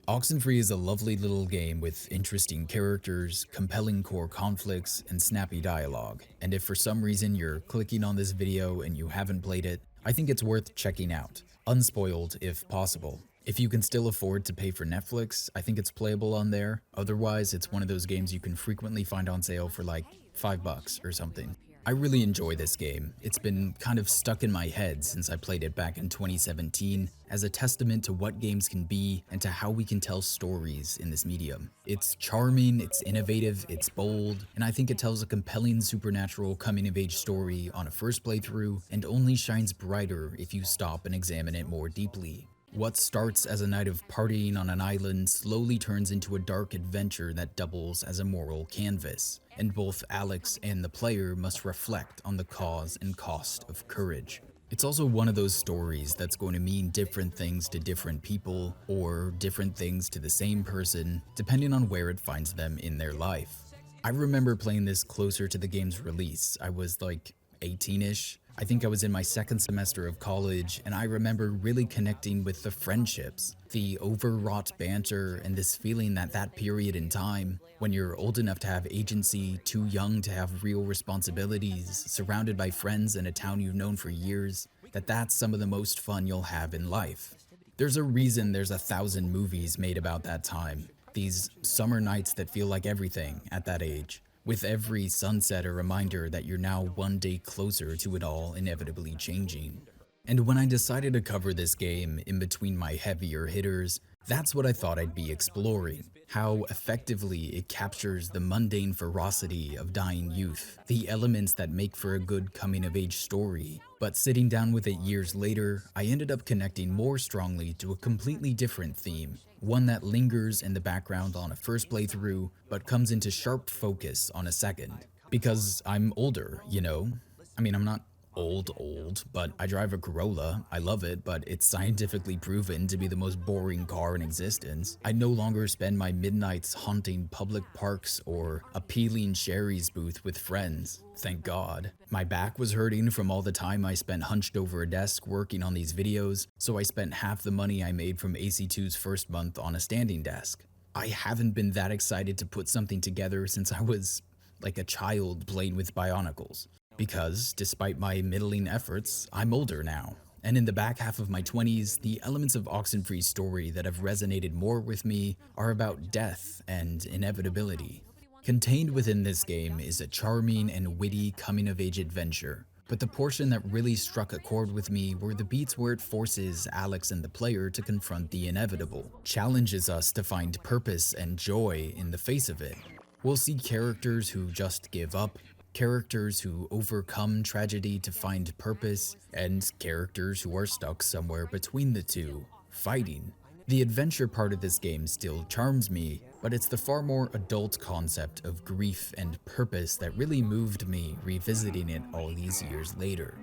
Oxenfree is a lovely little game with interesting characters, compelling core conflicts, and snappy dialogue, and if for some reason you're clicking on this video and you haven't played it, I think it's worth checking out, unspoiled if possible. If you can still afford to pay for Netflix, I think it's playable on there, otherwise it's one of those games you can frequently find on sale for like $5 or something. I really enjoy this game. It's been kind of stuck in my head since I played it back in 2017 as a testament to what games can be and to how we can tell stories in this medium. It's charming, it's innovative, it's bold, and I think it tells a compelling supernatural coming-of-age story on a first playthrough and only shines brighter if you stop and examine it more deeply. What starts as a night of partying on an island slowly turns into a dark adventure that doubles as a moral canvas, and both Alex and the player must reflect on the cause and cost of courage. It's also one of those stories that's going to mean different things to different people, or different things to the same person, depending on where it finds them in their life. I remember playing this closer to the game's release. I was like 18-ish. I think I was in my second semester of college, and I remember really connecting with the friendships, the overwrought banter, and this feeling that that period in time, when you're old enough to have agency, too young to have real responsibilities, surrounded by friends in a town you've known for years, that's some of the most fun you'll have in life. There's a reason there's 1,000 movies made about that time, these summer nights that feel like everything at that age. With every sunset a reminder that you're now one day closer to it all inevitably changing. And when I decided to cover this game in between my heavier hitters, that's what I thought I'd be exploring. How effectively it captures the mundane ferocity of dying youth, the elements that make for a good coming-of-age story. But sitting down with it years later, I ended up connecting more strongly to a completely different theme. One that lingers in the background on a first playthrough, but comes into sharp focus on a second. Because I'm older, you know? I mean, I'm not old, but I drive a Corolla. I love it, but it's scientifically proven to be the most boring car in existence. I no longer spend my midnights haunting public parks or appealing Sherry's booth with friends. Thank God. My back was hurting from all the time I spent hunched over a desk working on these videos, so I spent half the money I made from AC2's first month on a standing desk. I haven't been that excited to put something together since I was like a child playing with Bionicles. Because, despite my middling efforts, I'm older now. And in the back half of my 20s, the elements of Oxenfree's story that have resonated more with me are about death and inevitability. Contained within this game is a charming and witty coming-of-age adventure, but the portion that really struck a chord with me were the beats where it forces Alex and the player to confront the inevitable, challenges us to find purpose and joy in the face of it. We'll see characters who just give up, characters who overcome tragedy to find purpose, and characters who are stuck somewhere between the two, fighting. The adventure part of this game still charms me, but it's the far more adult concept of grief and purpose that really moved me revisiting it all these years later.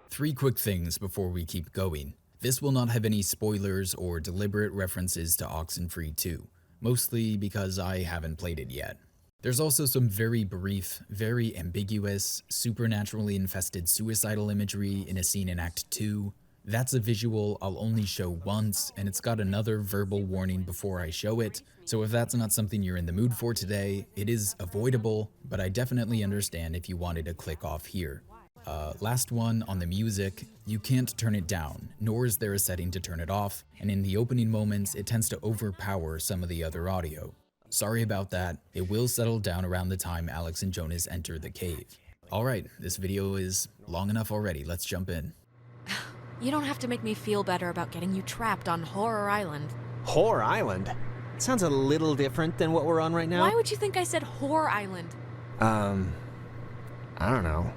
3 quick things before we keep going. This will not have any spoilers or deliberate references to Oxenfree 2, mostly because I haven't played it yet. There's also some very brief, very ambiguous, supernaturally infested suicidal imagery in a scene in Act 2. That's a visual I'll only show once, and it's got another verbal warning before I show it, so if that's not something you're in the mood for today, it is avoidable, but I definitely understand if you wanted to click off here. Last one, on the music, you can't turn it down, nor is there a setting to turn it off, and in the opening moments, it tends to overpower some of the other audio. Sorry about that, it will settle down around the time Alex and Jonas enter the cave. Alright, this video is long enough already, let's jump in. You don't have to make me feel better about getting you trapped on Horror Island. Horror Island? It sounds a little different than what we're on right now. Why would you think I said Horror Island? I don't know.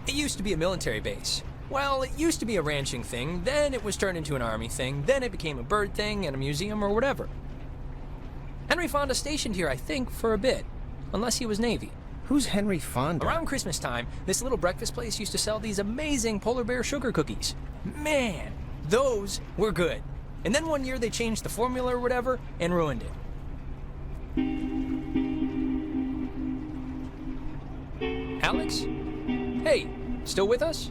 It used to be a military base. Well, it used to be a ranching thing, then it was turned into an army thing, then it became a bird thing and a museum or whatever. Henry Fonda stationed here, I think, for a bit. Unless he was Navy. Who's Henry Fonda? Around Christmas time, this little breakfast place used to sell these amazing polar bear sugar cookies. Man, those were good. And then one year they changed the formula or whatever and ruined it. Alex? Hey, still with us?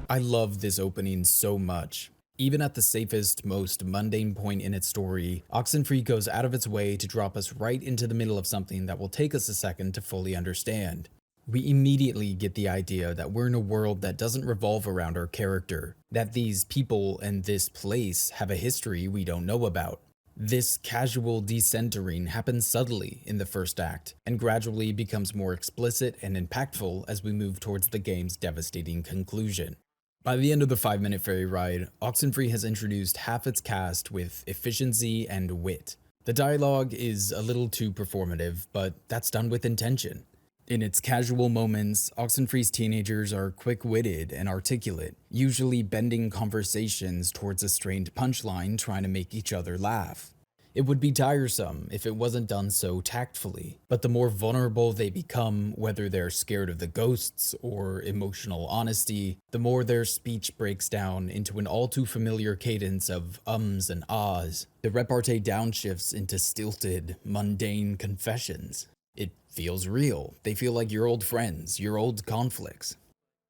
I love this opening so much. Even at the safest, most mundane point in its story, Oxenfree goes out of its way to drop us right into the middle of something that will take us a second to fully understand. We immediately get the idea that we're in a world that doesn't revolve around our character, that these people and this place have a history we don't know about. This casual decentering happens subtly in the first act, and gradually becomes more explicit and impactful as we move towards the game's devastating conclusion. By the end of the 5-minute ferry ride, Oxenfree has introduced half its cast with efficiency and wit. The dialogue is a little too performative, but that's done with intention. In its casual moments, Oxenfree's teenagers are quick-witted and articulate, usually bending conversations towards a strained punchline trying to make each other laugh. It would be tiresome if it wasn't done so tactfully, but the more vulnerable they become, whether they're scared of the ghosts or emotional honesty, the more their speech breaks down into an all too familiar cadence of ums and ahs. The repartee downshifts into stilted, mundane confessions. It feels real. They feel like your old friends, your old conflicts.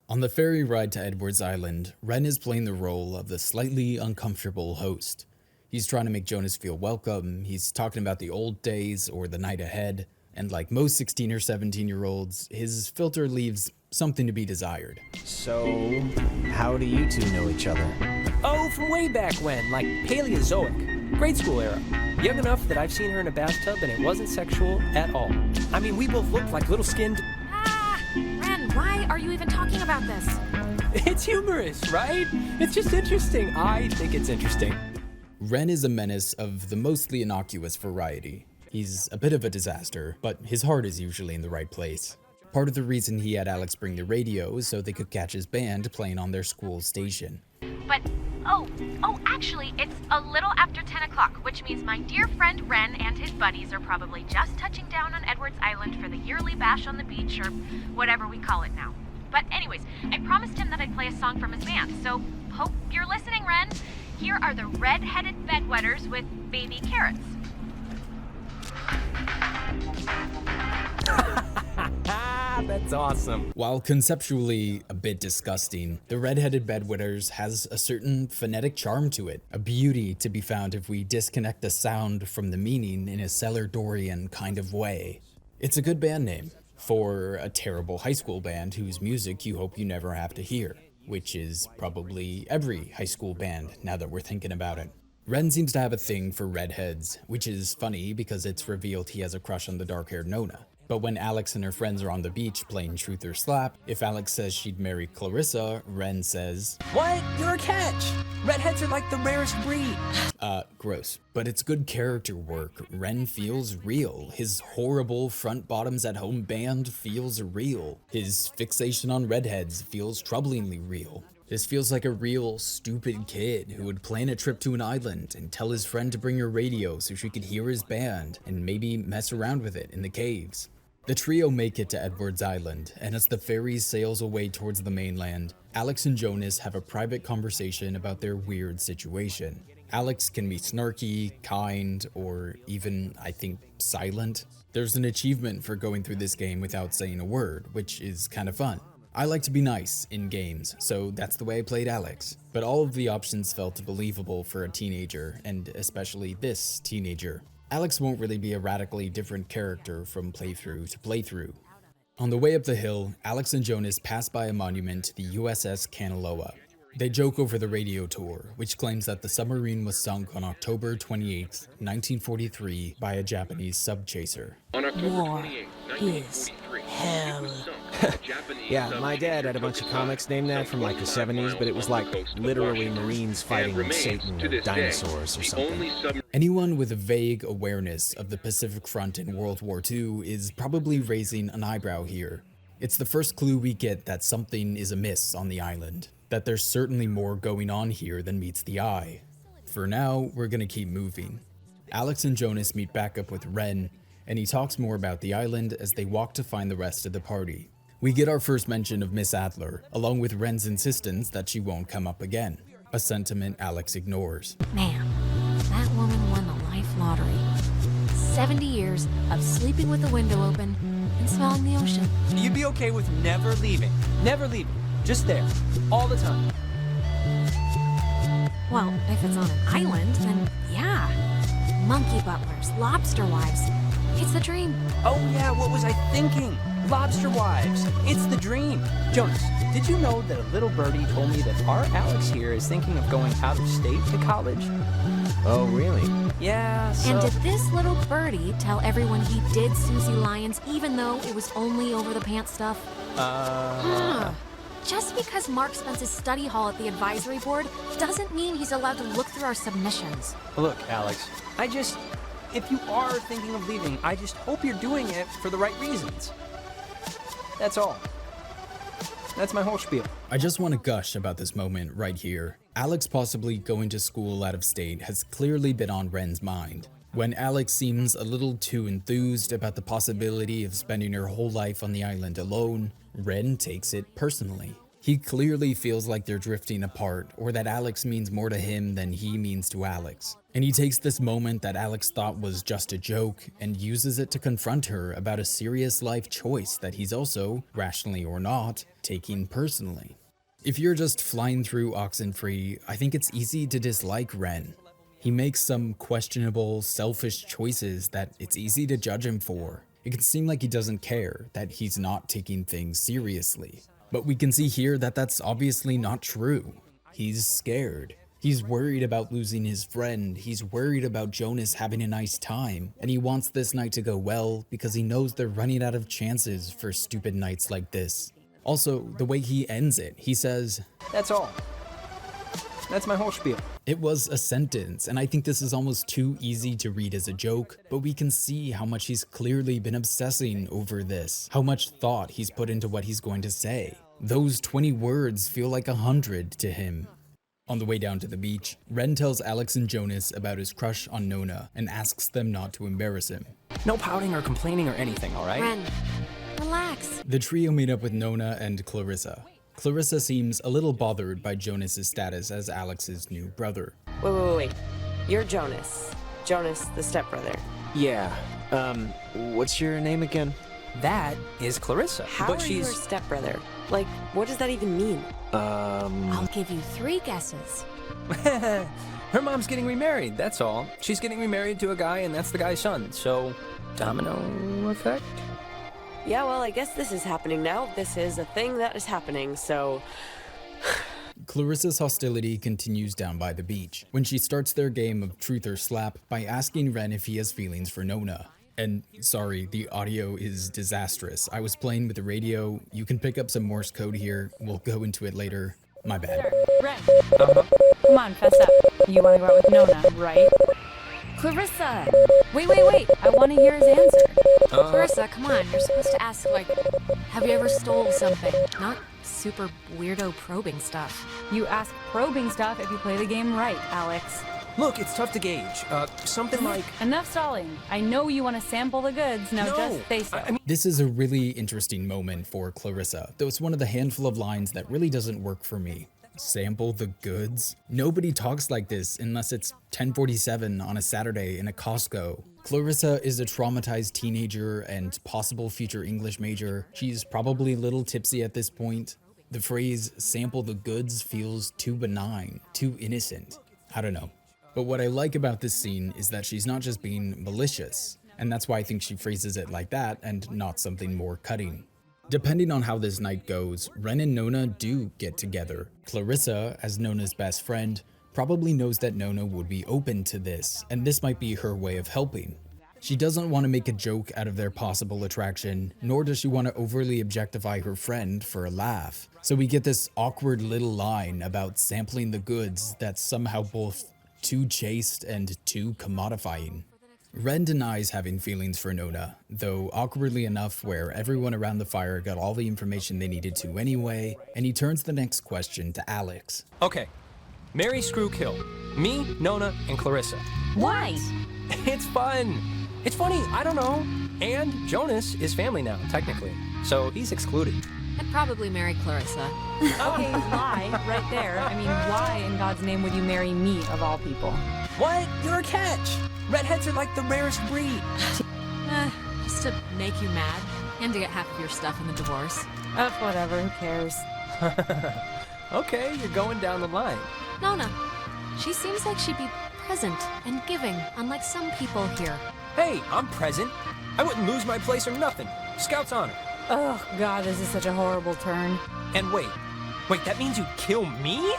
On the ferry ride to Edwards Island, Ren is playing the role of the slightly uncomfortable host. He's trying to make Jonas feel welcome, he's talking about the old days or the night ahead, and like most 16 or 17-year-olds, his filter leaves something to be desired. So, how do you two know each other? Oh, from way back when, like Paleozoic, grade school era. Young enough that I've seen her in a bathtub and it wasn't sexual at all. I mean, we both looked like little skinned... Ren, why are you even talking about this? It's humorous, right? It's just interesting. I think it's interesting. Ren is a menace of the mostly innocuous variety. He's a bit of a disaster, but his heart is usually in the right place. Part of the reason he had Alex bring the radio is so they could catch his band playing on their school station. But, actually, it's a little after 10 o'clock, which means my dear friend Ren and his buddies are probably just touching down on Edwards Island for the yearly bash on the beach, or whatever we call it now. But anyways, I promised him that I'd play a song from his band, so hope you're listening, Ren. Here are the Red-Headed Bedwetters with Baby Carrots. That's awesome. While conceptually a bit disgusting, the Red-Headed Bedwetters has a certain phonetic charm to it, a beauty to be found if we disconnect the sound from the meaning in a Cellar Dorian kind of way. It's a good band name for a terrible high school band whose music you hope you never have to hear, which is probably every high school band now that we're thinking about it. Ren seems to have a thing for redheads, which is funny because it's revealed he has a crush on the dark-haired Nona. But when Alex and her friends are on the beach playing Truth or Slap, if Alex says she'd marry Clarissa, Ren says, What? You're a catch! Redheads are like the rarest breed. Gross. But it's good character work. Ren feels real. His horrible front bottoms at home band feels real. His fixation on redheads feels troublingly real. This feels like a real stupid kid who would plan a trip to an island and tell his friend to bring her radio so she could hear his band and maybe mess around with it in the caves. The trio make it to Edwards Island, and as the ferry sails away towards the mainland, Alex and Jonas have a private conversation about their weird situation. Alex can be snarky, kind, or even, I think, silent. There's an achievement for going through this game without saying a word, which is kind of fun. I like to be nice in games, so that's the way I played Alex. But all of the options felt believable for a teenager, and especially this teenager. Alex won't really be a radically different character from playthrough to playthrough. On the way up the hill, Alex and Jonas pass by a monument to the USS Kanaloa. They joke over the radio tour, which claims that the submarine was sunk on October 28, 1943 by a Japanese subchaser. War is hell. Yeah, my dad had a bunch of comics named that from like the 70s, but it was like literally Marines fighting Satan or dinosaurs or something. Anyone with a vague awareness of the Pacific Front in World War II is probably raising an eyebrow here. It's the first clue we get that something is amiss on the island, that there's certainly more going on here than meets the eye. For now, we're gonna keep moving. Alex and Jonas meet back up with Ren, and he talks more about the island as they walk to find the rest of the party. We get our first mention of Miss Adler, along with Ren's insistence that she won't come up again, a sentiment Alex ignores. Man, that woman won the life lottery. 70 years of sleeping with the window open and smelling the ocean. You'd be okay with never leaving. Never leaving. Just there. All the time. Well, if it's on an island, then yeah. Monkey butlers, lobster wives. It's the dream. Oh yeah, what was I thinking? Lobster wives. It's the dream. Jonas, did you know that a little birdie told me that our Alex here is thinking of going out of state to college? Oh, really? Yeah, so... And did this little birdie tell everyone he did Susie Lyons even though it was only over the pants stuff? Just because Mark spends his study hall at the advisory board doesn't mean he's allowed to look through our submissions. Look, Alex, if you are thinking of leaving, I just hope you're doing it for the right reasons. That's all. That's my whole spiel. I just want to gush about this moment right here. Alex possibly going to school out of state has clearly been on Ren's mind. When Alex seems a little too enthused about the possibility of spending her whole life on the island alone, Ren takes it personally. He clearly feels like they're drifting apart, or that Alex means more to him than he means to Alex. And he takes this moment that Alex thought was just a joke and uses it to confront her about a serious life choice that he's also, rationally or not, taking personally. If you're just flying through Oxenfree, I think it's easy to dislike Ren. He makes some questionable, selfish choices that it's easy to judge him for. It can seem like he doesn't care, that he's not taking things seriously. But we can see here that that's obviously not true. He's scared. He's worried about losing his friend, he's worried about Jonas having a nice time, and he wants this night to go well because he knows they're running out of chances for stupid nights like this. Also, the way he ends it, he says, "That's all. That's my whole spiel." It was a sentence, and I think this is almost too easy to read as a joke, but we can see how much he's clearly been obsessing over this, how much thought he's put into what he's going to say. Those 20 words feel like 100 to him. On the way down to the beach, Ren tells Alex and Jonas about his crush on Nona and asks them not to embarrass him. No pouting or complaining or anything, all right? Ren, relax. The trio meet up with Nona and Clarissa. Clarissa seems a little bothered by Jonas's status as Alex's new brother. Wait. You're Jonas. Jonas, the stepbrother. Yeah. What's your name again? That is Clarissa. How but are she's... you her stepbrother? Like, what does that even mean? I'll give you 3 guesses. Her mom's getting remarried, that's all. She's getting remarried to a guy, and that's the guy's son. So, domino effect? Yeah, well, I guess this is happening now. This is a thing that is happening, so... Clarissa's hostility continues down by the beach, when she starts their game of truth or slap by asking Ren if he has feelings for Nona. And sorry, the audio is disastrous. I was playing with the radio. You can pick up some Morse code here. We'll go into it later. My bad. Ren, come on, fess up. You want to go out with Nona, right? Clarissa! Wait. I want to hear his answer. Clarissa, come on. You're supposed to ask, like, have you ever stole something? Not super weirdo probing stuff. You ask probing stuff if you play the game right, Alex. Look, it's tough to gauge. Something like... Enough stalling. I know you want to sample the goods. Now just say so. This is a really interesting moment for Clarissa, though it's one of the handful of lines that really doesn't work for me. Sample the goods? Nobody talks like this unless it's 10:47 on a Saturday in a Costco. Clarissa is a traumatized teenager and possible future English major. She's probably a little tipsy at this point. The phrase sample the goods feels too benign, too innocent. I don't know. But what I like about this scene is that she's not just being malicious, and that's why I think she phrases it like that and not something more cutting. Depending on how this night goes, Ren and Nona do get together. Clarissa, as Nona's best friend, probably knows that Nona would be open to this, and this might be her way of helping. She doesn't want to make a joke out of their possible attraction, nor does she want to overly objectify her friend for a laugh. So we get this awkward little line about sampling the goods that's somehow both too chaste and too commodifying. Ren denies having feelings for Nona, though awkwardly enough where everyone around the fire got all the information they needed to anyway, and he turns the next question to Alex. Okay, marry, screw, kill. Me, Nona, and Clarissa. Why? It's fun. It's funny, I don't know. And Jonas is family now, technically, so he's excluded. I'd probably marry Clarissa. Okay, why? Right there. I mean, why in God's name would you marry me of all people? What? You're a catch. Redheads are like the rarest breed. Just to make you mad. And to get half of your stuff in the divorce. Whatever, who cares? Okay, you're going down the line. Nona, she seems like she'd be present and giving, unlike some people here. Hey, I'm present. I wouldn't lose my place or nothing. Scout's honor. Oh, God, this is such a horrible turn. And wait, that means you kill me?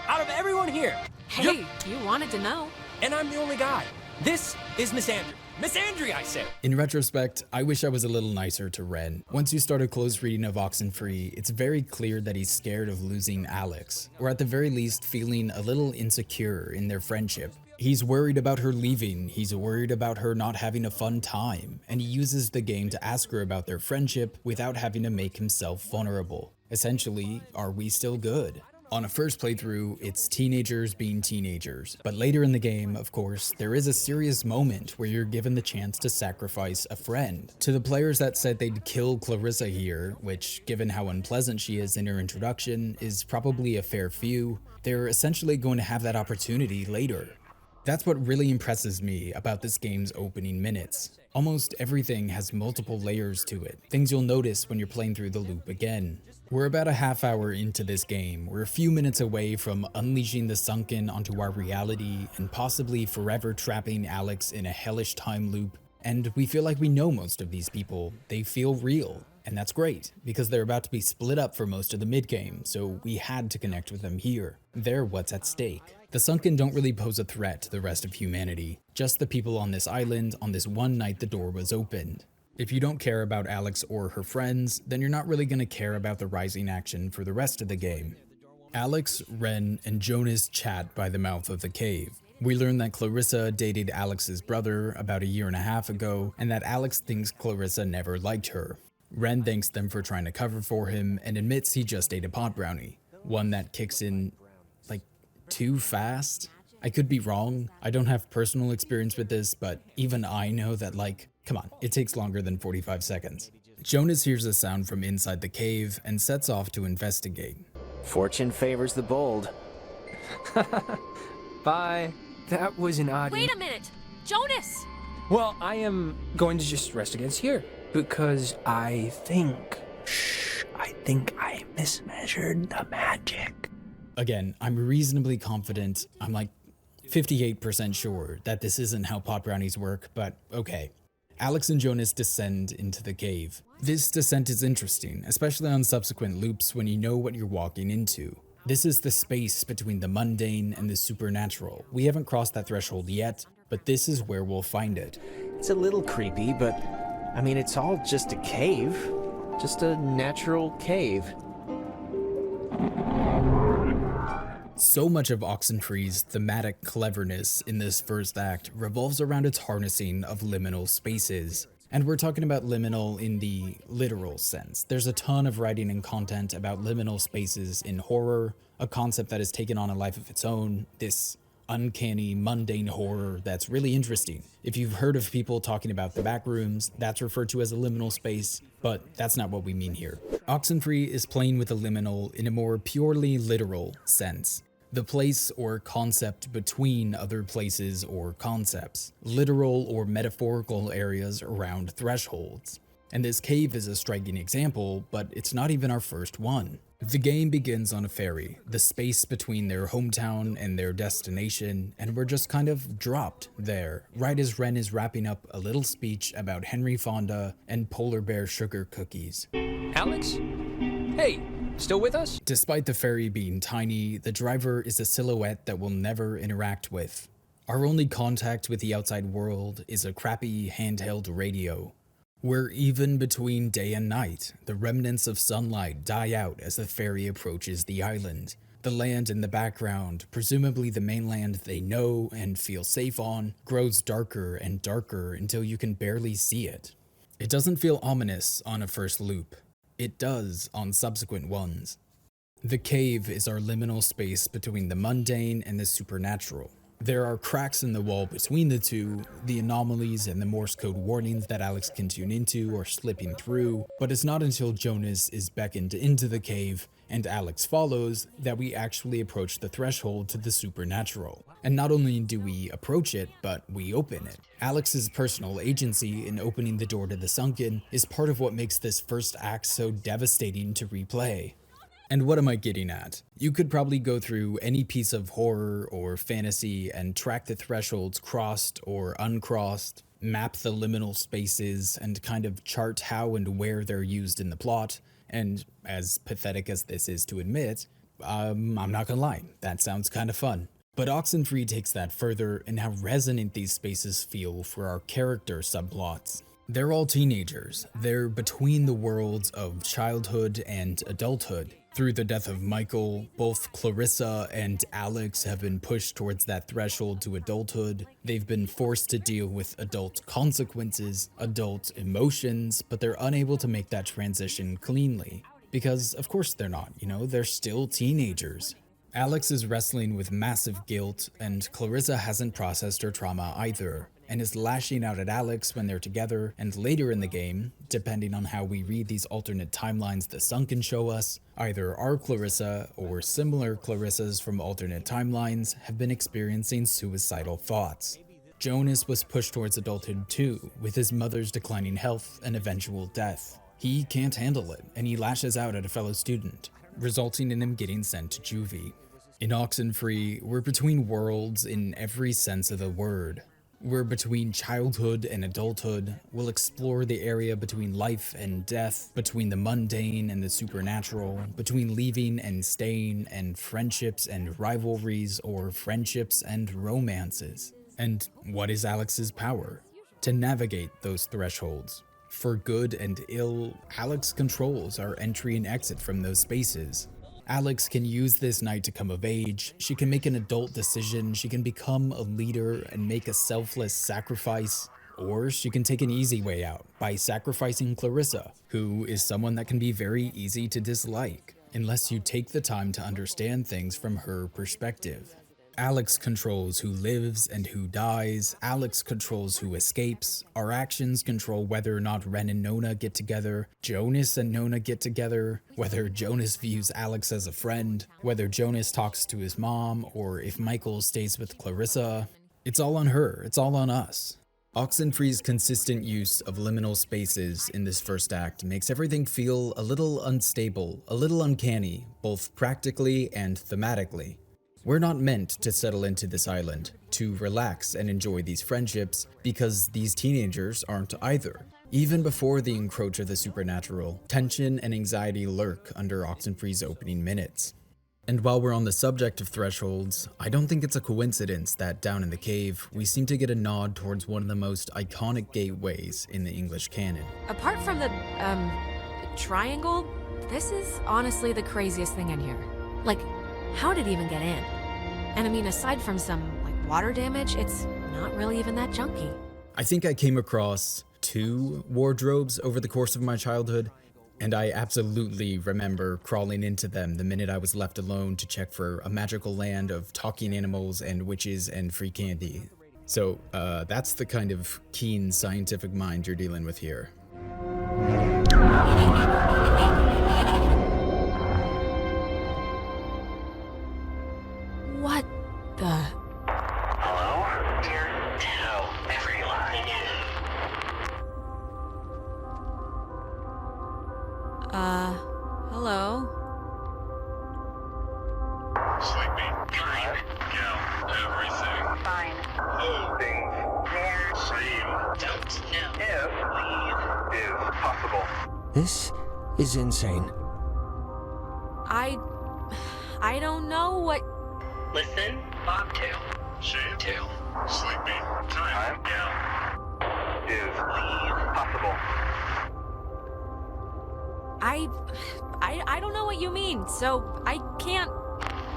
Out of everyone here. Hey, you wanted to know. And I'm the only guy. This is Miss Andrew. Miss Andrew, I say. In retrospect, I wish I was a little nicer to Ren. Once you start a close reading of Oxenfree, it's very clear that he's scared of losing Alex, or at the very least feeling a little insecure in their friendship. He's worried about her leaving, he's worried about her not having a fun time, and he uses the game to ask her about their friendship without having to make himself vulnerable. Essentially, are we still good? On a first playthrough, it's teenagers being teenagers, but later in the game, of course, there is a serious moment where you're given the chance to sacrifice a friend. To the players that said they'd kill Clarissa here, which, given how unpleasant she is in her introduction, is probably a fair few, they're essentially going to have that opportunity later. That's what really impresses me about this game's opening minutes. Almost everything has multiple layers to it, things you'll notice when you're playing through the loop again. We're about a half hour into this game, we're a few minutes away from unleashing the Sunken onto our reality and possibly forever trapping Alex in a hellish time loop, and we feel like we know most of these people, they feel real. And that's great, because they're about to be split up for most of the mid-game, so we had to connect with them here. They're what's at stake. The Sunken don't really pose a threat to the rest of humanity, just the people on this island on this one night the door was opened. If you don't care about Alex or her friends, then you're not really going to care about the rising action for the rest of the game. Alex, Ren, and Jonas chat by the mouth of the cave. We learn that Clarissa dated Alex's brother about a year and a half ago, and that Alex thinks Clarissa never liked her. Ren thanks them for trying to cover for him and admits he just ate a pot brownie, one that kicks in, like, too fast. I could be wrong, I don't have personal experience with this, but even I know that, like, come on, it takes longer than 45 seconds. Jonas hears a sound from inside the cave and sets off to investigate. Fortune favors the bold. Bye. That was an odd... Wait a minute! Jonas! Well, I am going to just rest against here, because I think I mismeasured the magic. Again, I'm reasonably confident, I'm like 58% sure that this isn't how pot brownies work, but okay. Alex and Jonas descend into the cave. This descent is interesting, especially on subsequent loops when you know what you're walking into. This is the space between the mundane and the supernatural. We haven't crossed that threshold yet, but this is where we'll find it. It's a little creepy, but I mean, it's all just a cave. Just a natural cave. So much of Oxenfree's thematic cleverness in this first act revolves around its harnessing of liminal spaces. And we're talking about liminal in the literal sense. There's a ton of writing and content about liminal spaces in horror, a concept that has taken on a life of its own, this uncanny, mundane horror that's really interesting. If you've heard of people talking about the back rooms, that's referred to as a liminal space, but that's not what we mean here. Oxenfree is playing with the liminal in a more purely literal sense. The place or concept between other places or concepts, literal or metaphorical areas around thresholds. And this cave is a striking example, but it's not even our first one. The game begins on a ferry, the space between their hometown and their destination, and we're just kind of dropped there, right as Ren is wrapping up a little speech about Henry Fonda and polar bear sugar cookies. Alex? Hey, still with us? Despite the ferry being tiny, the driver is a silhouette that we'll never interact with. Our only contact with the outside world is a crappy handheld radio. Where even between day and night, the remnants of sunlight die out as the ferry approaches the island. The land in the background, presumably the mainland they know and feel safe on, grows darker and darker until you can barely see it. It doesn't feel ominous on a first loop. It does on subsequent ones. The cave is our liminal space between the mundane and the supernatural. There are cracks in the wall between the two, the anomalies and the Morse code warnings that Alex can tune into are slipping through, but it's not until Jonas is beckoned into the cave and Alex follows that we actually approach the threshold to the supernatural. And not only do we approach it, but we open it. Alex's personal agency in opening the door to the sunken is part of what makes this first act so devastating to replay. And what am I getting at? You could probably go through any piece of horror or fantasy and track the thresholds crossed or uncrossed, map the liminal spaces, and kind of chart how and where they're used in the plot. And as pathetic as this is to admit, I'm not gonna lie, that sounds kind of fun. But Oxenfree takes that further in how resonant these spaces feel for our character subplots. They're all teenagers. They're between the worlds of childhood and adulthood. Through the death of Michael, both Clarissa and Alex have been pushed towards that threshold to adulthood. They've been forced to deal with adult consequences, adult emotions, but they're unable to make that transition cleanly. Because of course they're not, they're still teenagers. Alex is wrestling with massive guilt, and Clarissa hasn't processed her trauma either, and is lashing out at Alex when they're together, and later in the game, depending on how we read these alternate timelines the Sunken show us, either our Clarissa or similar Clarissas from alternate timelines have been experiencing suicidal thoughts. Jonas was pushed towards adulthood too, with his mother's declining health and eventual death. He can't handle it, and he lashes out at a fellow student, resulting in him getting sent to juvie. In Oxenfree, we're between worlds in every sense of the word. We're between childhood and adulthood. We'll explore the area between life and death, between the mundane and the supernatural, between leaving and staying, and friendships and rivalries, or friendships and romances. And what is Alex's power? To navigate those thresholds. For good and ill, Alex controls our entry and exit from those spaces. Alex can use this night to come of age, she can make an adult decision, she can become a leader and make a selfless sacrifice, or she can take an easy way out by sacrificing Clarissa, who is someone that can be very easy to dislike, unless you take the time to understand things from her perspective. Alex controls who lives and who dies, Alex controls who escapes, our actions control whether or not Ren and Nona get together, Jonas and Nona get together, whether Jonas views Alex as a friend, whether Jonas talks to his mom, or if Michael stays with Clarissa. It's all on her, it's all on us. Oxenfree's consistent use of liminal spaces in this first act makes everything feel a little unstable, a little uncanny, both practically and thematically. We're not meant to settle into this island, to relax and enjoy these friendships, because these teenagers aren't either. Even before the encroach of the supernatural, tension and anxiety lurk under Oxenfree's opening minutes. And while we're on the subject of thresholds, I don't think it's a coincidence that down in the cave, we seem to get a nod towards one of the most iconic gateways in the English canon. Apart from the, triangle, this is honestly the craziest thing in here. Like, how did it even get in? And I mean, aside from some, water damage, it's not really even that junky. I think I came across 2 wardrobes over the course of my childhood, and I absolutely remember crawling into them the minute I was left alone to check for a magical land of talking animals and witches and free candy. So, that's the kind of keen scientific mind you're dealing with here. What the? Hello? Dear, tell everyone. Hello? Sleepy. Time. Count. Everything. Fine. Things. There. Same. Don't know. If. Leave. Is possible. This is insane. I don't know what... Listen. Bobtail. Shavetail. Sleepy. Time. Count. Is. Leave. Possible. I don't know what you mean, so I can't...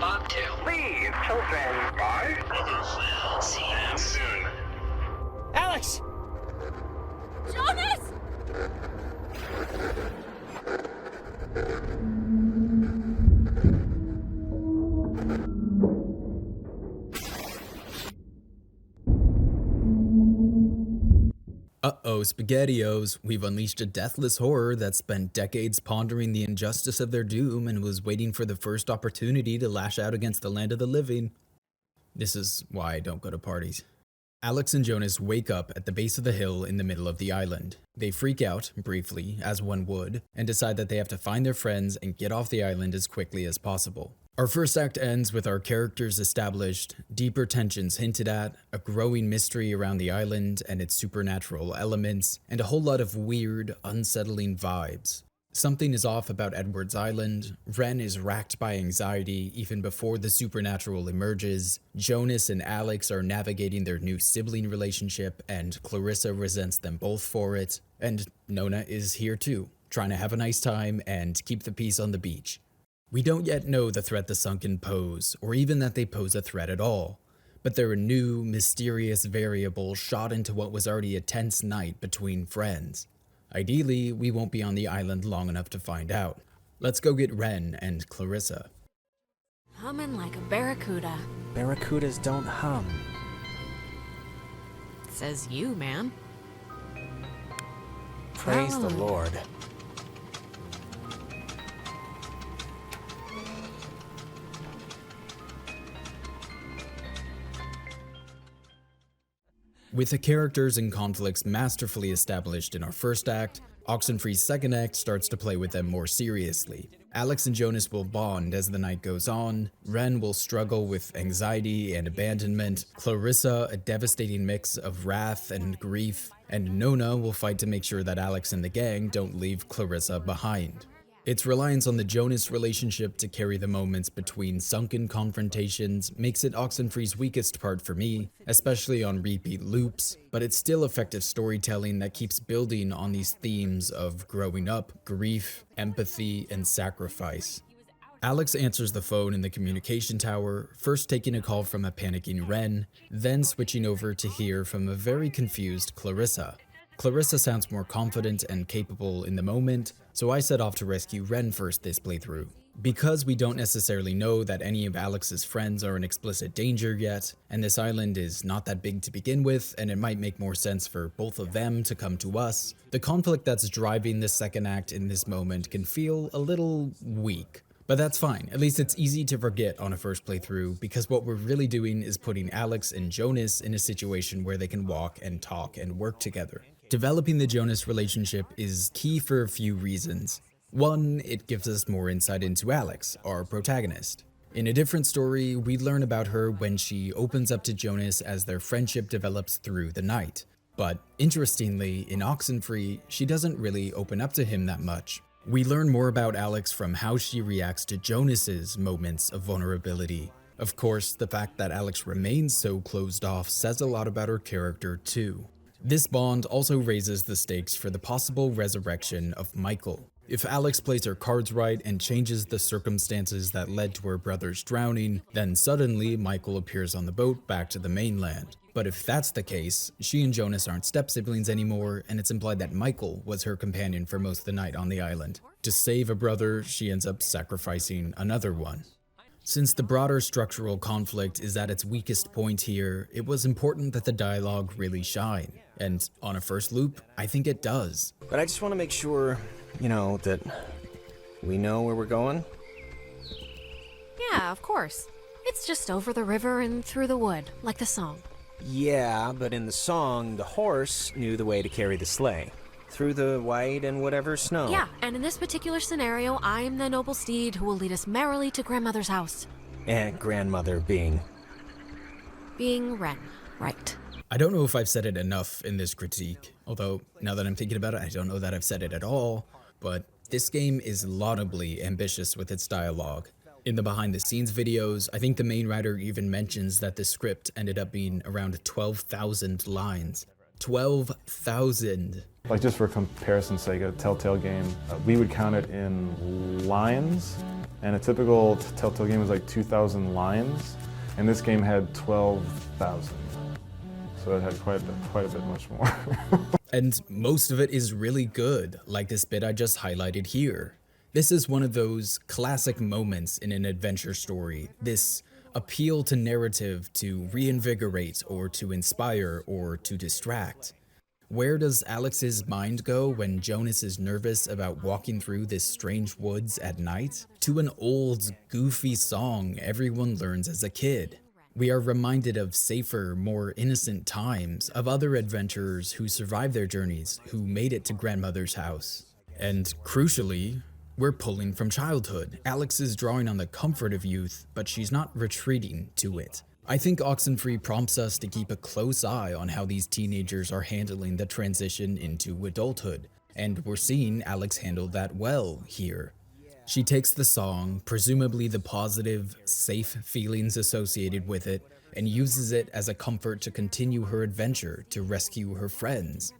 Bobtail. Leave, children. Bye. Brothers. See you soon. Alex! Jonas! SpaghettiOs, we've unleashed a deathless horror that spent decades pondering the injustice of their doom and was waiting for the first opportunity to lash out against the land of the living. This is why I don't go to parties. Alex and Jonas wake up at the base of the hill in the middle of the island. They freak out, briefly, as one would, and decide that they have to find their friends and get off the island as quickly as possible. Our first act ends with our characters established, deeper tensions hinted at, a growing mystery around the island and its supernatural elements, and a whole lot of weird, unsettling vibes. Something is off about Edward's Island, Ren is racked by anxiety even before the supernatural emerges, Jonas and Alex are navigating their new sibling relationship and Clarissa resents them both for it, and Nona is here too, trying to have a nice time and keep the peace on the beach. We don't yet know the threat the Sunken pose, or even that they pose a threat at all, but they're a new, mysterious variable shot into what was already a tense night between friends. Ideally, we won't be on the island long enough to find out. Let's go get Ren and Clarissa. Humming like a barracuda. Barracudas don't hum. Says you, man. Praise the Hallelujah. Lord. With the characters and conflicts masterfully established in our first act, Oxenfree's second act starts to play with them more seriously. Alex and Jonas will bond as the night goes on, Ren will struggle with anxiety and abandonment, Clarissa a devastating mix of wrath and grief, and Nona will fight to make sure that Alex and the gang don't leave Clarissa behind. Its reliance on the Jonas relationship to carry the moments between sunken confrontations makes it Oxenfree's weakest part for me, especially on repeat loops, but it's still effective storytelling that keeps building on these themes of growing up, grief, empathy, and sacrifice. Alex answers the phone in the communication tower, first taking a call from a panicking Ren, then switching over to hear from a very confused Clarissa. Clarissa sounds more confident and capable in the moment, so I set off to rescue Ren first this playthrough. Because we don't necessarily know that any of Alex's friends are in explicit danger yet, and this island is not that big to begin with, and it might make more sense for both of them to come to us, the conflict that's driving this second act in this moment can feel a little weak. But that's fine, at least it's easy to forget on a first playthrough, because what we're really doing is putting Alex and Jonas in a situation where they can walk and talk and work together. Developing the Jonas relationship is key for a few reasons. One, it gives us more insight into Alex, our protagonist. In a different story, we learn about her when she opens up to Jonas as their friendship develops through the night. But interestingly, in Oxenfree, she doesn't really open up to him that much. We learn more about Alex from how she reacts to Jonas's moments of vulnerability. Of course, the fact that Alex remains so closed off says a lot about her character too. This bond also raises the stakes for the possible resurrection of Michael. If Alex plays her cards right and changes the circumstances that led to her brother's drowning, then suddenly Michael appears on the boat back to the mainland. But if that's the case, she and Jonas aren't step-siblings anymore, and it's implied that Michael was her companion for most of the night on the island. To save a brother, she ends up sacrificing another one. Since the broader structural conflict is at its weakest point here, it was important that the dialogue really shine. And on a first loop, I think it does. But I just want to make sure, that we know where we're going. Yeah, of course. It's just over the river and through the wood, like the song. Yeah, but in the song, the horse knew the way to carry the sleigh. Through the white and whatever snow. Yeah, and in this particular scenario, I am the noble steed who will lead us merrily to grandmother's house. And grandmother being Ren, right. I don't know if I've said it enough in this critique, although now that I'm thinking about it, I don't know that I've said it at all, but this game is laudably ambitious with its dialogue. In the behind the scenes videos, I think the main writer even mentions that the script ended up being around 12,000 lines. 12,000! Like, just for comparison's sake, a Telltale game, we would count it in lines, and a typical Telltale game was like 2,000 lines, and this game had 12,000. So it had quite a bit much more. And most of it is really good, like this bit I just highlighted here. This is one of those classic moments in an adventure story, this appeal to narrative to reinvigorate or to inspire or to distract. Where does Alex's mind go when Jonas is nervous about walking through this strange woods at night? To an old, goofy song everyone learns as a kid. We are reminded of safer, more innocent times, of other adventurers who survived their journeys, who made it to grandmother's house. And crucially, we're pulling from childhood. Alex is drawing on the comfort of youth, but she's not retreating to it. I think Oxenfree prompts us to keep a close eye on how these teenagers are handling the transition into adulthood, and we're seeing Alex handle that well here. She takes the song, presumably the positive, safe feelings associated with it, and uses it as a comfort to continue her adventure to rescue her friends.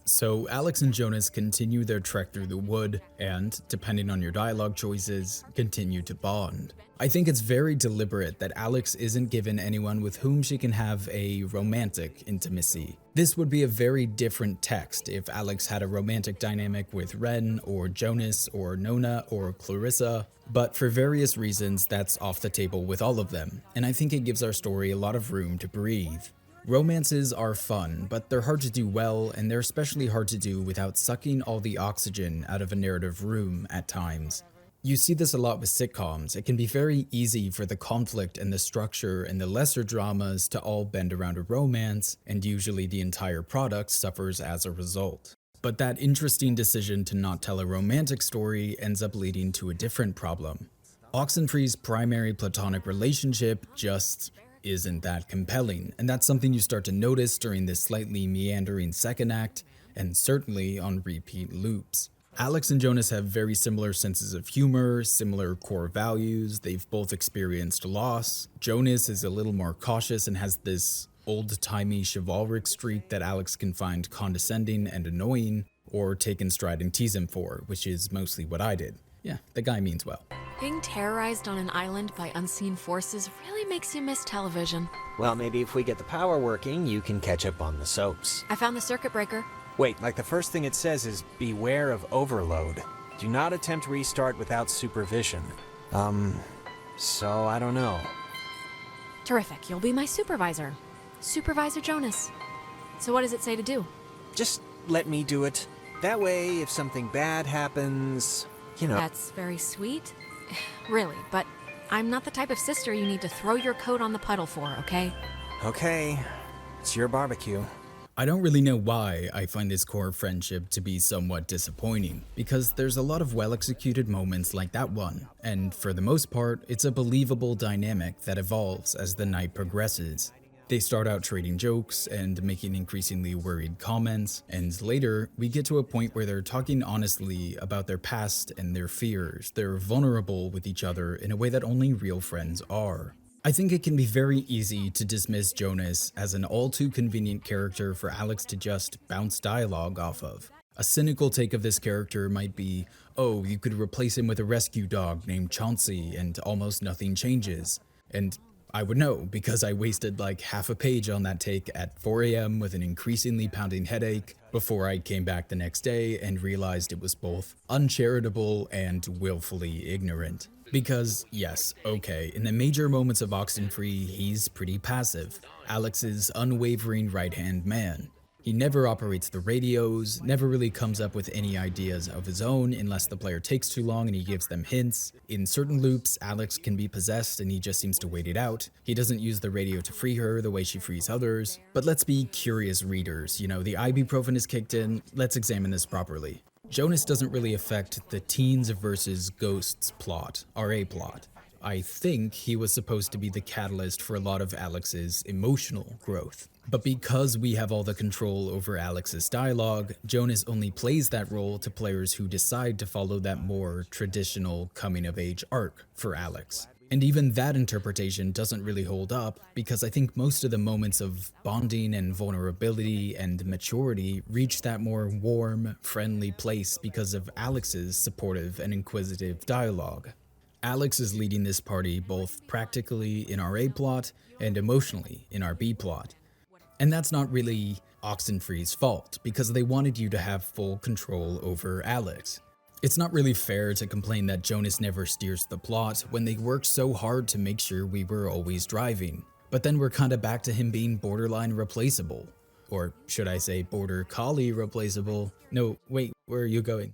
So Alex and Jonas continue their trek through the wood and, depending on your dialogue choices, continue to bond. I think it's very deliberate that Alex isn't given anyone with whom she can have a romantic intimacy. This would be a very different text if Alex had a romantic dynamic with Ren or Jonas or Nona or Clarissa, but for various reasons that's off the table with all of them, and I think it gives our story a lot of room to breathe. Romances are fun, but they're hard to do well, and they're especially hard to do without sucking all the oxygen out of a narrative room at times. You see this a lot with sitcoms. It can be very easy for the conflict and the structure and the lesser dramas to all bend around a romance, and usually the entire product suffers as a result. But that interesting decision to not tell a romantic story ends up leading to a different problem. Oxenfree's primary platonic relationship just isn't that compelling, and that's something you start to notice during this slightly meandering second act, and certainly on repeat loops. Alex and Jonas have very similar senses of humor, similar core values, they've both experienced loss. Jonas is a little more cautious and has this old-timey chivalric streak that Alex can find condescending and annoying, or take in stride and tease him for, which is mostly what I did. Yeah, the guy means well. Being terrorized on an island by unseen forces really makes you miss television. Well, maybe if we get the power working, you can catch up on the soaps. I found the circuit breaker. Wait, like the first thing it says is, beware of overload. Do not attempt restart without supervision. So I don't know. Terrific, you'll be my supervisor. Supervisor Jonas. So what does it say to do? Just let me do it. That way, if something bad happens, you know. That's very sweet. Really, but I'm not the type of sister you need to throw your coat on the puddle for, okay? Okay, it's your barbecue. I don't really know why I find this core friendship to be somewhat disappointing, because there's a lot of well-executed moments like that one, and for the most part, it's a believable dynamic that evolves as the night progresses. They start out trading jokes and making increasingly worried comments, and later we get to a point where they're talking honestly about their past and their fears. They're vulnerable with each other in a way that only real friends are. I think it can be very easy to dismiss Jonas as an all too convenient character for Alex to just bounce dialogue off of. A cynical take of this character might be, oh, you could replace him with a rescue dog named Chauncey and almost nothing changes. And I would know, because I wasted like half a page on that take at 4 AM with an increasingly pounding headache before I came back the next day and realized it was both uncharitable and willfully ignorant. Because, yes, okay, in the major moments of Oxenfree, he's pretty passive. Alex's unwavering right-hand man. He never operates the radios, never really comes up with any ideas of his own unless the player takes too long and he gives them hints. In certain loops, Alex can be possessed and he just seems to wait it out. He doesn't use the radio to free her the way she frees others. But let's be curious readers, you know, the ibuprofen is kicked in, let's examine this properly. Jonas doesn't really affect the teens versus ghosts plot, RA plot. I think he was supposed to be the catalyst for a lot of Alex's emotional growth. But because we have all the control over Alex's dialogue, Jonas only plays that role to players who decide to follow that more traditional coming-of-age arc for Alex. And even that interpretation doesn't really hold up, because I think most of the moments of bonding and vulnerability and maturity reach that more warm, friendly place because of Alex's supportive and inquisitive dialogue. Alex is leading this party both practically in our A plot and emotionally in our B plot. And that's not really Oxenfree's fault, because they wanted you to have full control over Alex. It's not really fair to complain that Jonas never steers the plot when they worked so hard to make sure we were always driving. But then we're kinda back to him being borderline replaceable. Or should I say border collie replaceable? No, wait, where are you going?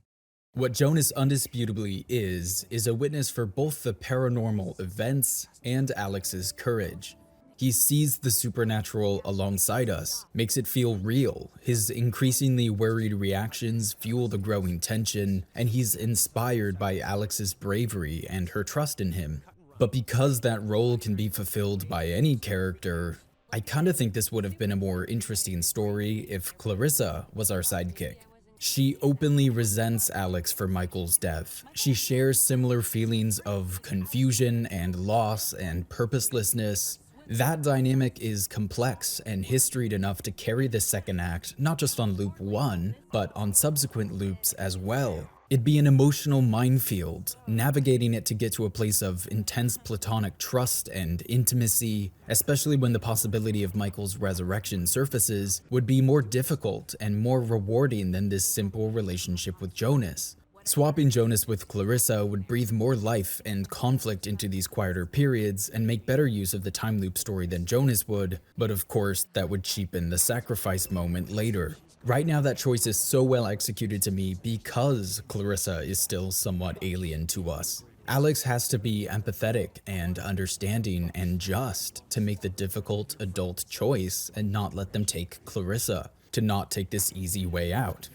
What Jonas undisputably is a witness for both the paranormal events and Alex's courage. He sees the supernatural alongside us, makes it feel real. His increasingly worried reactions fuel the growing tension, and he's inspired by Alex's bravery and her trust in him. But because that role can be fulfilled by any character, I kinda think this would have been a more interesting story if Clarissa was our sidekick. She openly resents Alex for Michael's death. She shares similar feelings of confusion and loss and purposelessness. That dynamic is complex and historied enough to carry the second act not just on loop 1, but on subsequent loops as well. It'd be an emotional minefield, navigating it to get to a place of intense platonic trust and intimacy, especially when the possibility of Michael's resurrection surfaces, would be more difficult and more rewarding than this simple relationship with Jonas. Swapping Jonas with Clarissa would breathe more life and conflict into these quieter periods and make better use of the time loop story than Jonas would, but of course that would cheapen the sacrifice moment later. Right now that choice is so well executed to me because Clarissa is still somewhat alien to us. Alex has to be empathetic and understanding and just to make the difficult adult choice and not let them take Clarissa, to not take this easy way out.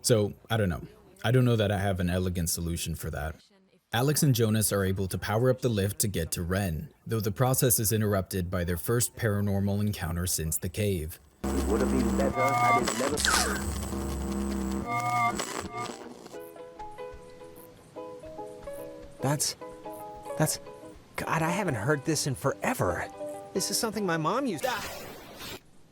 So, I don't know. I don't know that I have an elegant solution for that. Alex and Jonas are able to power up the lift to get to Ren, though the process is interrupted by their first paranormal encounter since the cave. Would have been better had it never. That's... God, I haven't heard this in forever. This is something my mom used to...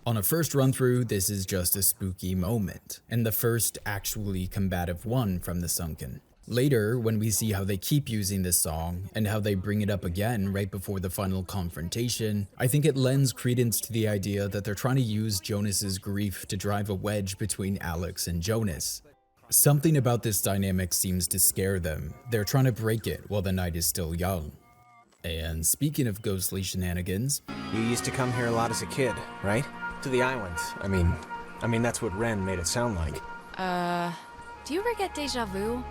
On a first run through, this is just a spooky moment, and the first actually combative one from the Sunken. Later, when we see how they keep using this song, and how they bring it up again right before the final confrontation, I think it lends credence to the idea that they're trying to use Jonas's grief to drive a wedge between Alex and Jonas. Something about this dynamic seems to scare them. They're trying to break it while the night is still young. And speaking of ghostly shenanigans... You used to come here a lot as a kid, right? To the island. I mean that's what Ren made it sound like. Do you ever get deja vu?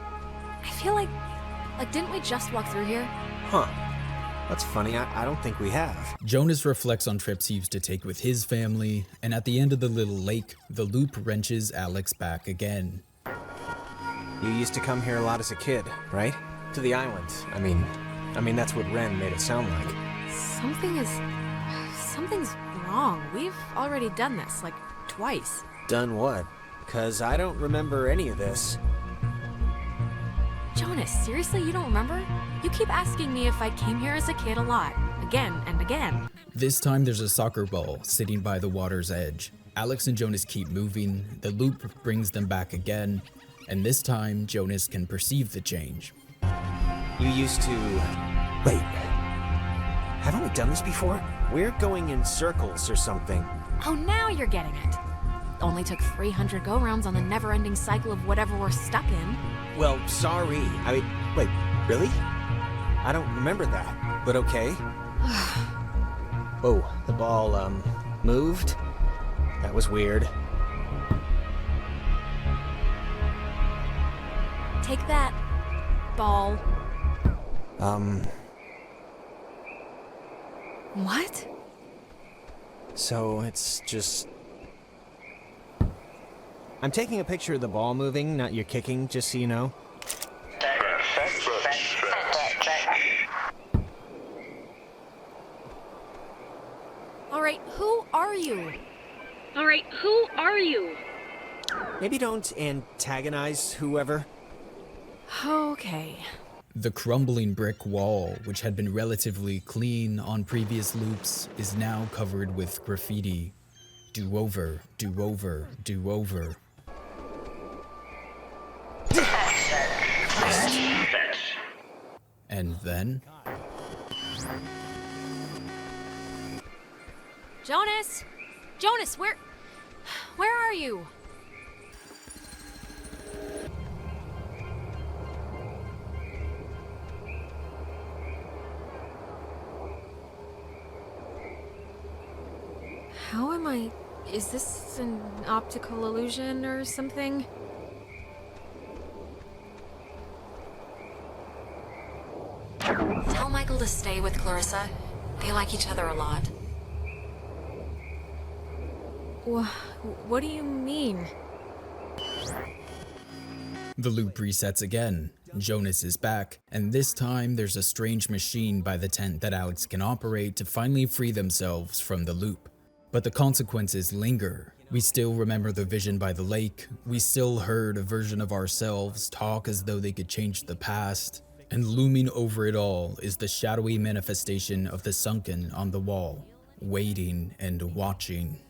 I feel like didn't we just walk through here? Huh. That's funny, I don't think we have. Jonas reflects on trips he used to take with his family, and at the end of the little lake, the loop wrenches Alex back again. You used to come here a lot as a kid, right? To the island. I mean that's what Ren made it sound like. Something's wrong. We've already done this, like, twice. Done what? 'Cause I don't remember any of this. Jonas, seriously, you don't remember? You keep asking me if I came here as a kid a lot, again and again. This time there's a soccer ball sitting by the water's edge. Alex and Jonas keep moving, the loop brings them back again, and this time Jonas can perceive the change. You used to... Wait. Haven't we done this before? We're going in circles or something. Oh, now you're getting it. Only took 300 go-rounds on the never-ending cycle of whatever we're stuck in. Well, sorry. Wait, really? I don't remember that, but okay. Oh, the ball, moved? That was weird. Take that, ball. What? So it's just... I'm taking a picture of the ball moving, not your kicking, just so you know. Alright, who are you? Maybe don't antagonize whoever. Okay. The crumbling brick wall, which had been relatively clean on previous loops, is now covered with graffiti. Do over, do over, do over. And then... Jonas! Jonas, where are you? How am I Is this an optical illusion or something? Tell Michael to stay with Clarissa. They like each other a lot. What do you mean? The loop resets again. Jonas is back, and this time there's a strange machine by the tent that Alex can operate to finally free themselves from the loop. But the consequences linger. We still remember the vision by the lake, we still heard a version of ourselves talk as though they could change the past, and looming over it all is the shadowy manifestation of the sunken on the wall, waiting and watching.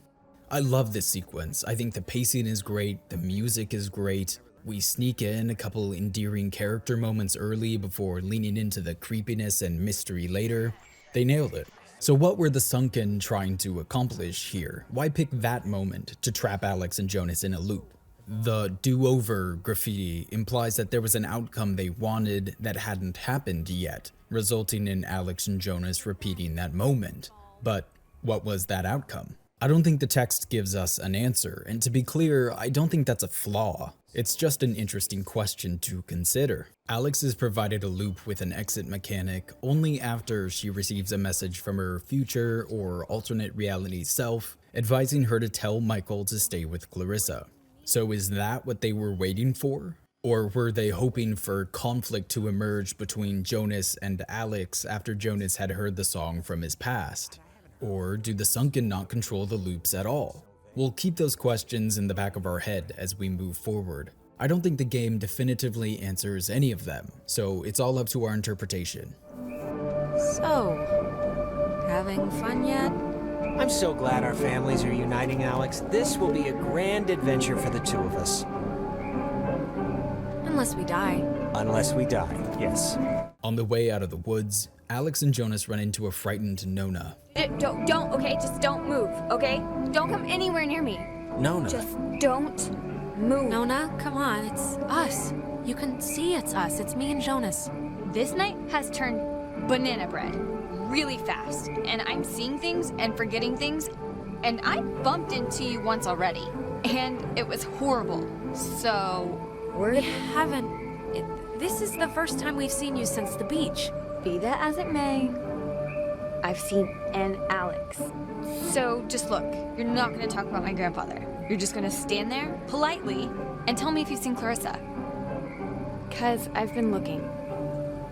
I love this sequence. I think the pacing is great, the music is great. We sneak in a couple endearing character moments early before leaning into the creepiness and mystery later. They nailed it. So what were the Sunken trying to accomplish here? Why pick that moment to trap Alex and Jonas in a loop? The do-over graffiti implies that there was an outcome they wanted that hadn't happened yet, resulting in Alex and Jonas repeating that moment. But what was that outcome? I don't think the text gives us an answer, and to be clear, I don't think that's a flaw. It's just an interesting question to consider. Alex is provided a loop with an exit mechanic only after she receives a message from her future or alternate reality self, advising her to tell Michael to stay with Clarissa. So is that what they were waiting for? Or were they hoping for conflict to emerge between Jonas and Alex after Jonas had heard the song from his past? Or do the Sunken not control the loops at all? We'll keep those questions in the back of our head as we move forward. I don't think the game definitively answers any of them, so it's all up to our interpretation. So, having fun yet? I'm so glad our families are uniting, Alex. This will be a grand adventure for the two of us. Unless we die. Unless we die, yes. On the way out of the woods, Alex and Jonas run into a frightened Nona. Don't, okay? Just don't move, okay? Don't come anywhere near me. Nona. Just don't move. Nona, come on, it's us. You can see it's us. It's me and Jonas. This night has turned banana bread really fast, and I'm seeing things and forgetting things, and I bumped into you once already, and it was horrible. So, We haven't. This is the first time we've seen you since the beach. Be that as it may, I've seen an Alex. So just look, you're not gonna talk about my grandfather. You're just gonna stand there politely and tell me if you've seen Clarissa. 'Cause I've been looking.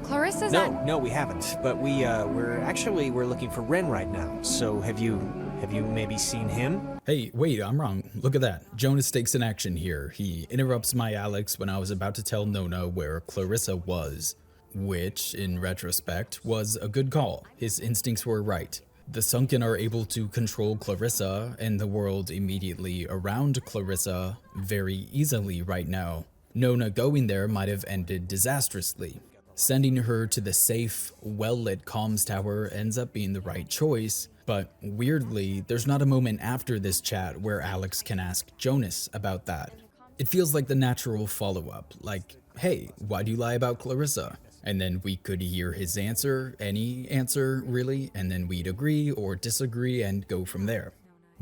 Clarissa's No, we haven't. But we're looking for Ren right now. So have you maybe seen him? Hey, wait, I'm wrong. Look at that. Jonas takes an action here. He interrupts my Alex when I was about to tell Nona where Clarissa was. Which, in retrospect, was a good call. His instincts were right. The Sunken are able to control Clarissa and the world immediately around Clarissa very easily right now. Nona going there might have ended disastrously. Sending her to the safe, well-lit comms tower ends up being the right choice, but weirdly, there's not a moment after this chat where Alex can ask Jonas about that. It feels like the natural follow-up, like, hey, why do you lie about Clarissa? And then we could hear his answer, any answer really, and then we'd agree or disagree and go from there.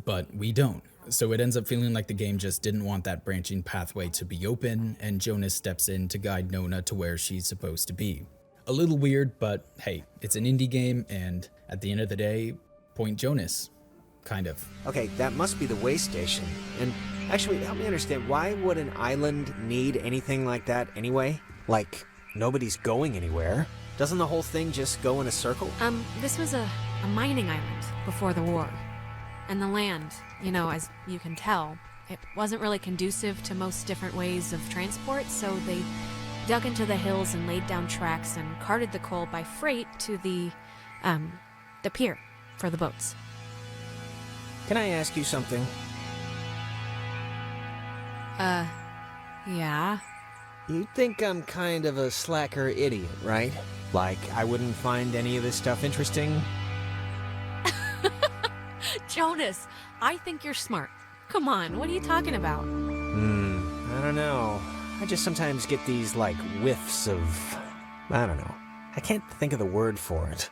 But we don't, so it ends up feeling like the game just didn't want that branching pathway to be open, and Jonas steps in to guide Nona to where she's supposed to be. A little weird, but hey, it's an indie game, and at the end of the day, point Jonas. Kind of. Okay, that must be the way station. And actually, help me understand, why would an island need anything like that anyway? Like, nobody's going anywhere. Doesn't the whole thing just go in a circle? This was a mining island before the war. And the land, as you can tell, it wasn't really conducive to most different ways of transport, so they dug into the hills and laid down tracks and carted the coal by freight to the pier for the boats. Can I ask you something? Yeah? You think I'm kind of a slacker idiot, right? Like, I wouldn't find any of this stuff interesting? Jonas, I think you're smart. Come on, what are you talking about? I don't know. I just sometimes get these, whiffs of... I don't know. I can't think of the word for it.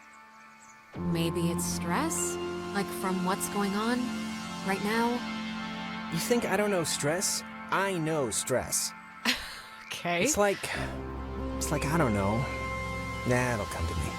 Maybe it's stress? Like from what's going on right now? You think I don't know stress? I know stress. Okay. It's like, I don't know. Nah, it'll come to me.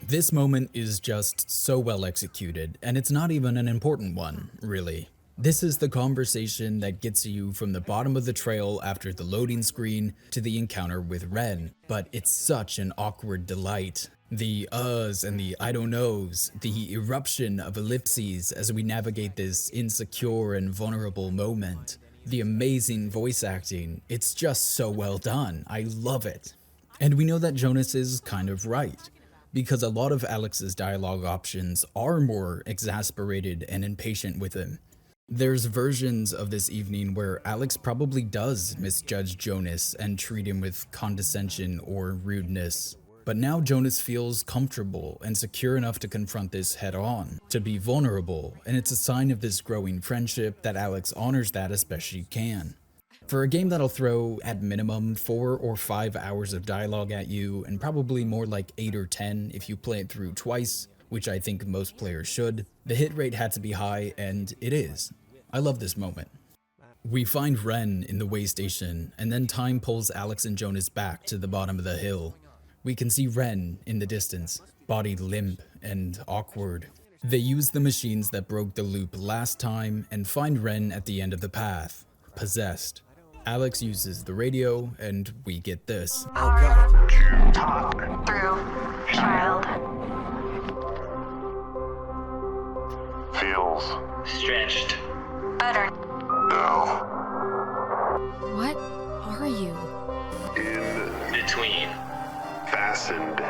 This moment is just so well executed, and it's not even an important one, really. This is the conversation that gets you from the bottom of the trail after the loading screen to the encounter with Ren, but it's such an awkward delight. The uhs and the I don't knows, the eruption of ellipses as we navigate this insecure and vulnerable moment. The amazing voice acting, it's just so well done. I love it. And we know that Jonas is kind of right, because a lot of Alex's dialogue options are more exasperated and impatient with him. There's versions of this evening where Alex probably does misjudge Jonas and treat him with condescension or rudeness. But now Jonas feels comfortable and secure enough to confront this head on, to be vulnerable, and it's a sign of this growing friendship that Alex honors that as best she can. For a game that'll throw, at minimum, 4 or 5 hours of dialogue at you, and probably more like 8 or 10 if you play it through twice, which I think most players should, the hit rate had to be high, and it is. I love this moment. We find Ren in the way station, and then time pulls Alex and Jonas back to the bottom of the hill. We can see Ren in the distance, body limp and awkward. They use the machines that broke the loop last time and find Ren at the end of the path, possessed. Alex uses the radio, and we get this. Oh god. Talk through child. Feels Stretched. Better. now. What are you? In Between. fastened,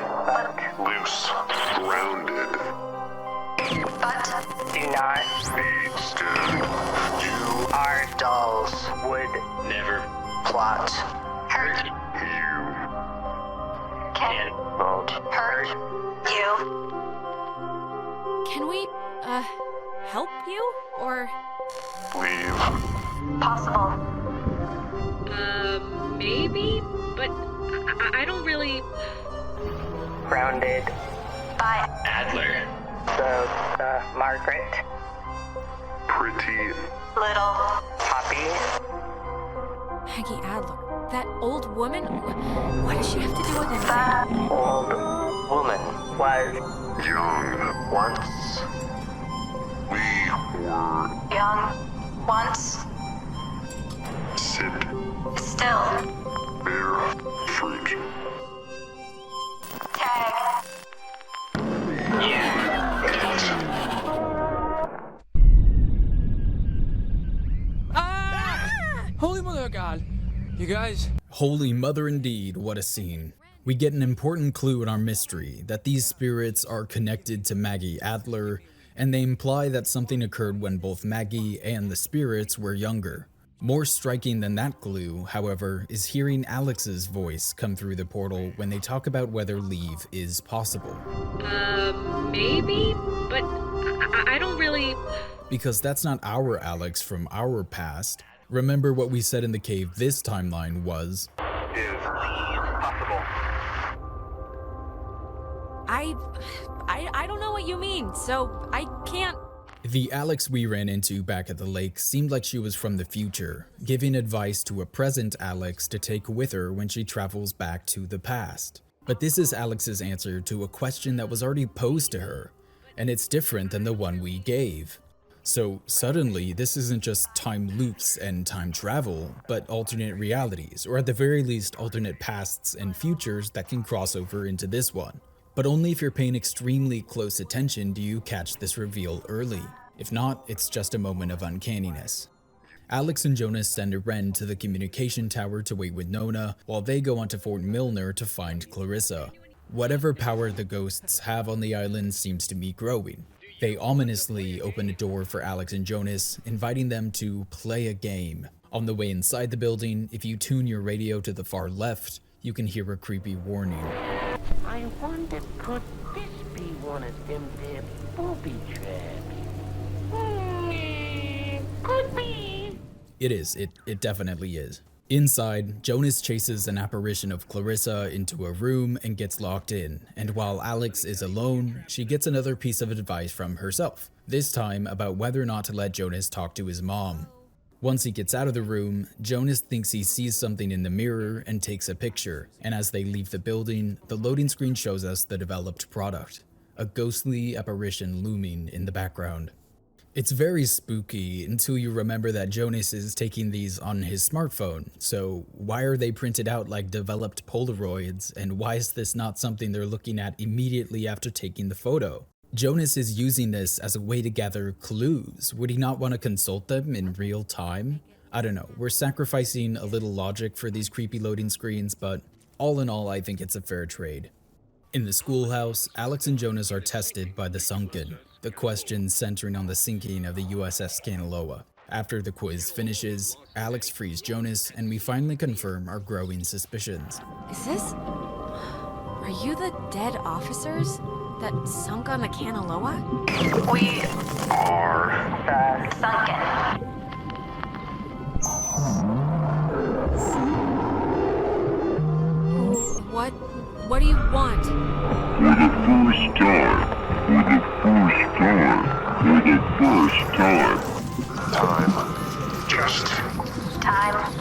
loose, grounded. But do not Be still. You, our dolls would never plot. Hurt you, can not hurt you. Can we, help you? Or, leave. Possible. maybe? But I don't really... Grounded by Adler. The Margaret. Pretty. Little Poppy. Maggie Adler. That old woman? What does she have to do with anything? That old woman was Young. once We were. young, once, Sit. still. Bear. Fruit. Tag. Holy mother of God. You guys, Holy mother indeed, what a scene. We get an important clue in our mystery that these spirits are connected to Maggie Adler, and they imply that something occurred when both Maggie and the spirits were younger. More striking than that clue, however, is hearing Alex's voice come through the portal when they talk about whether leave is possible. Maybe? But I don't really... Because that's not our Alex from our past. Remember what we said in the cave this timeline was, Is possible. I don't know what you mean, so I can't... the Alex we ran into back at the lake seemed like she was from the future, giving advice to a present Alex to take with her when she travels back to the past. But this is Alex's answer to a question that was already posed to her, and it's different than the one we gave. So suddenly, this isn't just time loops and time travel, but alternate realities, or at the very least alternate pasts and futures that can cross over into this one. But only if you're paying extremely close attention do you catch this reveal early. If not, it's just a moment of uncanniness. Alex and Jonas send Ren to the communication tower to wait with Nona, while they go onto Fort Milner to find Clarissa. Whatever power the ghosts have on the island seems to be growing. They ominously open a door for Alex and Jonas, inviting them to play a game. On the way inside the building, if you tune your radio to the far left, you can hear a creepy warning. I wonder, could this be one of them there booby traps? Could be. It is, it definitely is. Inside, Jonas chases an apparition of Clarissa into a room and gets locked in, and while Alex is alone, she gets another piece of advice from herself, this time about whether or not to let Jonas talk to his mom. Once he gets out of the room, Jonas thinks he sees something in the mirror and takes a picture, and as they leave the building, the loading screen shows us the developed product, a ghostly apparition looming in the background. It's very spooky until you remember that Jonas is taking these on his smartphone, so why are they printed out like developed Polaroids, and why is this not something they're looking at immediately after taking the photo? Jonas is using this as a way to gather clues. Would he not want to consult them in real time? I don't know, we're sacrificing a little logic for these creepy loading screens, but all in all, I think it's a fair trade. In the schoolhouse, Alex and Jonas are tested by the Sunken, the questions centering on the sinking of the USS Kanaloa. After the quiz finishes, Alex frees Jonas, and we finally confirm our growing suspicions. Is this... Are you the dead officers that sunk on the Kanaloa? We are the Sunken. What do you want? For the first time. For the first time. For the first time. Time. Just Time.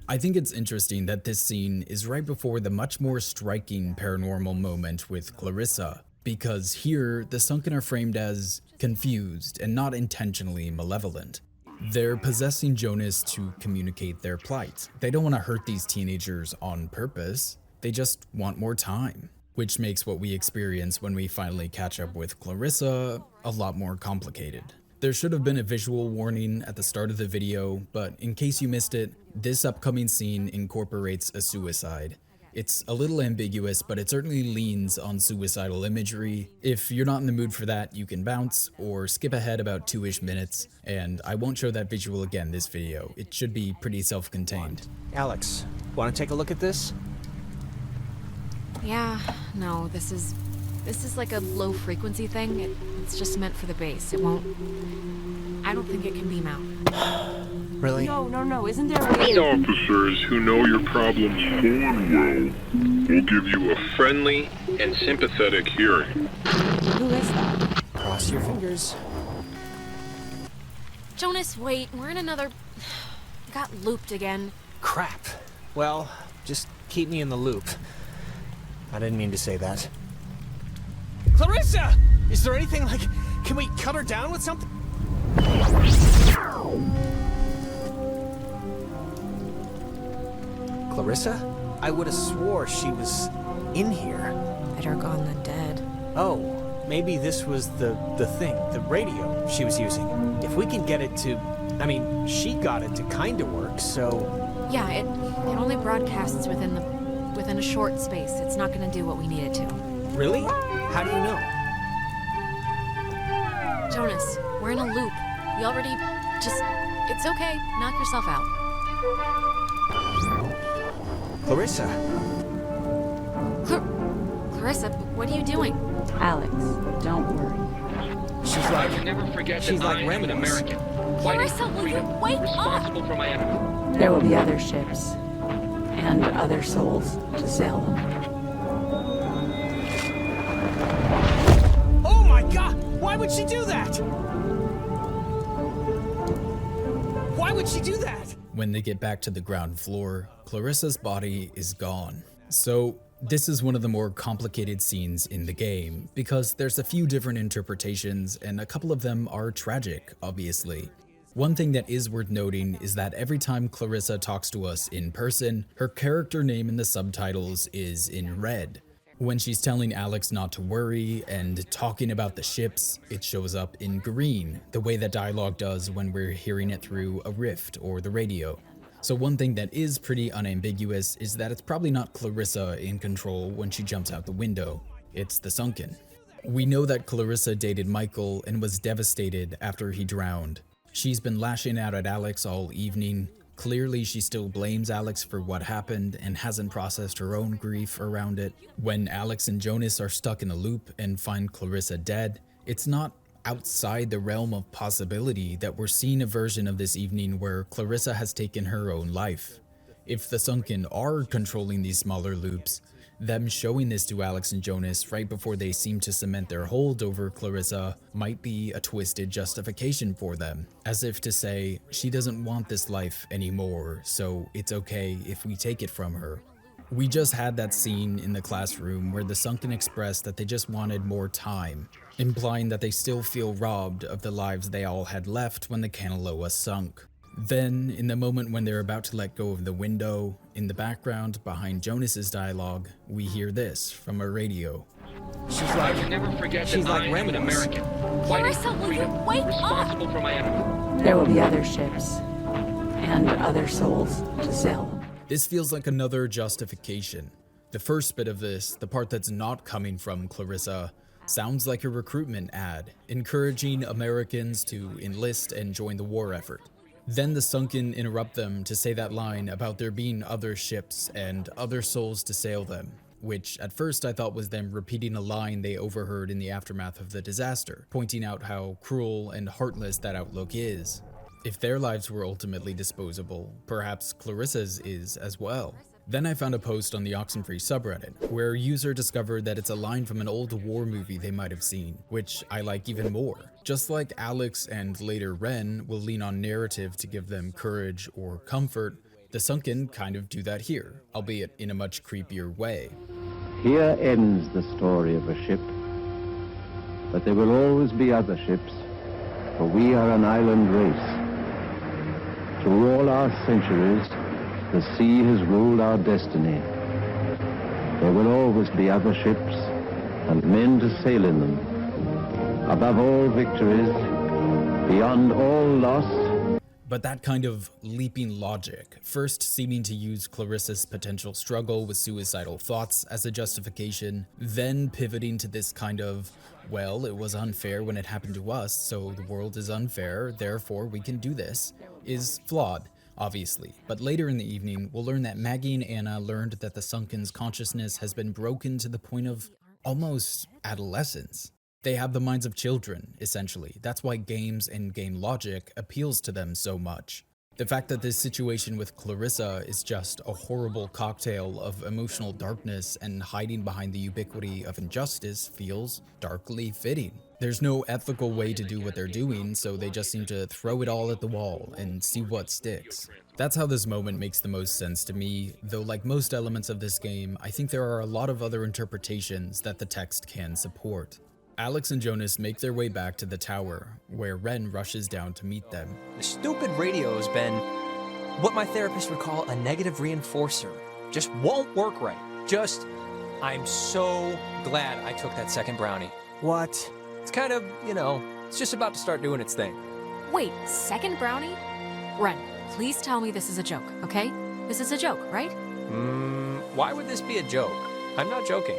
I think it's interesting that this scene is right before the much more striking paranormal moment with Clarissa, because here the Sunken are framed as confused and not intentionally malevolent. They're possessing Jonas to communicate their plight. They don't want to hurt these teenagers on purpose, they just want more time. Which makes what we experience when we finally catch up with Clarissa a lot more complicated. There should have been a visual warning at the start of the video, but in case you missed it, this upcoming scene incorporates a suicide. It's a little ambiguous, but it certainly leans on suicidal imagery. If you're not in the mood for that, you can bounce or skip ahead about 2-ish minutes, and I won't show that visual again this video. It should be pretty self-contained. Alex, want to take a look at this? Yeah, no, this is like a low frequency thing. It's just meant for the bass. It won't... I don't think it can beam out. Really? No, isn't there a way? The officers who know your problems full and well will give you a friendly and sympathetic hearing. Who is that? Cross your fingers. Jonas, wait, we're in another... Got looped again. Crap. Well, just keep me in the loop. I didn't mean to say that. Clarissa! Is there anything like... Can we cut her down with something? Clarissa? I would have swore she was in here. Better gone than dead. Oh, maybe this was the thing, the radio she was using. If we can get it to... I mean, she got it to kind of work, so... Yeah, it only broadcasts within a short space. It's not gonna do what we need it to. Really? How do you know? Jonas, we're in a loop. We already... Just... It's okay. Knock yourself out. Clarissa. Clarissa, what are you doing? Alex, don't worry. She's like... I will never forget she's that like I am Ren an was. American. Clarissa, will you wake up? Responsible for my enemy. There will be other ships and other souls to sail them. Oh my god! Why would she do that? Why would she do that? When they get back to the ground floor, Clarissa's body is gone. So this is one of the more complicated scenes in the game, because there's a few different interpretations and a couple of them are tragic, obviously. One thing that is worth noting is that every time Clarissa talks to us in person, her character name in the subtitles is in red. When she's telling Alex not to worry and talking about the ships, it shows up in green, the way that dialogue does when we're hearing it through a rift or the radio. So one thing that is pretty unambiguous is that it's probably not Clarissa in control when she jumps out the window, it's the Sunken. We know that Clarissa dated Michael and was devastated after he drowned. She's been lashing out at Alex all evening. Clearly, she still blames Alex for what happened and hasn't processed her own grief around it. When Alex and Jonas are stuck in a loop and find Clarissa dead, it's not outside the realm of possibility that we're seeing a version of this evening where Clarissa has taken her own life. If the Sunken are controlling these smaller loops, Them showing this to Alex and Jonas right before they seem to cement their hold over Clarissa might be a twisted justification for them, as if to say, she doesn't want this life anymore, so it's okay if we take it from her. We just had that scene in the classroom where the Sunken expressed that they just wanted more time, implying that they still feel robbed of the lives they all had left when the Kanaloa sunk. Then, in the moment when they're about to let go of the window, in the background behind Jonas's dialogue, we hear this from a radio. She's I will never forget that I am an American. Clarissa, will you wake up? Responsible for my enemy. There will be other ships and other souls to sail them. This feels like another justification. The first bit of this, the part that's not coming from Clarissa, sounds like a recruitment ad, encouraging Americans to enlist and join the war effort. Then the Sunken interrupt them to say that line about there being other ships and other souls to sail them, which at first I thought was them repeating a line they overheard in the aftermath of the disaster, pointing out how cruel and heartless that outlook is. If their lives were ultimately disposable, perhaps Clarissa's is as well. Then I found a post on the Oxenfree subreddit, where a user discovered that it's a line from an old war movie they might have seen, which I like even more. Just like Alex and later Ren will lean on narrative to give them courage or comfort, the Sunken kind of do that here, albeit in a much creepier way. Here ends the story of a ship, but there will always be other ships, for we are an island race. Through all our centuries, the sea has ruled our destiny. There will always be other ships and men to sail in them. Above all victories, beyond all loss. But that kind of leaping logic, first seeming to use Clarissa's potential struggle with suicidal thoughts as a justification, then pivoting to this kind of, well, it was unfair when it happened to us, so the world is unfair, therefore we can do this, is flawed. Obviously, but later in the evening, we'll learn that Maggie and Anna learned that the Sunken's consciousness has been broken to the point of almost adolescence. They have the minds of children, essentially. That's why games and game logic appeals to them so much. The fact that this situation with Clarissa is just a horrible cocktail of emotional darkness and hiding behind the ubiquity of injustice feels darkly fitting. There's no ethical way to do what they're doing, so they just seem to throw it all at the wall and see what sticks. That's how this moment makes the most sense to me, though like most elements of this game, I think there are a lot of other interpretations that the text can support. Alex and Jonas make their way back to the tower, where Ren rushes down to meet them. The stupid radio has been what my therapist would call a negative reinforcer. Just won't work right. I'm so glad I took that second brownie. What? It's kind of, it's just about to start doing its thing. Wait, second brownie? Ren, please tell me this is a joke, okay? This is a joke, right? Why would this be a joke? I'm not joking.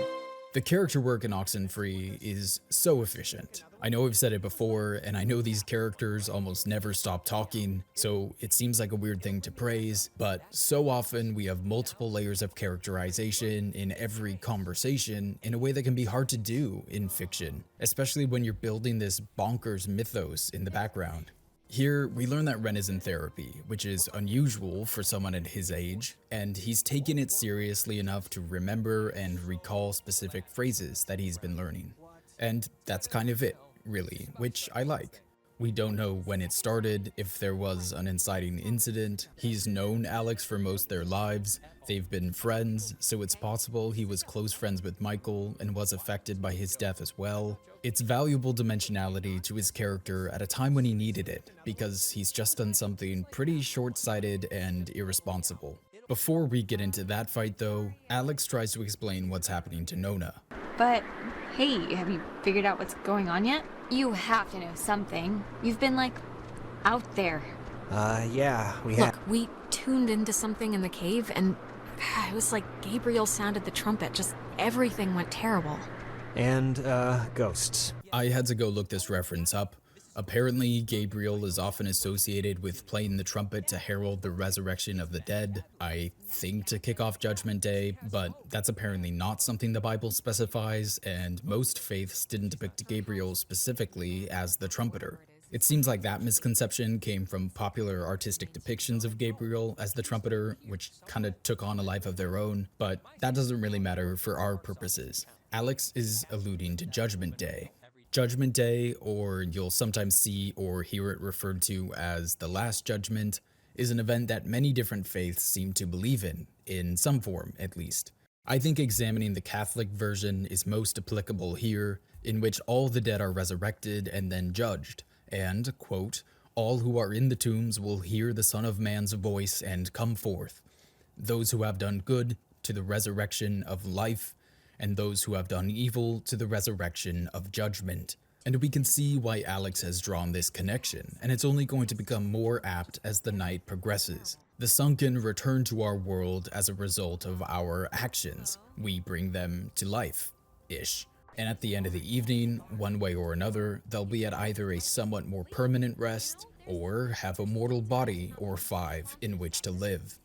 The character work in Oxenfree is so efficient. I know I've said it before, and I know these characters almost never stop talking, so it seems like a weird thing to praise, but so often we have multiple layers of characterization in every conversation in a way that can be hard to do in fiction, especially when you're building this bonkers mythos in the background. Here, we learn that Ren is in therapy, which is unusual for someone at his age, and he's taken it seriously enough to remember and recall specific phrases that he's been learning. And that's kind of it, really, which I like. We don't know when it started, if there was an inciting incident. He's known Alex for most of their lives. They've been friends, so it's possible he was close friends with Michael and was affected by his death as well. It's valuable dimensionality to his character at a time when he needed it, because he's just done something pretty short-sighted and irresponsible. Before we get into that fight though, Alex tries to explain what's happening to Nona. But, hey, have you figured out what's going on yet? You have to know something. You've been, out there. Yeah, we have. Look, we tuned into something in the cave, and it was like Gabriel sounded the trumpet. Just everything went terrible. And, ghosts. I had to go look this reference up. Apparently, Gabriel is often associated with playing the trumpet to herald the resurrection of the dead, I think to kick off Judgment Day, but that's apparently not something the Bible specifies, and most faiths didn't depict Gabriel specifically as the trumpeter. It seems like that misconception came from popular artistic depictions of Gabriel as the trumpeter, which kind of took on a life of their own, but that doesn't really matter for our purposes. Alex is alluding to Judgment Day. Judgment Day, or you'll sometimes see or hear it referred to as the Last Judgment, is an event that many different faiths seem to believe in some form at least. I think examining the Catholic version is most applicable here, in which all the dead are resurrected and then judged, and, quote, all who are in the tombs will hear the Son of Man's voice and come forth. Those who have done good to the resurrection of life, and those who have done evil to the resurrection of judgment. And we can see why Alex has drawn this connection, and it's only going to become more apt as the night progresses. The sunken return to our world as a result of our actions. We bring them to life-ish. And at the end of the evening, one way or another, they'll be at either a somewhat more permanent rest, or have a mortal body or 5 in which to live.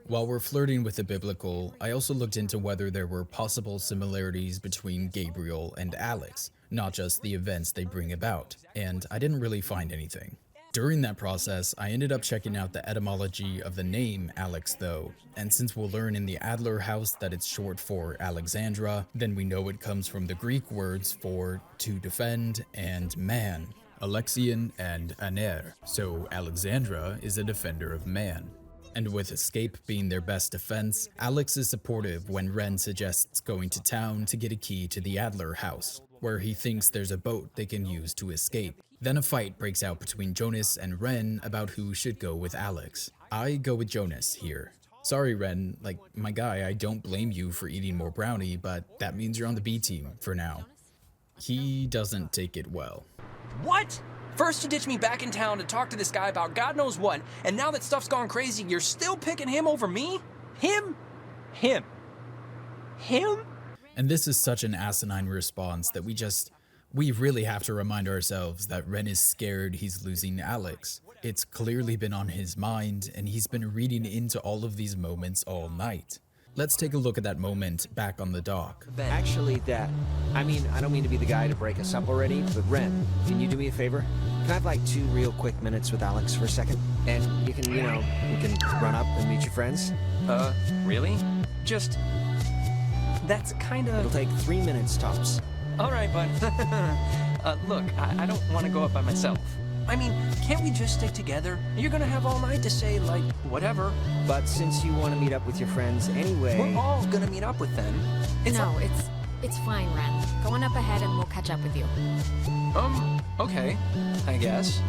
While we're flirting with the biblical, I also looked into whether there were possible similarities between Gabriel and Alex, not just the events they bring about, and I didn't really find anything. During that process, I ended up checking out the etymology of the name Alex though, and since we'll learn in the Adler house that it's short for Alexandra, then we know it comes from the Greek words for to defend and man, Alexian and aner, so Alexandra is a defender of man. And with escape being their best defense, Alex is supportive when Ren suggests going to town to get a key to the Adler house, where he thinks there's a boat they can use to escape. Then a fight breaks out between Jonas and Ren about who should go with Alex. I go with Jonas here. Sorry Ren, like my guy, I don't blame you for eating more brownie, but that means you're on the B team for now. He doesn't take it well. What? First you ditch me back in town to talk to this guy about God knows what, and now that stuff's gone crazy, you're still picking him over me? Him? Him? And this is such an asinine response that we really have to remind ourselves that Ren is scared he's losing Alex. It's clearly been on his mind, and he's been reading into all of these moments all night. Let's take a look at that moment back on the dock. Actually, I don't mean to be the guy to break us up already, but Ren, can you do me a favor? Can I have like 2 real quick minutes with Alex for a second? And you can, we can run up and meet your friends? Really? That's kinda... It'll take 3 minutes tops. All right, bud. Look, I don't want to go up by myself. I mean, can't we just stick together? You're gonna have all night to say, like, whatever. But since you want to meet up with your friends anyway... We're all gonna meet up with them. It's fine, Ren. Go on up ahead and we'll catch up with you. Okay, I guess.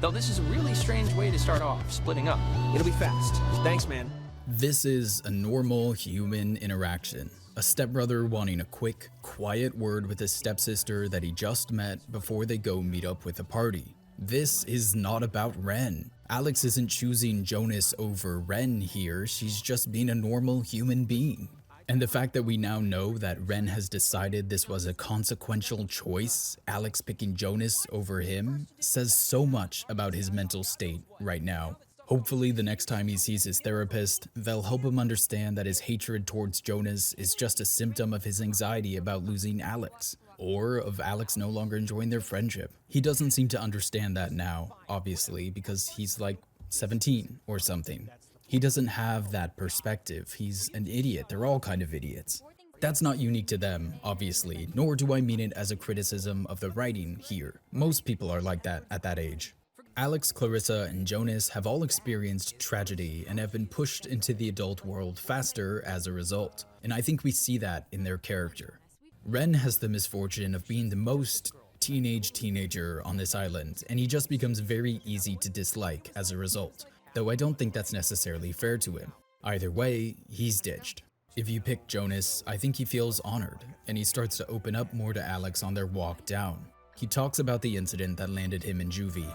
Though this is a really strange way to start off, splitting up. It'll be fast. Thanks, man. This is a normal human interaction. A stepbrother wanting a quick, quiet word with his stepsister that he just met before they go meet up with a party. This is not about Ren. Alex isn't choosing Jonas over Ren here, she's just being a normal human being. And the fact that we now know that Ren has decided this was a consequential choice, Alex picking Jonas over him, says so much about his mental state right now. Hopefully the next time he sees his therapist, they'll help him understand that his hatred towards Jonas is just a symptom of his anxiety about losing Alex, or of Alex no longer enjoying their friendship. He doesn't seem to understand that now, obviously, because he's like 17 or something. He doesn't have that perspective. He's an idiot. They're all kind of idiots. That's not unique to them, obviously, nor do I mean it as a criticism of the writing here. Most people are like that at that age. Alex, Clarissa, and Jonas have all experienced tragedy and have been pushed into the adult world faster as a result, and I think we see that in their character. Ren has the misfortune of being the most teenager on this island, and he just becomes very easy to dislike as a result, though I don't think that's necessarily fair to him. Either way, he's ditched. If you pick Jonas, I think he feels honored, and he starts to open up more to Alex on their walk down. He talks about the incident that landed him in juvie.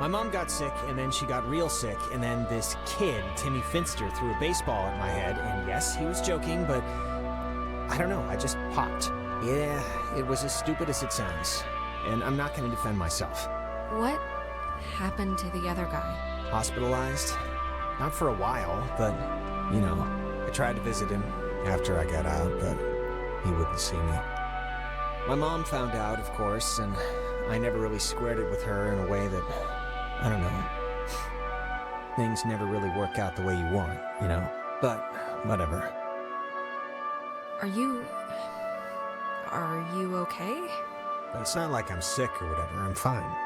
My mom got sick, and then she got real sick, and then this kid, Timmy Finster, threw a baseball at my head, and yes, he was joking, but I don't know, I just popped. Yeah, it was as stupid as it sounds, and I'm not gonna defend myself. What happened to the other guy? Hospitalized? Not for a while, but, I tried to visit him after I got out, but he wouldn't see me. My mom found out, of course, and I never really squared it with her in a way that, I don't know, things never really work out the way you want, you know? But, whatever. Are you okay? It's not like I'm sick or whatever, I'm fine.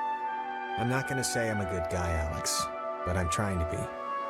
I'm not gonna say I'm a good guy, Alex, but I'm trying to be.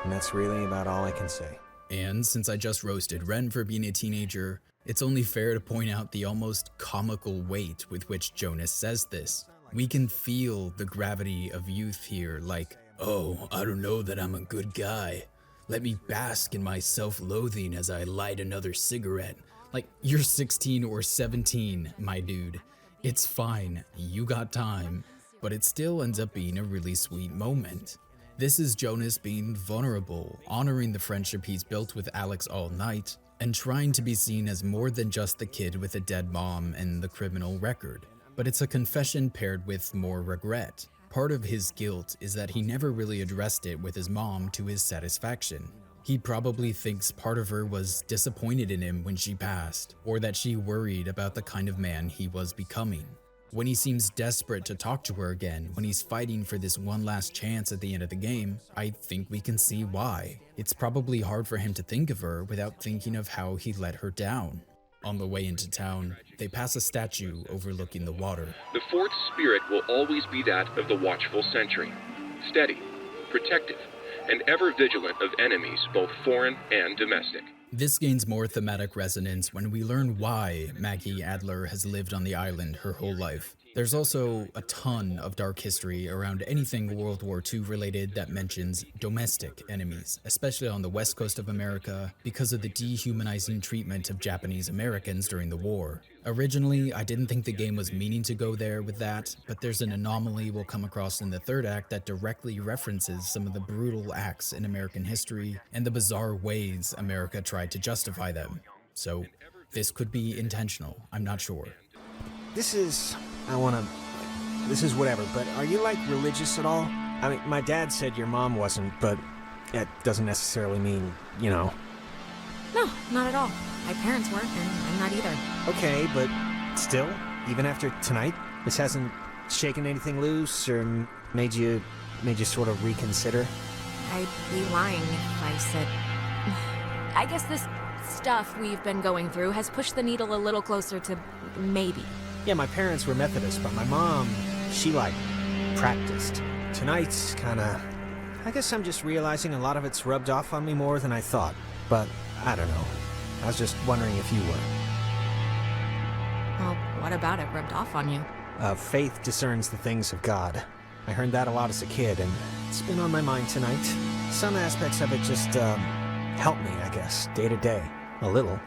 And that's really about all I can say. And since I just roasted Ren for being a teenager, it's only fair to point out the almost comical weight with which Jonas says this. We can feel the gravity of youth here, like, oh, I don't know that I'm a good guy. Let me bask in my self-loathing as I light another cigarette. Like, you're 16 or 17, my dude. It's fine, you got time. But it still ends up being a really sweet moment. This is Jonas being vulnerable, honoring the friendship he's built with Alex all night, and trying to be seen as more than just the kid with a dead mom and the criminal record. But it's a confession paired with more regret. Part of his guilt is that he never really addressed it with his mom to his satisfaction. He probably thinks part of her was disappointed in him when she passed, or that she worried about the kind of man he was becoming. When he seems desperate to talk to her again, when he's fighting for this one last chance at the end of the game, I think we can see why. It's probably hard for him to think of her without thinking of how he let her down. On the way into town, they pass a statue overlooking the water. The fort's spirit will always be that of the watchful sentry, steady, protective, and ever vigilant of enemies both foreign and domestic. This gains more thematic resonance when we learn why Maggie Adler has lived on the island her whole life. There's also a ton of dark history around anything World War II related that mentions domestic enemies, especially on the west coast of America, because of the dehumanizing treatment of Japanese Americans during the war. Originally, I didn't think the game was meaning to go there with that, but there's an anomaly we'll come across in the third act that directly references some of the brutal acts in American history and the bizarre ways America tried to justify them. So, this could be intentional, I'm not sure. This is whatever, but are you, like, religious at all? I mean, my dad said your mom wasn't, but that doesn't necessarily mean, you know. No, not at all. My parents weren't, and I'm not either. Okay, but still, even after tonight, this hasn't shaken anything loose or made you sort of reconsider? I'd be lying if I said... I guess this stuff we've been going through has pushed the needle a little closer to maybe. Yeah, my parents were Methodist, but my mom, she, like, practiced. Tonight's kinda... I guess I'm just realizing a lot of it's rubbed off on me more than I thought. But, I don't know. I was just wondering if you were. Well, what about it rubbed off on you? Faith discerns the things of God. I heard that a lot as a kid, and it's been on my mind tonight. Some aspects of it just, help me, I guess, day to day. A little.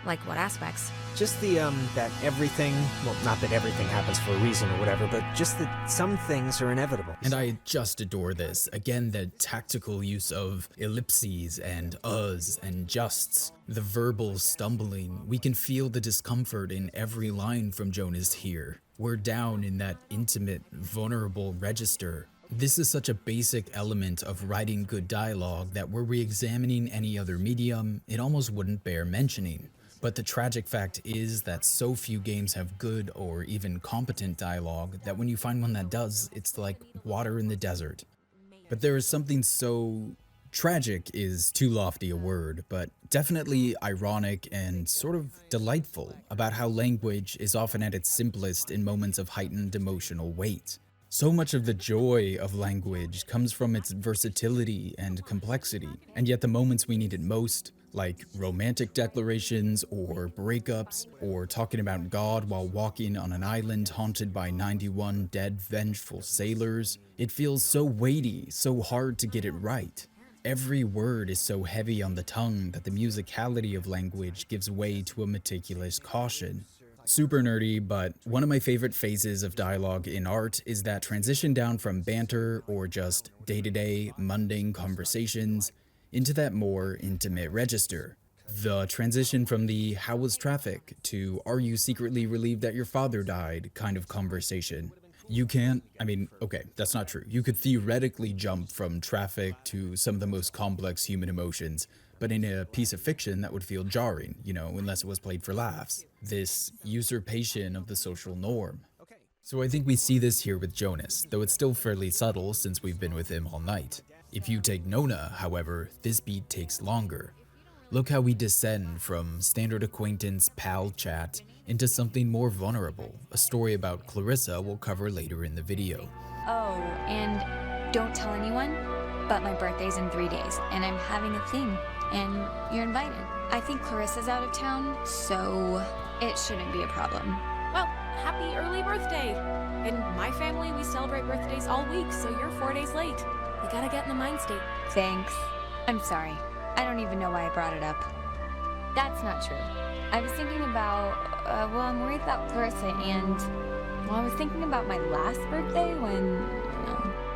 Like what aspects? Just the, that everything, well, not that everything happens for a reason or whatever, but just that some things are inevitable. And I just adore this. Again, the tactical use of ellipses and uhs and justs, the verbal stumbling. We can feel the discomfort in every line from Jonas here. We're down in that intimate, vulnerable register. This is such a basic element of writing good dialogue that were we examining any other medium, it almost wouldn't bear mentioning. But the tragic fact is that so few games have good or even competent dialogue that when you find one that does, it's like water in the desert. But there is something so tragic is too lofty a word, but definitely ironic and sort of delightful about how language is often at its simplest in moments of heightened emotional weight. So much of the joy of language comes from its versatility and complexity, and yet the moments we need it most, like romantic declarations or breakups or talking about God while walking on an island haunted by 91 dead vengeful sailors, it feels so weighty, so hard to get it right. Every word is so heavy on the tongue that the musicality of language gives way to a meticulous caution. Super nerdy, but one of my favorite phases of dialogue in art is that transition down from banter or just day-to-day mundane conversations into that more intimate register. The transition from the "how was traffic" to "are you secretly relieved that your father died" kind of conversation. You can't, okay, that's not true. You could theoretically jump from traffic to some of the most complex human emotions, but in a piece of fiction that would feel jarring, unless it was played for laughs. This usurpation of the social norm. So I think we see this here with Jonas, though it's still fairly subtle since we've been with him all night. If you take Nona, however, this beat takes longer. Look how we descend from standard acquaintance pal chat into something more vulnerable, a story about Clarissa we'll cover later in the video. Oh, and don't tell anyone, but my birthday's in 3 days, and I'm having a thing, and you're invited. I think Clarissa's out of town, so it shouldn't be a problem. Well, happy early birthday. In my family, we celebrate birthdays all week, so you're 4 days late. You gotta get in the mind state. Thanks. I'm sorry. I don't even know why I brought it up. That's not true. I was thinking about, I'm worried about Clarissa and, I was thinking about my last birthday when,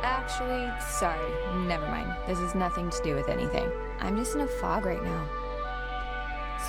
actually, sorry, never mind. This has nothing to do with anything. I'm just in a fog right now.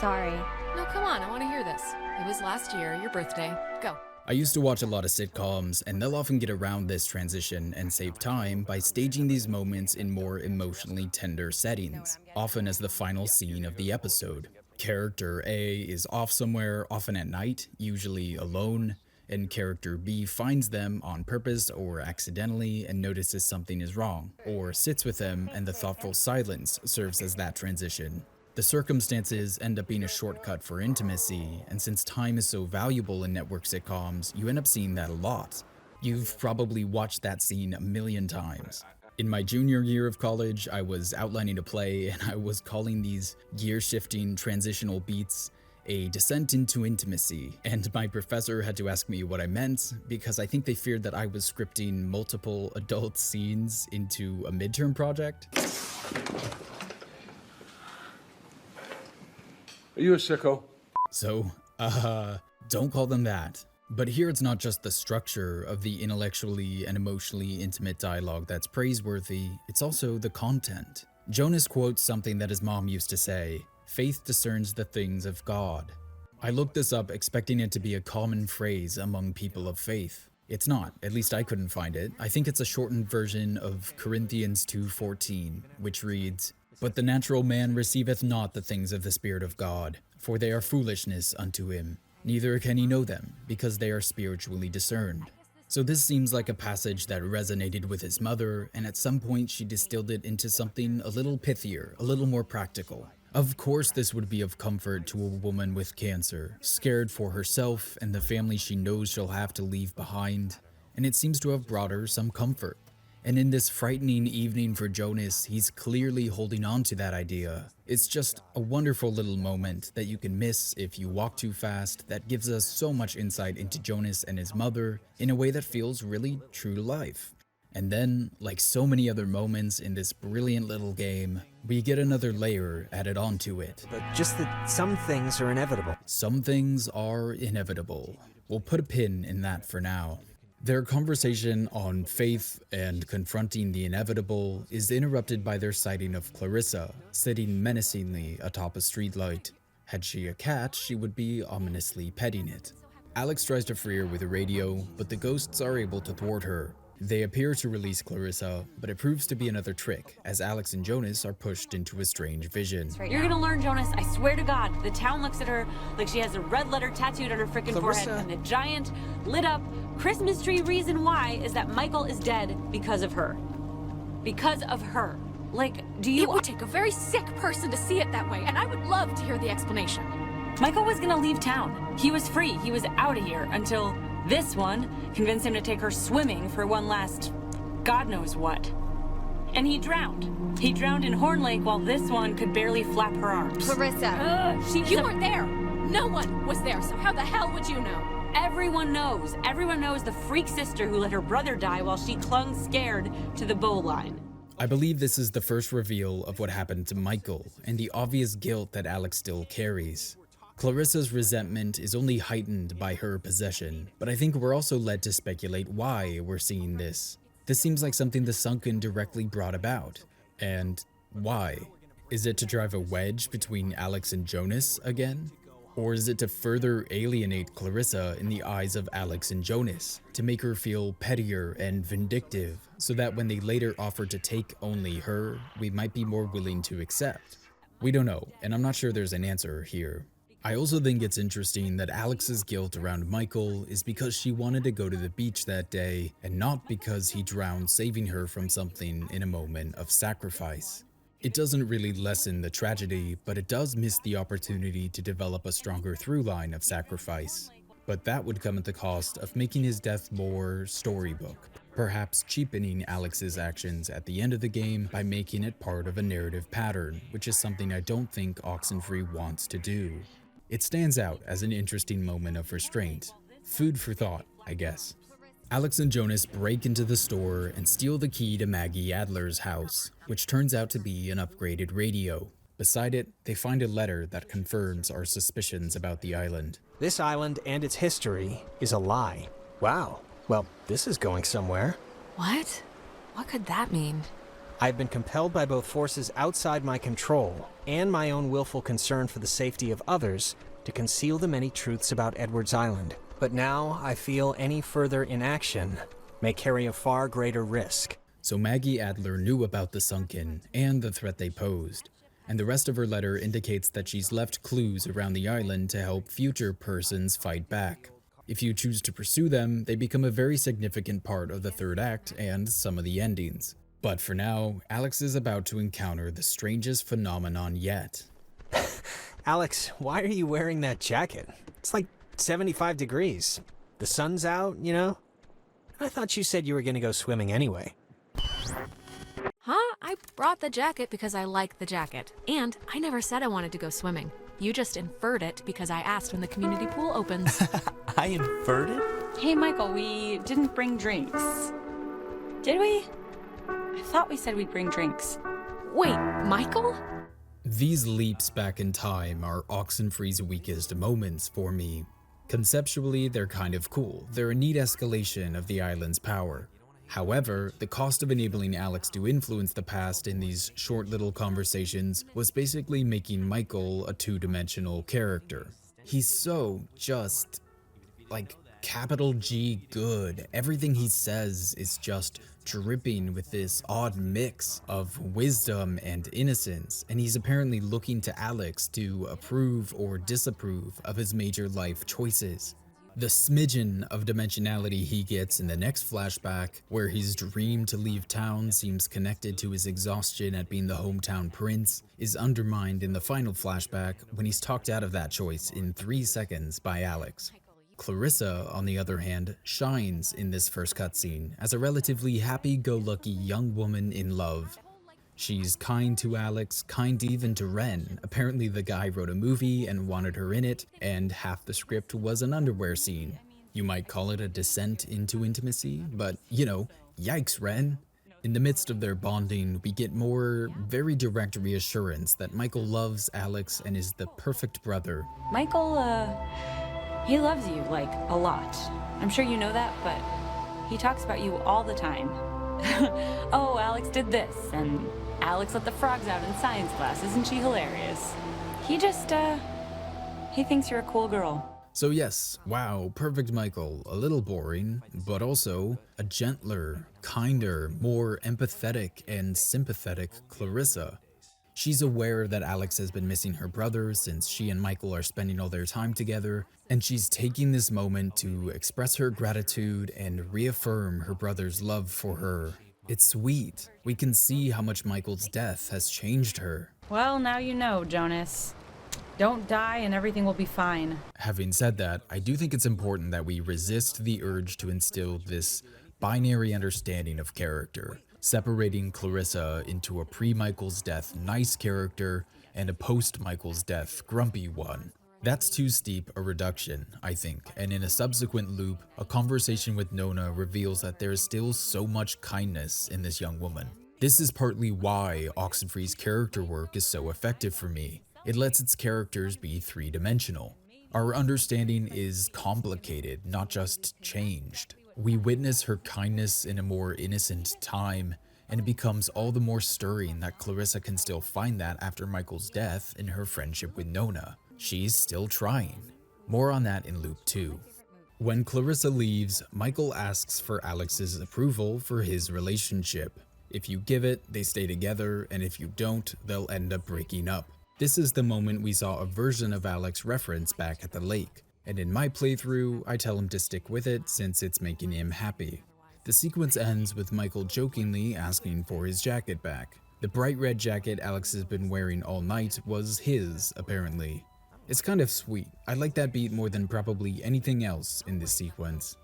Sorry. No, come on, I want to hear this. It was last year, your birthday. Go. I used to watch a lot of sitcoms, and they'll often get around this transition and save time by staging these moments in more emotionally tender settings, often as the final scene of the episode. Character A is off somewhere, often at night, usually alone, and character B finds them on purpose or accidentally and notices something is wrong, or sits with them and the thoughtful silence serves as that transition. The circumstances end up being a shortcut for intimacy, and since time is so valuable in network sitcoms, you end up seeing that a lot. You've probably watched that scene a million times. In my junior year of college, I was outlining a play, and I was calling these gear-shifting transitional beats a descent into intimacy, and my professor had to ask me what I meant, because I think they feared that I was scripting multiple adult scenes into a midterm project. Are you a sicko? So, don't call them that. But here it's not just the structure of the intellectually and emotionally intimate dialogue that's praiseworthy, it's also the content. Jonas quotes something that his mom used to say, "Faith discerns the things of God." I looked this up expecting it to be a common phrase among people of faith. It's not, at least I couldn't find it. I think it's a shortened version of Corinthians 2:14, which reads, "But the natural man receiveth not the things of the Spirit of God, for they are foolishness unto him. Neither can he know them, because they are spiritually discerned." So this seems like a passage that resonated with his mother, and at some point she distilled it into something a little pithier, a little more practical. Of course this would be of comfort to a woman with cancer, scared for herself and the family she knows she'll have to leave behind, and it seems to have brought her some comfort. And in this frightening evening for Jonas, he's clearly holding on to that idea. It's just a wonderful little moment that you can miss if you walk too fast that gives us so much insight into Jonas and his mother in a way that feels really true to life. And then, like so many other moments in this brilliant little game, we get another layer added onto it. But just that some things are inevitable. Some things are inevitable. We'll put a pin in that for now. Their conversation on faith and confronting the inevitable is interrupted by their sighting of Clarissa, sitting menacingly atop a streetlight. Had she a cat, she would be ominously petting it. Alex tries to free her with a radio, but the ghosts are able to thwart her. They appear to release Clarissa, but it proves to be another trick, as Alex and Jonas are pushed into a strange vision. You're gonna learn, Jonas, I swear to God. The town looks at her like she has a red letter tattooed on her frickin' forehead, and the giant, lit up Christmas tree reason why is that Michael is dead because of her. Because of her. Like, do you— It would take a very sick person to see it that way, and I would love to hear the explanation. Michael was gonna leave town. He was free, he was out of here, until this one convinced him to take her swimming for one last God knows what. And he drowned. He drowned in Horn Lake while this one could barely flap her arms. Clarissa. You weren't there. No one was there, so how the hell would you know? Everyone knows. Everyone knows the freak sister who let her brother die while she clung scared to the bowline. I believe this is the first reveal of what happened to Michael and the obvious guilt that Alex still carries. Clarissa's resentment is only heightened by her possession, but I think we're also led to speculate why we're seeing this. This seems like something the Sunken directly brought about. And why? Is it to drive a wedge between Alex and Jonas again? Or is it to further alienate Clarissa in the eyes of Alex and Jonas, to make her feel pettier and vindictive, so that when they later offer to take only her, we might be more willing to accept? We don't know, and I'm not sure there's an answer here. I also think it's interesting that Alex's guilt around Michael is because she wanted to go to the beach that day and not because he drowned saving her from something in a moment of sacrifice. It doesn't really lessen the tragedy, but it does miss the opportunity to develop a stronger through line of sacrifice. But that would come at the cost of making his death more storybook, perhaps cheapening Alex's actions at the end of the game by making it part of a narrative pattern, which is something I don't think Oxenfree wants to do. It stands out as an interesting moment of restraint. Food for thought, I guess. Alex and Jonas break into the store and steal the key to Maggie Adler's house, which turns out to be an upgraded radio. Beside it, they find a letter that confirms our suspicions about the island. This island and its history is a lie. Wow. Well, this is going somewhere. What? What could that mean? I've been compelled by both forces outside my control and my own willful concern for the safety of others to conceal the many truths about Edwards Island. But now I feel any further inaction may carry a far greater risk. So Maggie Adler knew about the Sunken and the threat they posed, and the rest of her letter indicates that she's left clues around the island to help future persons fight back. If you choose to pursue them, they become a very significant part of the third act and some of the endings. But for now, Alex is about to encounter the strangest phenomenon yet. Alex, why are you wearing that jacket? It's like 75 degrees. The sun's out, you know? I thought you said you were gonna go swimming anyway. Huh? I brought the jacket because I like the jacket. And I never said I wanted to go swimming. You just inferred it because I asked when the community pool opens. I inferred it? Hey, Michael, we didn't bring drinks. Did we? I thought we said we'd bring drinks. Wait, Michael? These leaps back in time are Oxenfree's weakest moments for me. Conceptually, they're kind of cool. They're a neat escalation of the island's power. However, the cost of enabling Alex to influence the past in these short little conversations was basically making Michael a two-dimensional character. He's so just, like, capital G good. Everything he says is just dripping with this odd mix of wisdom and innocence, and he's apparently looking to Alex to approve or disapprove of his major life choices. The smidgen of dimensionality he gets in the next flashback, where his dream to leave town seems connected to his exhaustion at being the hometown prince, is undermined in the final flashback when he's talked out of that choice in 3 seconds by Alex. Clarissa, on the other hand, shines in this first cutscene as a relatively happy-go-lucky young woman in love. She's kind to Alex, kind even to Ren. Apparently the guy wrote a movie and wanted her in it, and half the script was an underwear scene. You might call it a descent into intimacy, but, you know, yikes, Ren. In the midst of their bonding, we get more very direct reassurance that Michael loves Alex and is the perfect brother. Michael, he loves you, like, a lot. I'm sure you know that, but he talks about you all the time. Oh, Alex did this, and Alex let the frogs out in science class. Isn't she hilarious? He just, he thinks you're a cool girl. So yes, wow, perfect Michael, a little boring, but also a gentler, kinder, more empathetic and sympathetic Clarissa. She's aware that Alex has been missing her brother since she and Michael are spending all their time together, and she's taking this moment to express her gratitude and reaffirm her brother's love for her. It's sweet. We can see how much Michael's death has changed her. Well, now you know, Jonas. Don't die and everything will be fine. Having said that, I do think it's important that we resist the urge to instill this binary understanding of character, separating Clarissa into a pre-Michael's death nice character and a post-Michael's death grumpy one. That's too steep a reduction, I think, and in a subsequent loop, a conversation with Nona reveals that there is still so much kindness in this young woman. This is partly why Oxenfree's character work is so effective for me. It lets its characters be three-dimensional. Our understanding is complicated, not just changed. We witness her kindness in a more innocent time, and it becomes all the more stirring that Clarissa can still find that after Michael's death in her friendship with Nona. She's still trying. More on that in Loop 2. When Clarissa leaves, Michael asks for Alex's approval for his relationship. If you give it, they stay together, and if you don't, they'll end up breaking up. This is the moment we saw a version of Alex reference back at the lake, and in my playthrough, I tell him to stick with it since it's making him happy. The sequence ends with Michael jokingly asking for his jacket back. The bright red jacket Alex has been wearing all night was his, apparently. It's kind of sweet. I like that beat more than probably anything else in this sequence.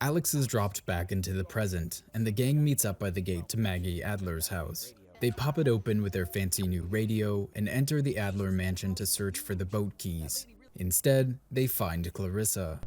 Alex is dropped back into the present, and the gang meets up by the gate to Maggie Adler's house. They pop it open with their fancy new radio and enter the Adler mansion to search for the boat keys. Instead, they find Clarissa.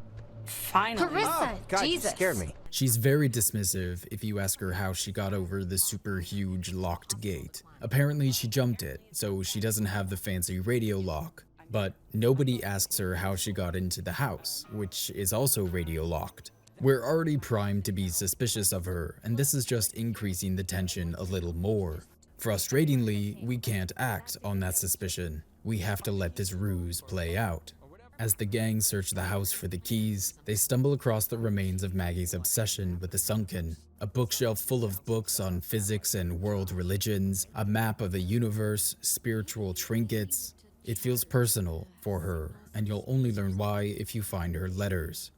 Finally. Clarissa, Oh, God, Jesus. you scared me. She's very dismissive if you ask her how she got over the super huge locked gate. Apparently she jumped it, so she doesn't have the fancy radio lock. But nobody asks her how she got into the house, which is also radio locked. We're already primed to be suspicious of her, and this is just increasing the tension a little more. Frustratingly, we can't act on that suspicion. We have to let this ruse play out. As the gang search the house for the keys, they stumble across the remains of Maggie's obsession with the sunken. A bookshelf full of books on physics and world religions, a map of the universe, spiritual trinkets. It feels personal for her, and you'll only learn why if you find her letters.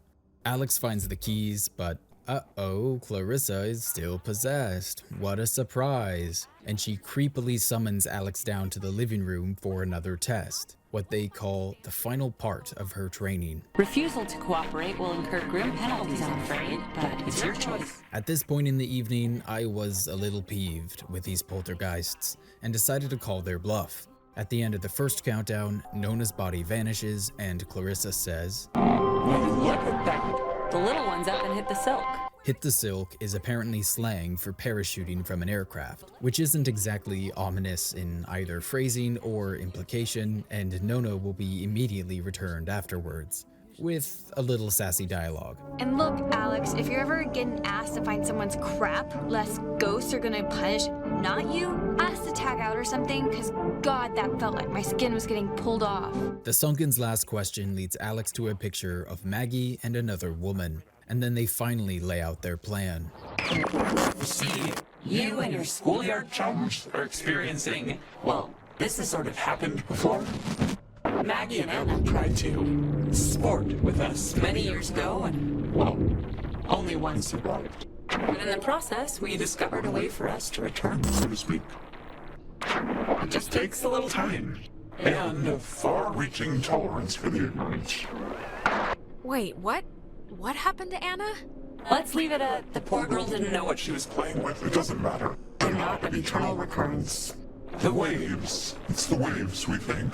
Alex finds the keys, but uh-oh, Clarissa is still possessed. What a surprise. And she creepily summons Alex down to the living room for another test, what they call the final part of her training. Refusal to cooperate will incur grim penalties, I'm afraid, but it's your choice. At this point in the evening, I was a little peeved with these poltergeists and decided to call their bluff. At the end of the first countdown, Nona's body vanishes and Clarissa says, Look at that. The little one's up and hit the silk. Hit the silk is apparently slang for parachuting from an aircraft, which isn't exactly ominous in either phrasing or implication, and Nona will be immediately returned afterwards, with a little sassy dialogue. And look, Alex, if you're ever getting asked to find someone's crap, less ghosts are gonna punish, not you, ask to tag out or something, cause God, that felt like my skin was getting pulled off. The Sunken's last question leads Alex to a picture of Maggie and another woman, and then they finally lay out their plan. See, you and your schoolyard chums are experiencing, well, this has sort of happened before. Maggie and Anna tried to sport with us many years ago, and, well, only one survived. And in the process, we discovered a way for us to return, so to speak. It just takes a little time, and a far-reaching tolerance for the ignorant. Wait, what? What happened to Anna? Let's leave it at the Poor girl didn't know what she was playing with. It doesn't matter. They're not an eternal recurrence. The waves. It's the waves, we think.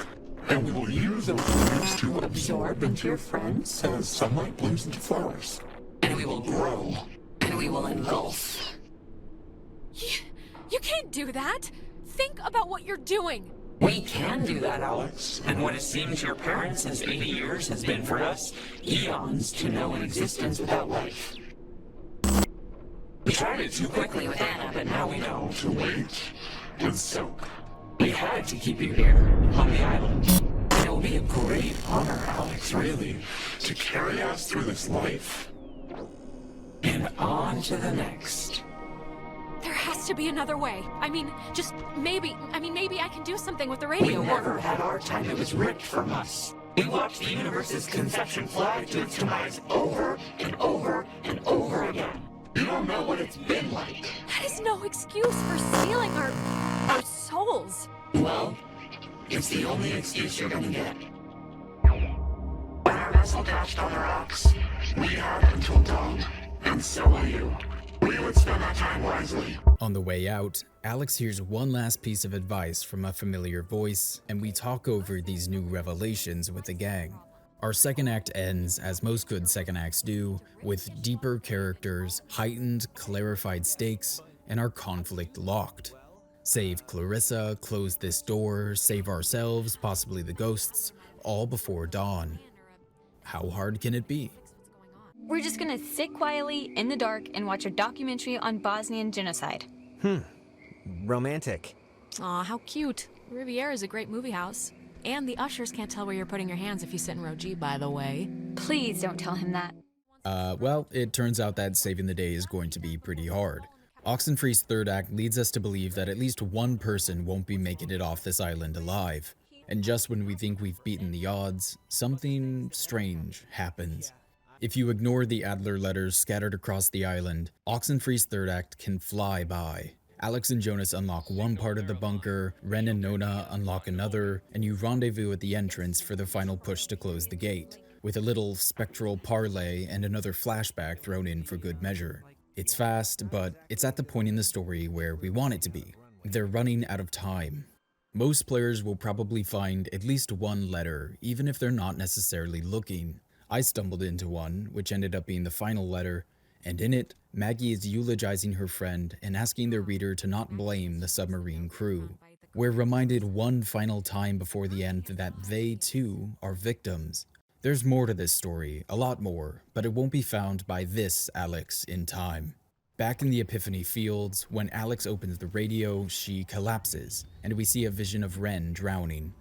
And we will use those waves to absorb into your friends as sunlight blooms into flowers. And we will grow. And we will engulf. You can't do that. Think about what you're doing. We can do that, Alex. And what it seems your parents' 80 years has been for us, eons to know an existence without life. We tried it too quickly with Anna, but now we know to wait with Silk. We had to keep you here, on the island. And it will be a great honor, Alex, really, to carry us through this life. And on to the next. There has to be another way. Maybe I can do something with the radio. We never had our time. It was ripped from us. We watched the universe's conception fly to its demise over and over and over again. You don't know what it's been like. That is no excuse for stealing our souls. Well, it's the only excuse you're gonna get. When our vessel dashed on the rocks, we had until dawn, and so will you. We would spend that time wisely. On the way out, Alex hears one last piece of advice from a familiar voice, and we talk over these new revelations with the gang. Our second act ends, as most good second acts do, with deeper characters, heightened, clarified stakes, and our conflict locked. Save Clarissa, close this door, save ourselves, possibly the ghosts, all before dawn. How hard can it be? We're just gonna sit quietly in the dark and watch a documentary on Bosnian genocide. Romantic. Aw, how cute. Riviera is a great movie house. And the ushers can't tell where you're putting your hands if you sit in row G, by the way. Please don't tell him that. Well, it turns out that saving the day is going to be pretty hard. Oxenfree's third act leads us to believe that at least one person won't be making it off this island alive. And just when we think we've beaten the odds, something strange happens. If you ignore the Adler letters scattered across the island, Oxenfree's third act can fly by. Alex and Jonas unlock one part of the bunker, Ren and Nona unlock another, and you rendezvous at the entrance for the final push to close the gate, with a little spectral parlay and another flashback thrown in for good measure. It's fast, but it's at the point in the story where we want it to be. They're running out of time. Most players will probably find at least one letter, even if they're not necessarily looking. I stumbled into one, which ended up being the final letter, and in it, Maggie is eulogizing her friend and asking the reader to not blame the submarine crew. We're reminded one final time before the end that they, too, are victims. There's more to this story, a lot more, but it won't be found by this Alex in time. Back in the Epiphany Fields, when Alex opens the radio, she collapses, and we see a vision of Ren drowning.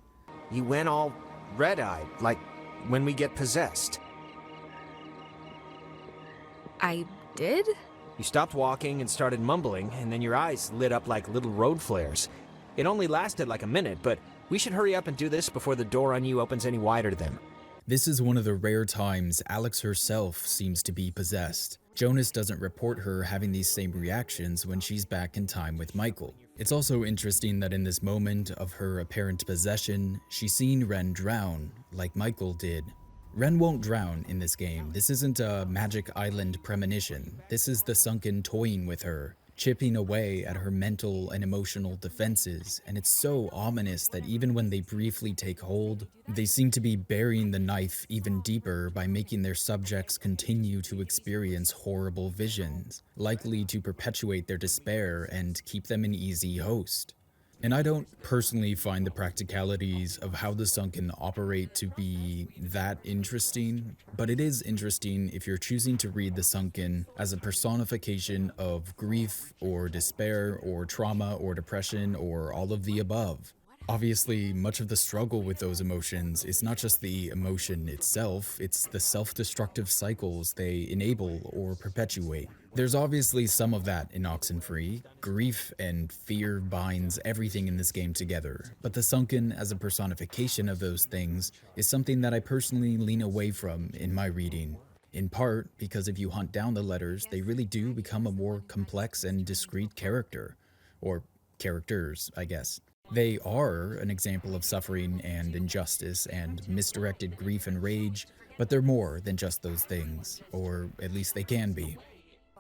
You went all red-eyed, like when we get possessed. I did? You stopped walking and started mumbling, and then your eyes lit up like little road flares. It only lasted like a minute, but we should hurry up and do this before the door on you opens any wider then. This is one of the rare times Alex herself seems to be possessed. Jonas doesn't report her having these same reactions when she's back in time with Michael. It's also interesting that in this moment of her apparent possession, she's seen Ren drown, like Michael did. Ren won't drown in this game. This isn't a Magic Island premonition. This is the Sunken toying with her, chipping away at her mental and emotional defenses, and it's so ominous that even when they briefly take hold, they seem to be burying the knife even deeper by making their subjects continue to experience horrible visions, likely to perpetuate their despair and keep them an easy host. And I don't personally find the practicalities of how the Sunken operate to be that interesting, but it is interesting if you're choosing to read the Sunken as a personification of grief or despair or trauma or depression or all of the above. Obviously, much of the struggle with those emotions is not just the emotion itself, it's the self-destructive cycles they enable or perpetuate. There's obviously some of that in Oxenfree. Grief and fear binds everything in this game together, but the Sunken as a personification of those things is something that I personally lean away from in my reading. In part because if you hunt down the letters, they really do become a more complex and discrete character. Or characters, I guess. They are an example of suffering and injustice and misdirected grief and rage, but they're more than just those things, or at least they can be.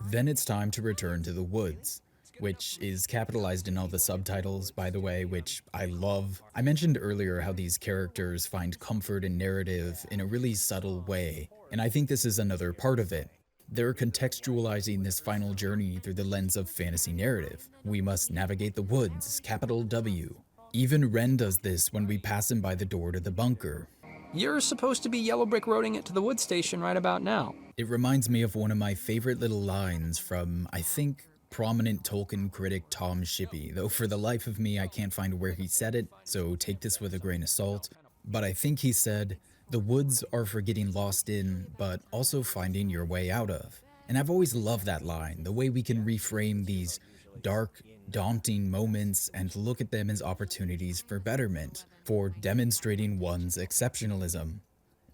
Then it's time to return to the woods, which is capitalized in all the subtitles, by the way, which I love. I mentioned earlier how these characters find comfort in narrative in a really subtle way, and I think this is another part of it. They're contextualizing this final journey through the lens of fantasy narrative. We must navigate the woods, capital W. Even Ren does this when we pass him by the door to the bunker. You're supposed to be yellow brick roading it to the wood station right about now. It reminds me of one of my favorite little lines from, I think, prominent Tolkien critic Tom Shippey, though for the life of me I can't find where he said it, so take this with a grain of salt. But I think he said, "The woods are for getting lost in, but also finding your way out of." And I've always loved that line, the way we can reframe these dark, daunting moments and look at them as opportunities for betterment, for demonstrating one's exceptionalism.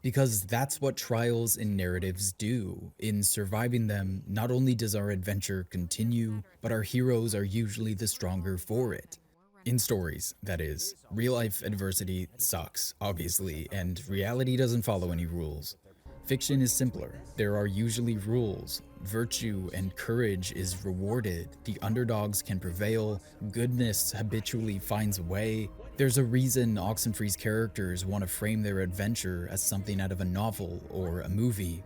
Because that's what trials in narratives do. In surviving them, not only does our adventure continue, but our heroes are usually the stronger for it. In stories, that is. Real-life adversity sucks, obviously, and reality doesn't follow any rules. Fiction is simpler. There are usually rules. Virtue and courage is rewarded. The underdogs can prevail. Goodness habitually finds a way. There's a reason Oxenfree's characters want to frame their adventure as something out of a novel or a movie.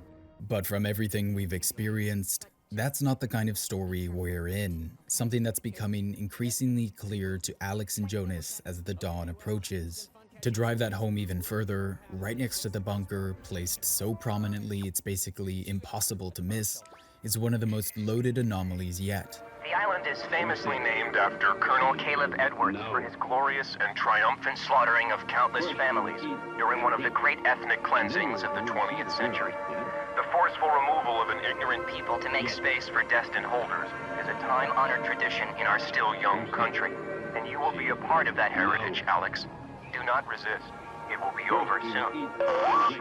But from everything we've experienced, that's not the kind of story we're in. Something that's becoming increasingly clear to Alex and Jonas as the dawn approaches. To drive that home even further, right next to the bunker, placed so prominently it's basically impossible to miss, is one of the most loaded anomalies yet. The island is famously named after Colonel Caleb Edwards for his glorious and triumphant slaughtering of countless families during one of the great ethnic cleansings of the 20th century. The forceful removal of an ignorant people to make space for destined holders is a time-honored tradition in our still young country, and you will be a part of that heritage, Alex. Do Do not resist. It will be over soon.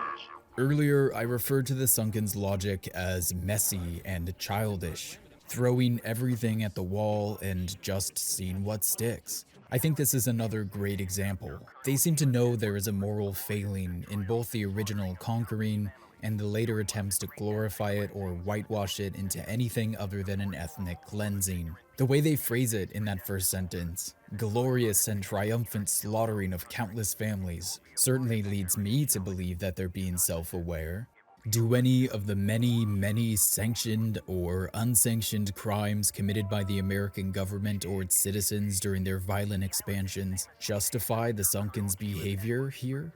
Earlier, I referred to the Sunken's logic as messy and childish, throwing everything at the wall and just seeing what sticks. I think this is another great example. They seem to know there is a moral failing in both the original conquering and the later attempts to glorify it or whitewash it into anything other than an ethnic cleansing. The way they phrase it in that first sentence, glorious and triumphant slaughtering of countless families, certainly leads me to believe that they're being self-aware. Do any of the many sanctioned or unsanctioned crimes committed by the American government or its citizens during their violent expansions justify the Sunken's behavior here?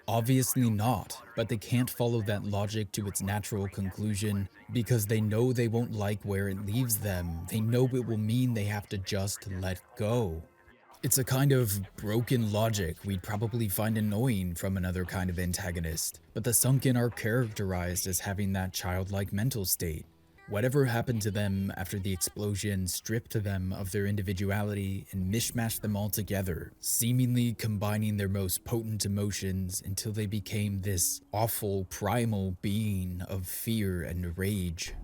Obviously not, but they can't follow that logic to its natural conclusion because they know they won't like where it leaves them. They know it will mean they have to just let go. It's a kind of broken logic we'd probably find annoying from another kind of antagonist, but the Sunken are characterized as having that childlike mental state. Whatever happened to them after the explosion stripped them of their individuality and mishmashed them all together, seemingly combining their most potent emotions until they became this awful primal being of fear and rage.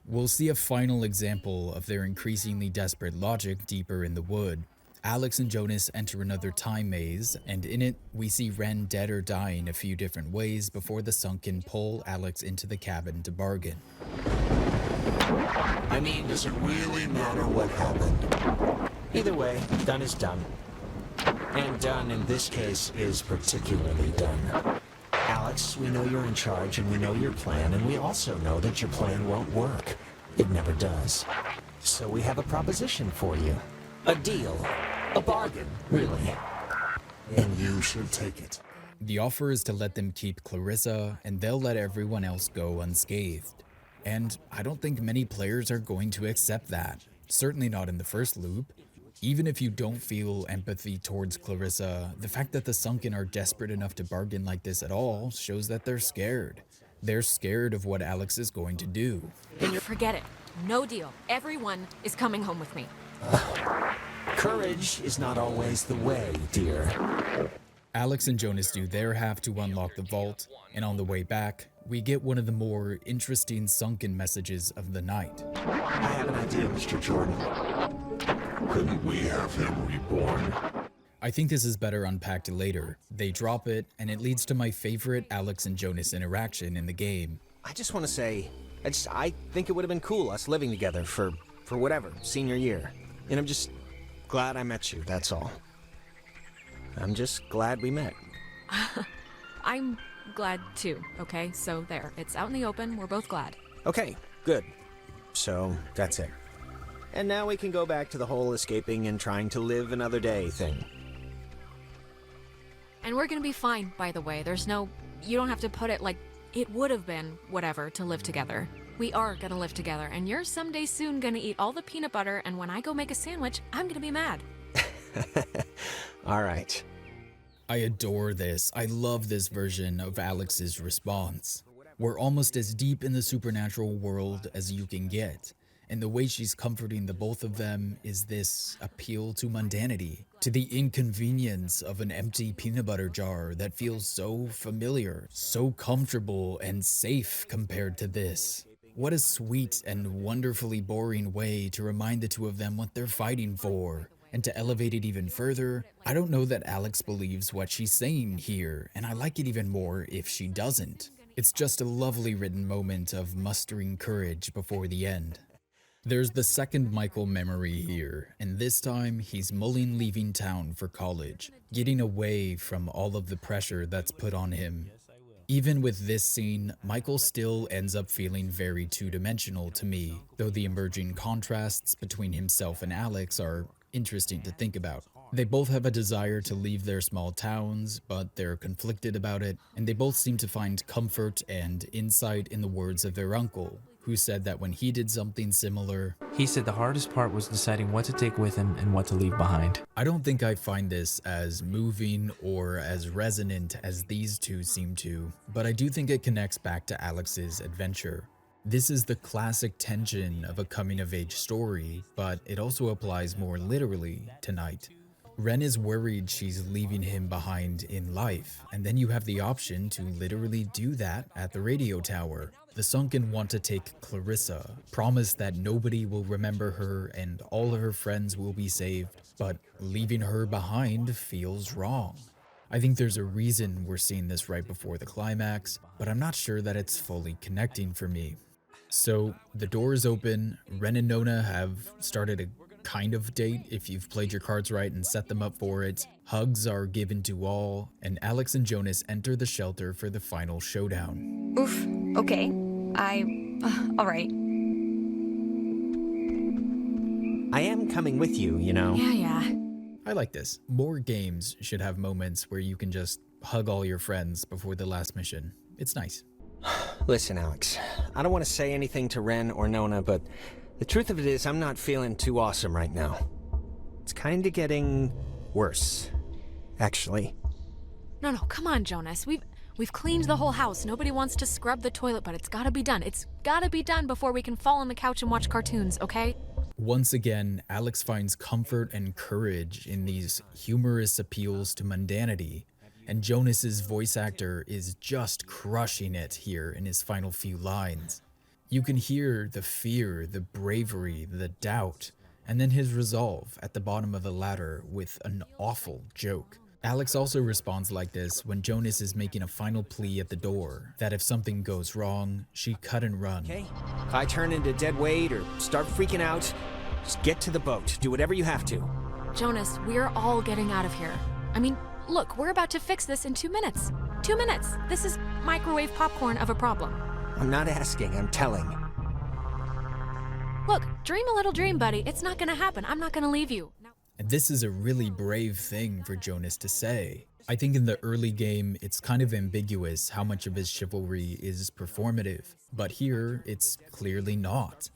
We'll see a final example of their increasingly desperate logic deeper in the wood. Alex and Jonas enter another time maze, and in it, we see Ren dead or dying a few different ways before the Sunken pull Alex into the cabin to bargain. I mean, does it really matter what happened? Either way, done is done. And done in this case is particularly done. Alex, we know you're in charge and we know your plan, and we also know that your plan won't work. It never does. So we have a proposition for you. A deal. A bargain, really. And you should take it. The offer is to let them keep Clarissa, and they'll let everyone else go unscathed. And I don't think many players are going to accept that. Certainly not in the first loop. Even if you don't feel empathy towards Clarissa, the fact that the Sunken are desperate enough to bargain like this at all shows that they're scared. They're scared of what Alex is going to do. Forget it. No deal. Everyone is coming home with me. Courage is not always the way, dear. Alex and Jonas do their half to unlock the vault, and on the way back, we get one of the more interesting Sunken messages of the night. I have an idea, Mr. Jordan. Couldn't we have him reborn? I think this is better unpacked later. They drop it, and it leads to my favorite Alex and Jonas interaction in the game. I just want to say, I think it would have been cool us living together for whatever, senior year. And I'm just glad I met you, that's all. I'm just glad we met. I'm glad too, okay? So there, it's out in the open, we're both glad. Okay, good. So, that's it. And now we can go back to the whole escaping and trying to live another day thing. And we're gonna be fine, by the way. You don't have to put it like it would have been whatever to live together. We are gonna live together, and you're someday soon gonna eat all the peanut butter, and when I go make a sandwich, I'm gonna be mad. All right. I adore this. I love this version of Alex's response. We're almost as deep in the supernatural world as you can get, and the way she's comforting the both of them is this appeal to mundanity, to the inconvenience of an empty peanut butter jar that feels so familiar, so comfortable and safe compared to this. What a sweet and wonderfully boring way to remind the two of them what they're fighting for. And to elevate it even further, I don't know that Alex believes what she's saying here, and I like it even more if she doesn't. It's just a lovely written moment of mustering courage before the end. There's the second Michael memory here, and this time he's mulling leaving town for college, getting away from all of the pressure that's put on him. Even with this scene, Michael still ends up feeling very two-dimensional to me, though the emerging contrasts between himself and Alex are interesting to think about. They both have a desire to leave their small towns, but they're conflicted about it, and they both seem to find comfort and insight in the words of their uncle, who said that when he did something similar, he said the hardest part was deciding what to take with him and what to leave behind. I don't think I find this as moving or as resonant as these two seem to, but I do think it connects back to Alex's adventure. This is the classic tension of a coming-of-age story, but it also applies more literally tonight. Ren is worried she's leaving him behind in life, and then you have the option to literally do that at the radio tower. The Sunken want to take Clarissa, promise that nobody will remember her and all of her friends will be saved, but leaving her behind feels wrong. I think there's a reason we're seeing this right before the climax, but I'm not sure that it's fully connecting for me. So the door is open. Ren and Nona have started a kind of date if you've played your cards right and set them up for it. Hugs are given to all, and Alex and Jonas enter the shelter for the final showdown. Oof. Okay. All right. I am coming with you, you know. Yeah. I like this. More games should have moments where you can just hug all your friends before the last mission. It's nice. Listen, Alex, I don't want to say anything to Ren or Nona, but the truth of it is I'm not feeling too awesome right now. It's kind of getting worse, actually. No, come on, Jonas. We've cleaned the whole house. Nobody wants to scrub the toilet, but it's gotta be done. It's gotta be done before we can fall on the couch and watch cartoons, okay? Once again, Alex finds comfort and courage in these humorous appeals to mundanity, and Jonas's voice actor is just crushing it here in his final few lines. You can hear the fear, the bravery, the doubt, and then his resolve at the bottom of the ladder with an awful joke. Alex also responds like this when Jonas is making a final plea at the door, that if something goes wrong, she cut and run. Okay, if I turn into dead weight or start freaking out, just get to the boat. Do whatever you have to. Jonas, we're all getting out of here. I mean, look, we're about to fix this in 2 minutes. 2 minutes. This is microwave popcorn of a problem. I'm not asking, I'm telling. Look, dream a little dream, buddy. It's not gonna happen. I'm not gonna leave you. And this is a really brave thing for Jonas to say. I think in the early game, it's kind of ambiguous how much of his chivalry is performative, but here, it's clearly not.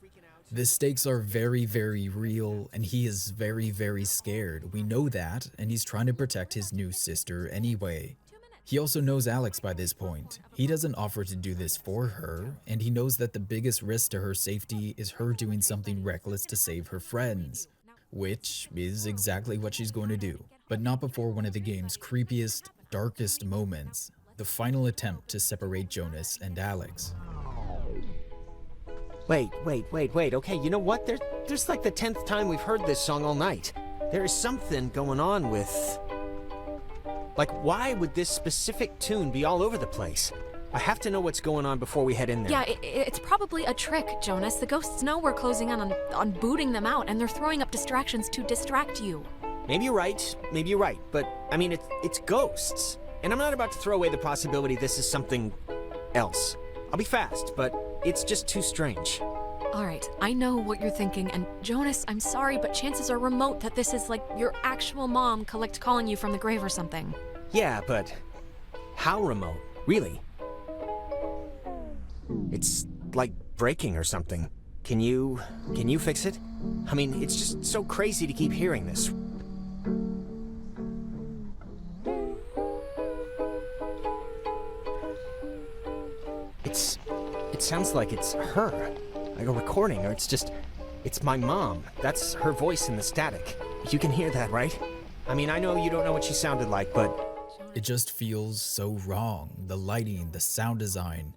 The stakes are very, very real, and he is very, very scared. We know that, and he's trying to protect his new sister anyway. He also knows Alex by this point. He doesn't offer to do this for her, and he knows that the biggest risk to her safety is her doing something reckless to save her friends, which is exactly what she's going to do, but not before one of the game's creepiest, darkest moments, the final attempt to separate Jonas and Alex. Wait. Okay, you know what? There's like the 10th time we've heard this song all night. There is something going on with... Like, why would this specific tune be all over the place? I have to know what's going on before we head in there. Yeah, it's probably a trick, Jonas. The ghosts know we're closing in on booting them out, and they're throwing up distractions to distract you. Maybe you're right, but I mean, it's ghosts. And I'm not about to throw away the possibility this is something else. I'll be fast, but it's just too strange. All right, I know what you're thinking, and Jonas, I'm sorry, but chances are remote that this is like your actual mom calling you from the grave or something. Yeah, but how remote? Really? It's like breaking or something. Can you fix it? I mean, it's just so crazy to keep hearing this. It sounds like it's her, like a recording, or it's my mom. That's her voice in the static. You can hear that, right? I mean, I know you don't know what she sounded like, but... It just feels so wrong. The lighting, the sound design,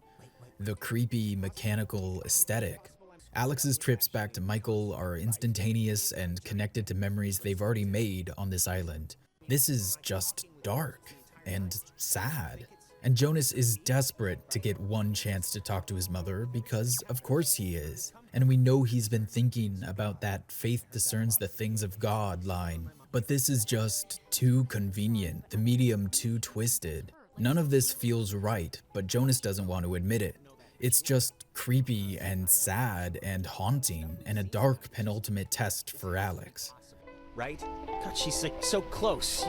the creepy mechanical aesthetic. Alex's trips back to Michael are instantaneous and connected to memories they've already made on this island. This is just dark and sad. And Jonas is desperate to get one chance to talk to his mother because of course he is. And we know he's been thinking about that faith discerns the things of God line. But this is just too convenient, the medium too twisted. None of this feels right, but Jonas doesn't want to admit it. It's just creepy and sad and haunting and a dark penultimate test for Alex. Right? God, she's like so close.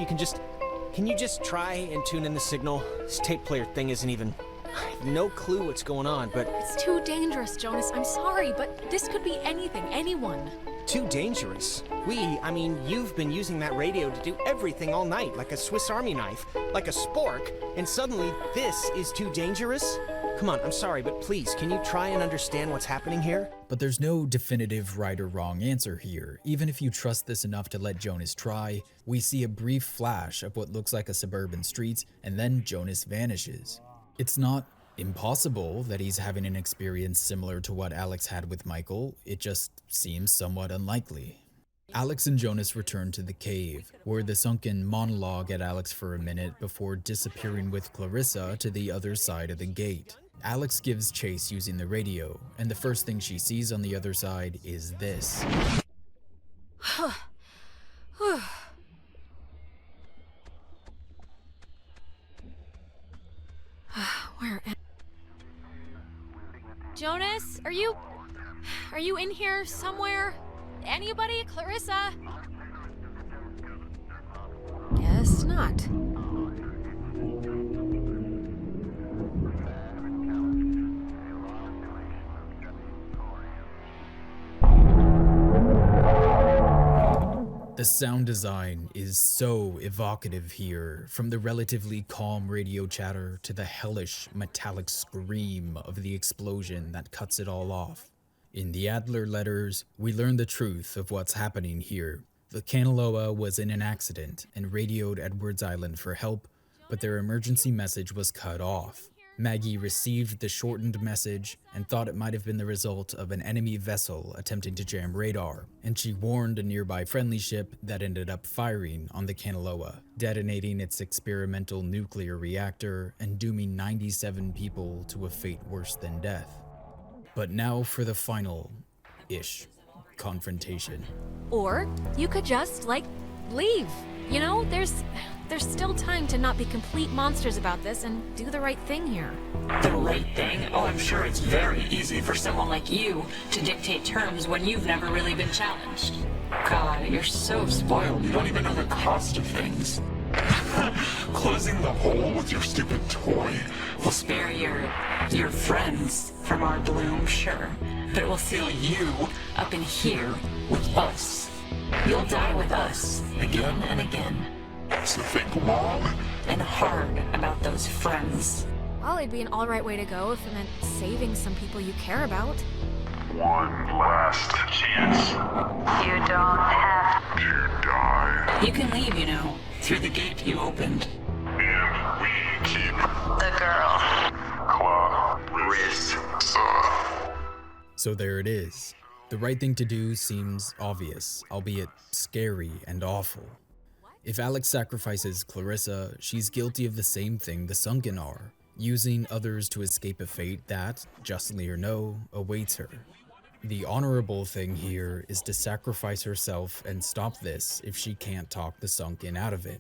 Can you just try and tune in the signal? This tape player thing isn't even... I have no clue what's going on, but... It's too dangerous, Jonas. I'm sorry, but this could be anything, anyone. too dangerous. I mean, you've been using that radio to do everything all night, like a Swiss Army knife, like a spork, and suddenly this is too dangerous? Come on, I'm sorry, but please, can you try and understand what's happening here? But there's no definitive right or wrong answer here. Even if you trust this enough to let Jonas try, we see a brief flash of what looks like a suburban street, and then Jonas vanishes. It's not impossible that he's having an experience similar to what Alex had with Michael, it just seems somewhat unlikely. Alex and Jonas return to the cave, where the sunken monologue at Alex for a minute before disappearing with Clarissa to the other side of the gate. Alex gives chase using the radio, and the first thing she sees on the other side is this. Where am Jonas, are you in here somewhere? Anybody? Clarissa? Guess not. The sound design is so evocative here, from the relatively calm radio chatter to the hellish metallic scream of the explosion that cuts it all off. In the Adler letters, we learn the truth of what's happening here. The Kanaloa was in an accident and radioed Edwards Island for help, but their emergency message was cut off. Maggie received the shortened message and thought it might have been the result of an enemy vessel attempting to jam radar, and she warned a nearby friendly ship that ended up firing on the Kanaloa, detonating its experimental nuclear reactor and dooming 97 people to a fate worse than death. But now for the final-ish confrontation. Or you could just, leave. You know, there's still time to not be complete monsters about this and do the right thing here. The right thing? Oh, I'm sure it's very easy for someone like you to dictate terms when you've never really been challenged. God, you're so spoiled. You don't even know the cost of things. Closing the hole with your stupid toy. We'll spare your friends from our bloom, sure. But it will seal you up in here with us. You'll die with us, again and again. So think long and hard about those friends. Well, it'd be an alright way to go if it meant saving some people you care about. One last chance. You don't have to die. You can leave, you know, through the gate you opened. And we keep the girl. Clarissa. So there it is. The right thing to do seems obvious, albeit scary and awful. If Alex sacrifices Clarissa, she's guilty of the same thing the Sunken are, using others to escape a fate that, justly or no, awaits her. The honorable thing here is to sacrifice herself and stop this if she can't talk the Sunken out of it.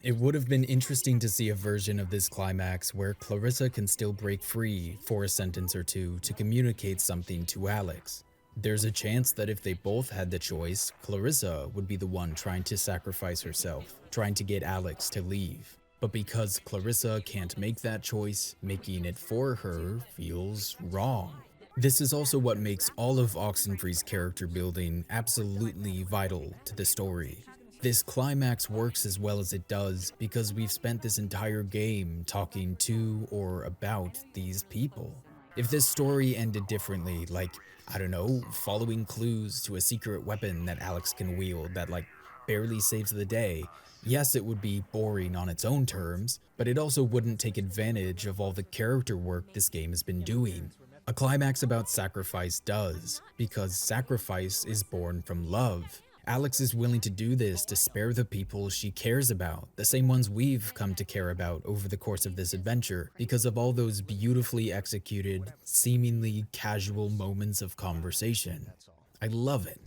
It would have been interesting to see a version of this climax where Clarissa can still break free for a sentence or two to communicate something to Alex. There's a chance that if they both had the choice, Clarissa would be the one trying to sacrifice herself, trying to get Alex to leave. But because Clarissa can't make that choice, making it for her feels wrong. This is also what makes all of Oxenfree's character building absolutely vital to the story. This climax works as well as it does because we've spent this entire game talking to or about these people. If this story ended differently, like, I don't know, following clues to a secret weapon that Alex can wield that barely saves the day, yes, it would be boring on its own terms, but it also wouldn't take advantage of all the character work this game has been doing. A climax about sacrifice does, because sacrifice is born from love. Alex is willing to do this to spare the people she cares about, the same ones we've come to care about over the course of this adventure, because of all those beautifully executed, seemingly casual moments of conversation. I love it.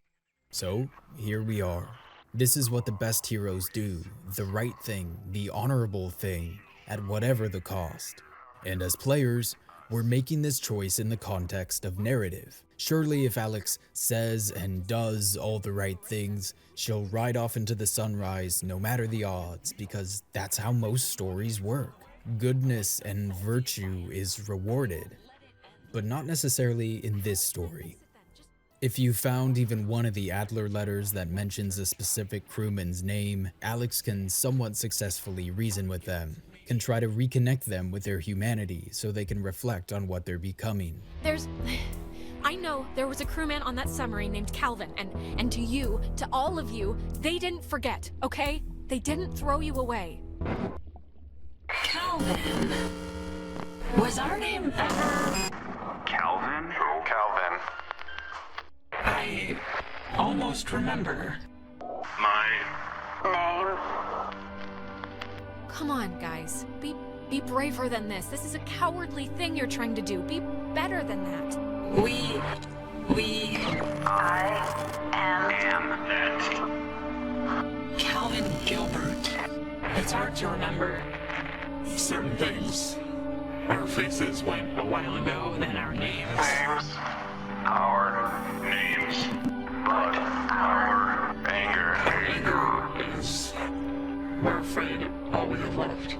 So, here we are. This is what the best heroes do, the right thing, the honorable thing, at whatever the cost. And as players, we're making this choice in the context of narrative. Surely if Alex says and does all the right things, she'll ride off into the sunrise no matter the odds, because that's how most stories work. Goodness and virtue is rewarded, but not necessarily in this story. If you found even one of the Adler letters that mentions a specific crewman's name, Alex can somewhat successfully reason with them, can try to reconnect them with their humanity so they can reflect on what they're becoming. I know there was a crewman on that submarine named Calvin, and to you, to all of you, they didn't forget, okay? They didn't throw you away. Calvin. Was our name ever... Calvin? Who? Calvin. I almost remember. My name? Come on, guys. Be braver than this. This is a cowardly thing you're trying to do. Be better than that. I am that. Calvin Gilbert. It's hard to remember certain things. Our faces went a while ago, then our names. Our names. But our anger. Anger is, we're afraid, all we have left.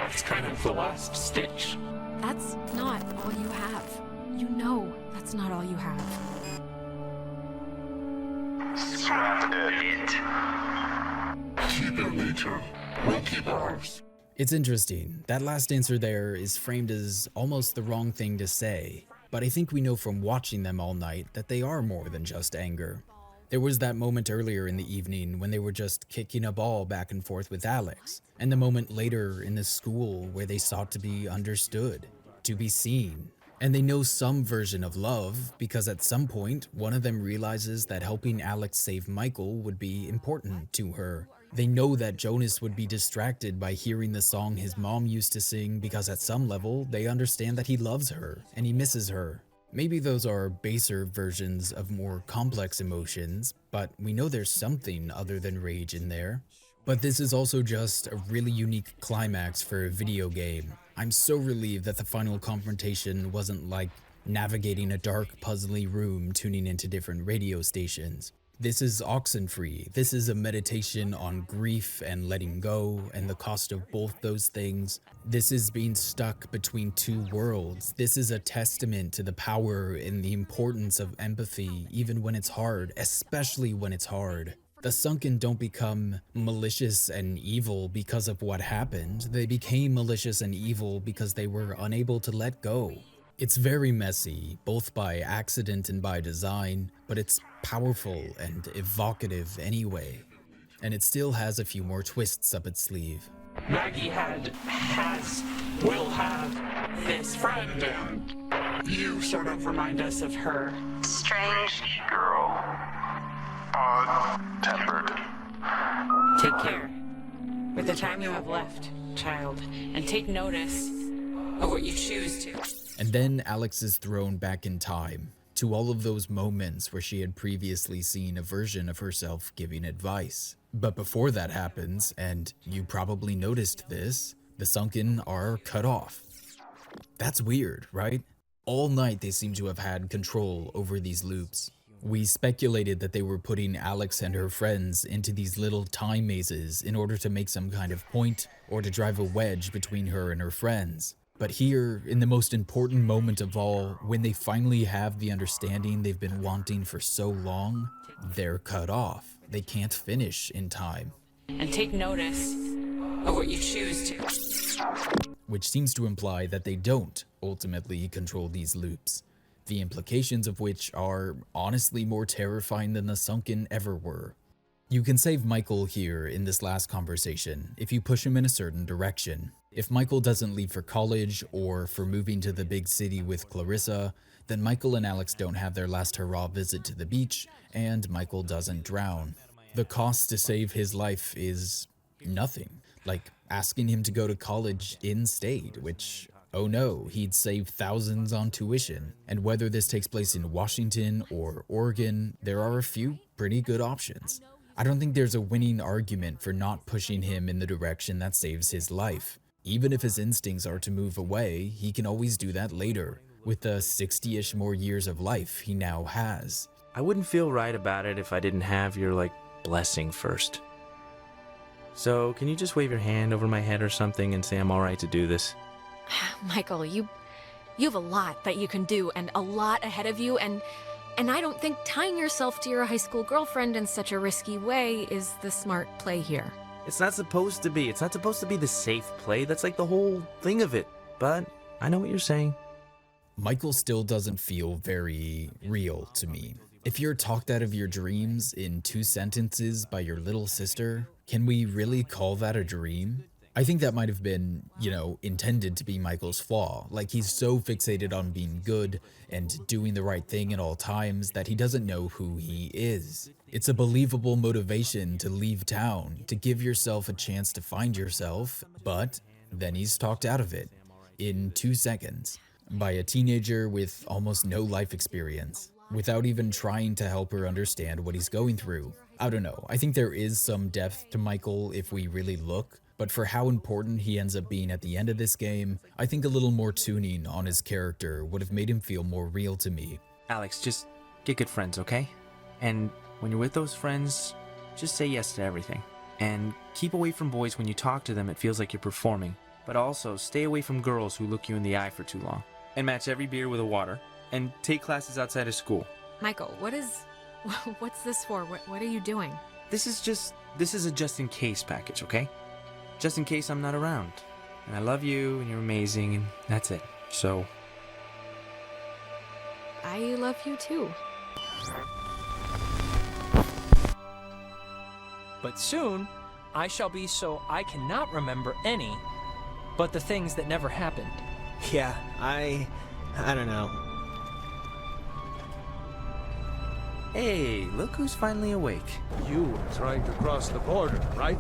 It's kind of the last stitch. That's not all you have. You know that's not all you have. Scrap it. Keep it, Legion. We'll keep ours. It's interesting. That last answer there is framed as almost the wrong thing to say, but I think we know from watching them all night that they are more than just anger. There was that moment earlier in the evening when they were just kicking a ball back and forth with Alex, and the moment later in the school where they sought to be understood, to be seen. And they know some version of love because at some point, one of them realizes that helping Alex save Michael would be important to her. They know that Jonas would be distracted by hearing the song his mom used to sing because at some level, they understand that he loves her and he misses her. Maybe those are baser versions of more complex emotions, but we know there's something other than rage in there. But this is also just a really unique climax for a video game. I'm so relieved that the final confrontation wasn't like navigating a dark, puzzly room tuning into different radio stations. This is Oxenfree. This is a meditation on grief and letting go and the cost of both those things. This is being stuck between two worlds. This is a testament to the power and the importance of empathy, even when it's hard, especially when it's hard. The Sunken don't become malicious and evil because of what happened. They became malicious and evil because they were unable to let go. It's very messy, both by accident and by design, but it's powerful and evocative anyway. And it still has a few more twists up its sleeve. Maggie will have this friend, and you sort of remind us of her. Strange girl. Odd-tempered. Take care with the time you have left, child, and take notice of what you choose to. And then Alex is thrown back in time to all of those moments where she had previously seen a version of herself giving advice. But before that happens, and you probably noticed this, the Sunken are cut off. That's weird, right? All night they seem to have had control over these loops. We speculated that they were putting Alex and her friends into these little time mazes in order to make some kind of point or to drive a wedge between her and her friends. But here, in the most important moment of all, when they finally have the understanding they've been wanting for so long, they're cut off. They can't finish in time. And take notice of what you choose to. Which seems to imply that they don't ultimately control these loops. The implications of which are honestly more terrifying than the Sunken ever were. You can save Michael here in this last conversation if you push him in a certain direction. If Michael doesn't leave for college or for moving to the big city with Clarissa, then Michael and Alex don't have their last hurrah visit to the beach, and Michael doesn't drown. The cost to save his life is nothing, like asking him to go to college in-state, which, oh no, he'd save thousands on tuition. And whether this takes place in Washington or Oregon, there are a few pretty good options. I don't think there's a winning argument for not pushing him in the direction that saves his life. Even if his instincts are to move away, he can always do that later, with the 60-ish more years of life he now has. I wouldn't feel right about it if I didn't have your, blessing first. So, can you just wave your hand over my head or something and say I'm alright to do this? Michael, you have a lot that you can do and a lot ahead of you, and And I don't think tying yourself to your high school girlfriend in such a risky way is the smart play here. It's not supposed to be. It's not supposed to be the safe play. That's like the whole thing of it. But I know what you're saying. Michael still doesn't feel very real to me. If you're talked out of your dreams in 2 sentences by your little sister, can we really call that a dream? I think that might have been, intended to be Michael's flaw. Like, he's so fixated on being good and doing the right thing at all times that he doesn't know who he is. It's a believable motivation to leave town, to give yourself a chance to find yourself, but then he's talked out of it in 2 seconds by a teenager with almost no life experience, without even trying to help her understand what he's going through. I don't know, I think there is some depth to Michael if we really look, but for how important he ends up being at the end of this game, I think a little more tuning on his character would have made him feel more real to me. Alex, just get good friends, okay? And when you're with those friends, just say yes to everything. And keep away from boys when you talk to them, it feels like you're performing. But also, stay away from girls who look you in the eye for too long. And match every beer with a water. And take classes outside of school. Michael, what's this for? What are you doing? This is a just in case package, okay? Just in case I'm not around. And I love you, and you're amazing, and that's it. So... I love you too. But soon, I shall be so I cannot remember any but the things that never happened. Yeah, I don't know. Hey, look who's finally awake. You were trying to cross the border, right?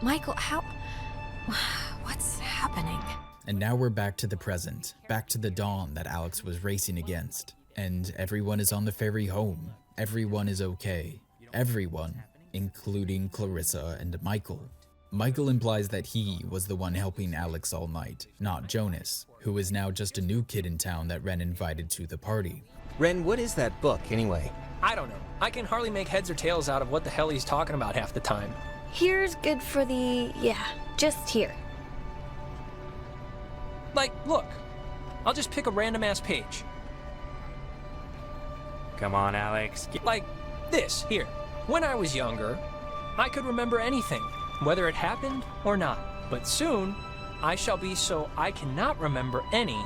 Michael, what's happening? And now we're back to the present, back to the dawn that Alex was racing against. And everyone is on the ferry home. Everyone is okay. Everyone, including Clarissa and Michael. Michael implies that he was the one helping Alex all night, not Jonas, who is now just a new kid in town that Ren invited to the party. Ren, what is that book, anyway? I don't know. I can hardly make heads or tails out of what the hell he's talking about half the time. Here's good for the... just here. Like, look. I'll just pick a random-ass page. Come on, Alex. Like this, here. When I was younger, I could remember anything, whether it happened or not. But soon, I shall be so I cannot remember any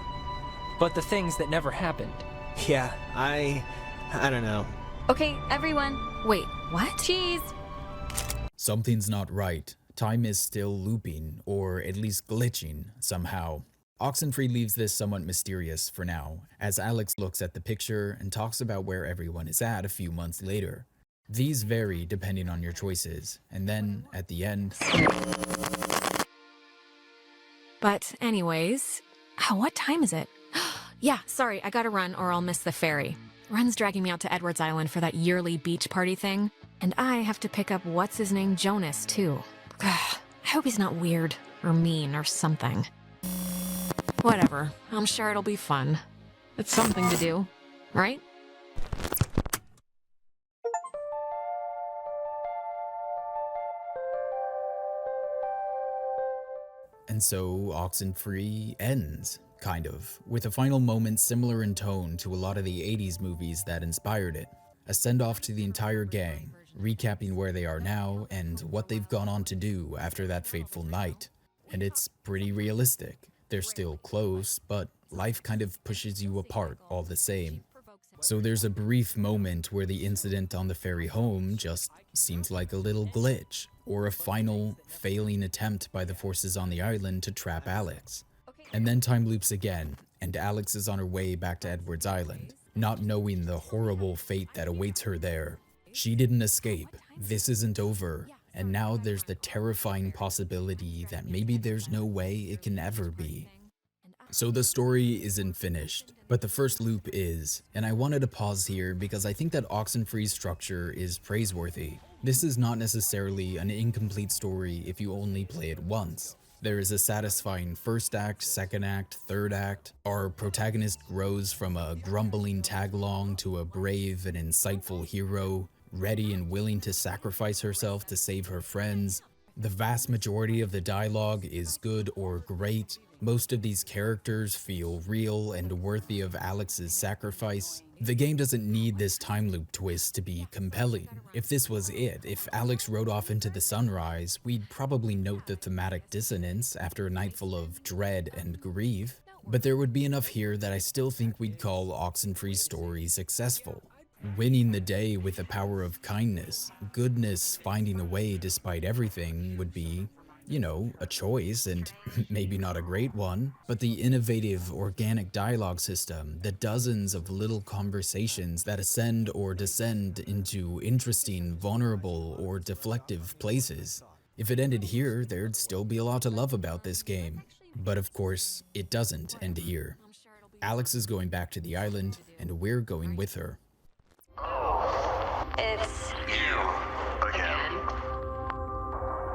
but the things that never happened. Yeah, I don't know. Okay, everyone. Wait, what? Cheese! Something's not right. Time is still looping, or at least glitching, somehow. Oxenfree leaves this somewhat mysterious for now, as Alex looks at the picture and talks about where everyone is at a few months later. These vary depending on your choices, and then, at the end... But anyways, what time is it? Yeah, sorry, I gotta run or I'll miss the ferry. Ren's dragging me out to Edwards Island for that yearly beach party thing, and I have to pick up what's-his-name Jonas, too. I hope he's not weird, or mean, or something. Whatever, I'm sure it'll be fun. It's something to do, right? And so Oxenfree ends, kind of, with a final moment similar in tone to a lot of the 80s movies that inspired it. A send-off to the entire gang, recapping where they are now and what they've gone on to do after that fateful night. And it's pretty realistic. They're still close, but life kind of pushes you apart all the same. So there's a brief moment where the incident on the ferry home just seems like a little glitch, or a final, failing attempt by the forces on the island to trap Alex. And then time loops again, and Alex is on her way back to Edwards Island, not knowing the horrible fate that awaits her there. She didn't escape, this isn't over, and now there's the terrifying possibility that maybe there's no way it can ever be. So the story isn't finished, but the first loop is, and I wanted to pause here because I think that Oxenfree's structure is praiseworthy. This is not necessarily an incomplete story if you only play it once. There is a satisfying first act, second act, third act. Our protagonist grows from a grumbling tag-along to a brave and insightful hero, ready and willing to sacrifice herself to save her friends. The vast majority of the dialogue is good or great. Most of these characters feel real and worthy of Alex's sacrifice. The game doesn't need this time loop twist to be compelling. If this was it, if Alex rode off into the sunrise, we'd probably note the thematic dissonance after a night full of dread and grief. But there would be enough here that I still think we'd call Oxenfree's story successful. Winning the day with the power of kindness, goodness finding a way despite everything would be, you know, a choice, and maybe not a great one, but the innovative organic dialogue system, the dozens of little conversations that ascend or descend into interesting, vulnerable, or deflective places. If it ended here, there'd still be a lot to love about this game. But of course, it doesn't end here. Alex is going back to the island, and we're going with her. It's You again.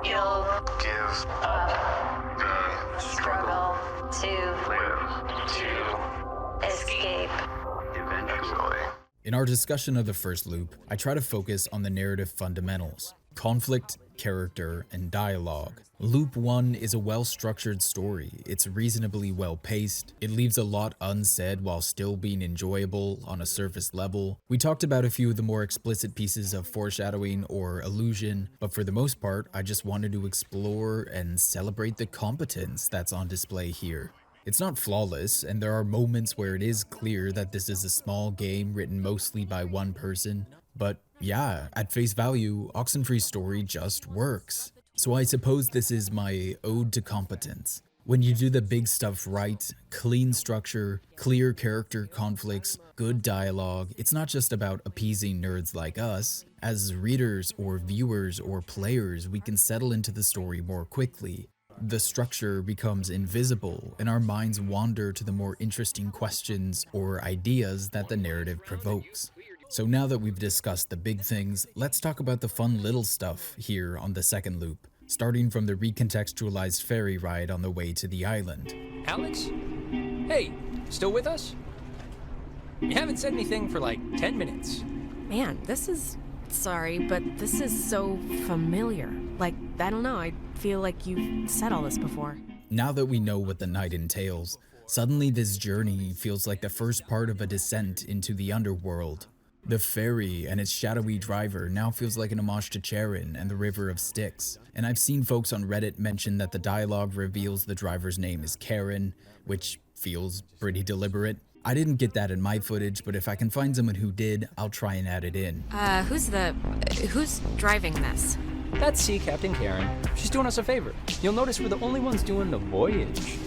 you'll Give up the struggle to live to escape. eventually. In our discussion of the first loop, I try to focus on the narrative fundamentals: conflict, character, and dialogue. Loop 1 is a well-structured story. It's reasonably well-paced. It leaves a lot unsaid while still being enjoyable on a surface level. We talked about a few of the more explicit pieces of foreshadowing or illusion, but for the most part, I just wanted to explore and celebrate the competence that's on display here. It's not flawless, and there are moments where it is clear that this is a small game written mostly by one person, but yeah, at face value, Oxenfree's story just works. So I suppose this is my ode to competence. When you do the big stuff right, clean structure, clear character conflicts, good dialogue, it's not just about appeasing nerds like us. As readers or viewers or players, we can settle into the story more quickly. The structure becomes invisible, and our minds wander to the more interesting questions or ideas that the narrative provokes. So now that we've discussed the big things, let's talk about the fun little stuff here on the second loop, starting from the recontextualized ferry ride on the way to the island. Alex? Hey, still with us? You haven't said anything for like 10 minutes. Man, sorry, but this is so familiar. Like, I don't know, I feel like you've said all this before. Now that we know what the night entails, suddenly this journey feels like the first part of a descent into the underworld. The ferry and its shadowy driver now feels like an homage to Charon and the River of Styx, and I've seen folks on Reddit mention that the dialogue reveals the driver's name is Karen, which feels pretty deliberate. I didn't get that in my footage, but if I can find someone who did, I'll try and add it in. Who's driving this? That's Sea Captain Karen. She's doing us a favor. You'll notice we're the only ones doing the voyage.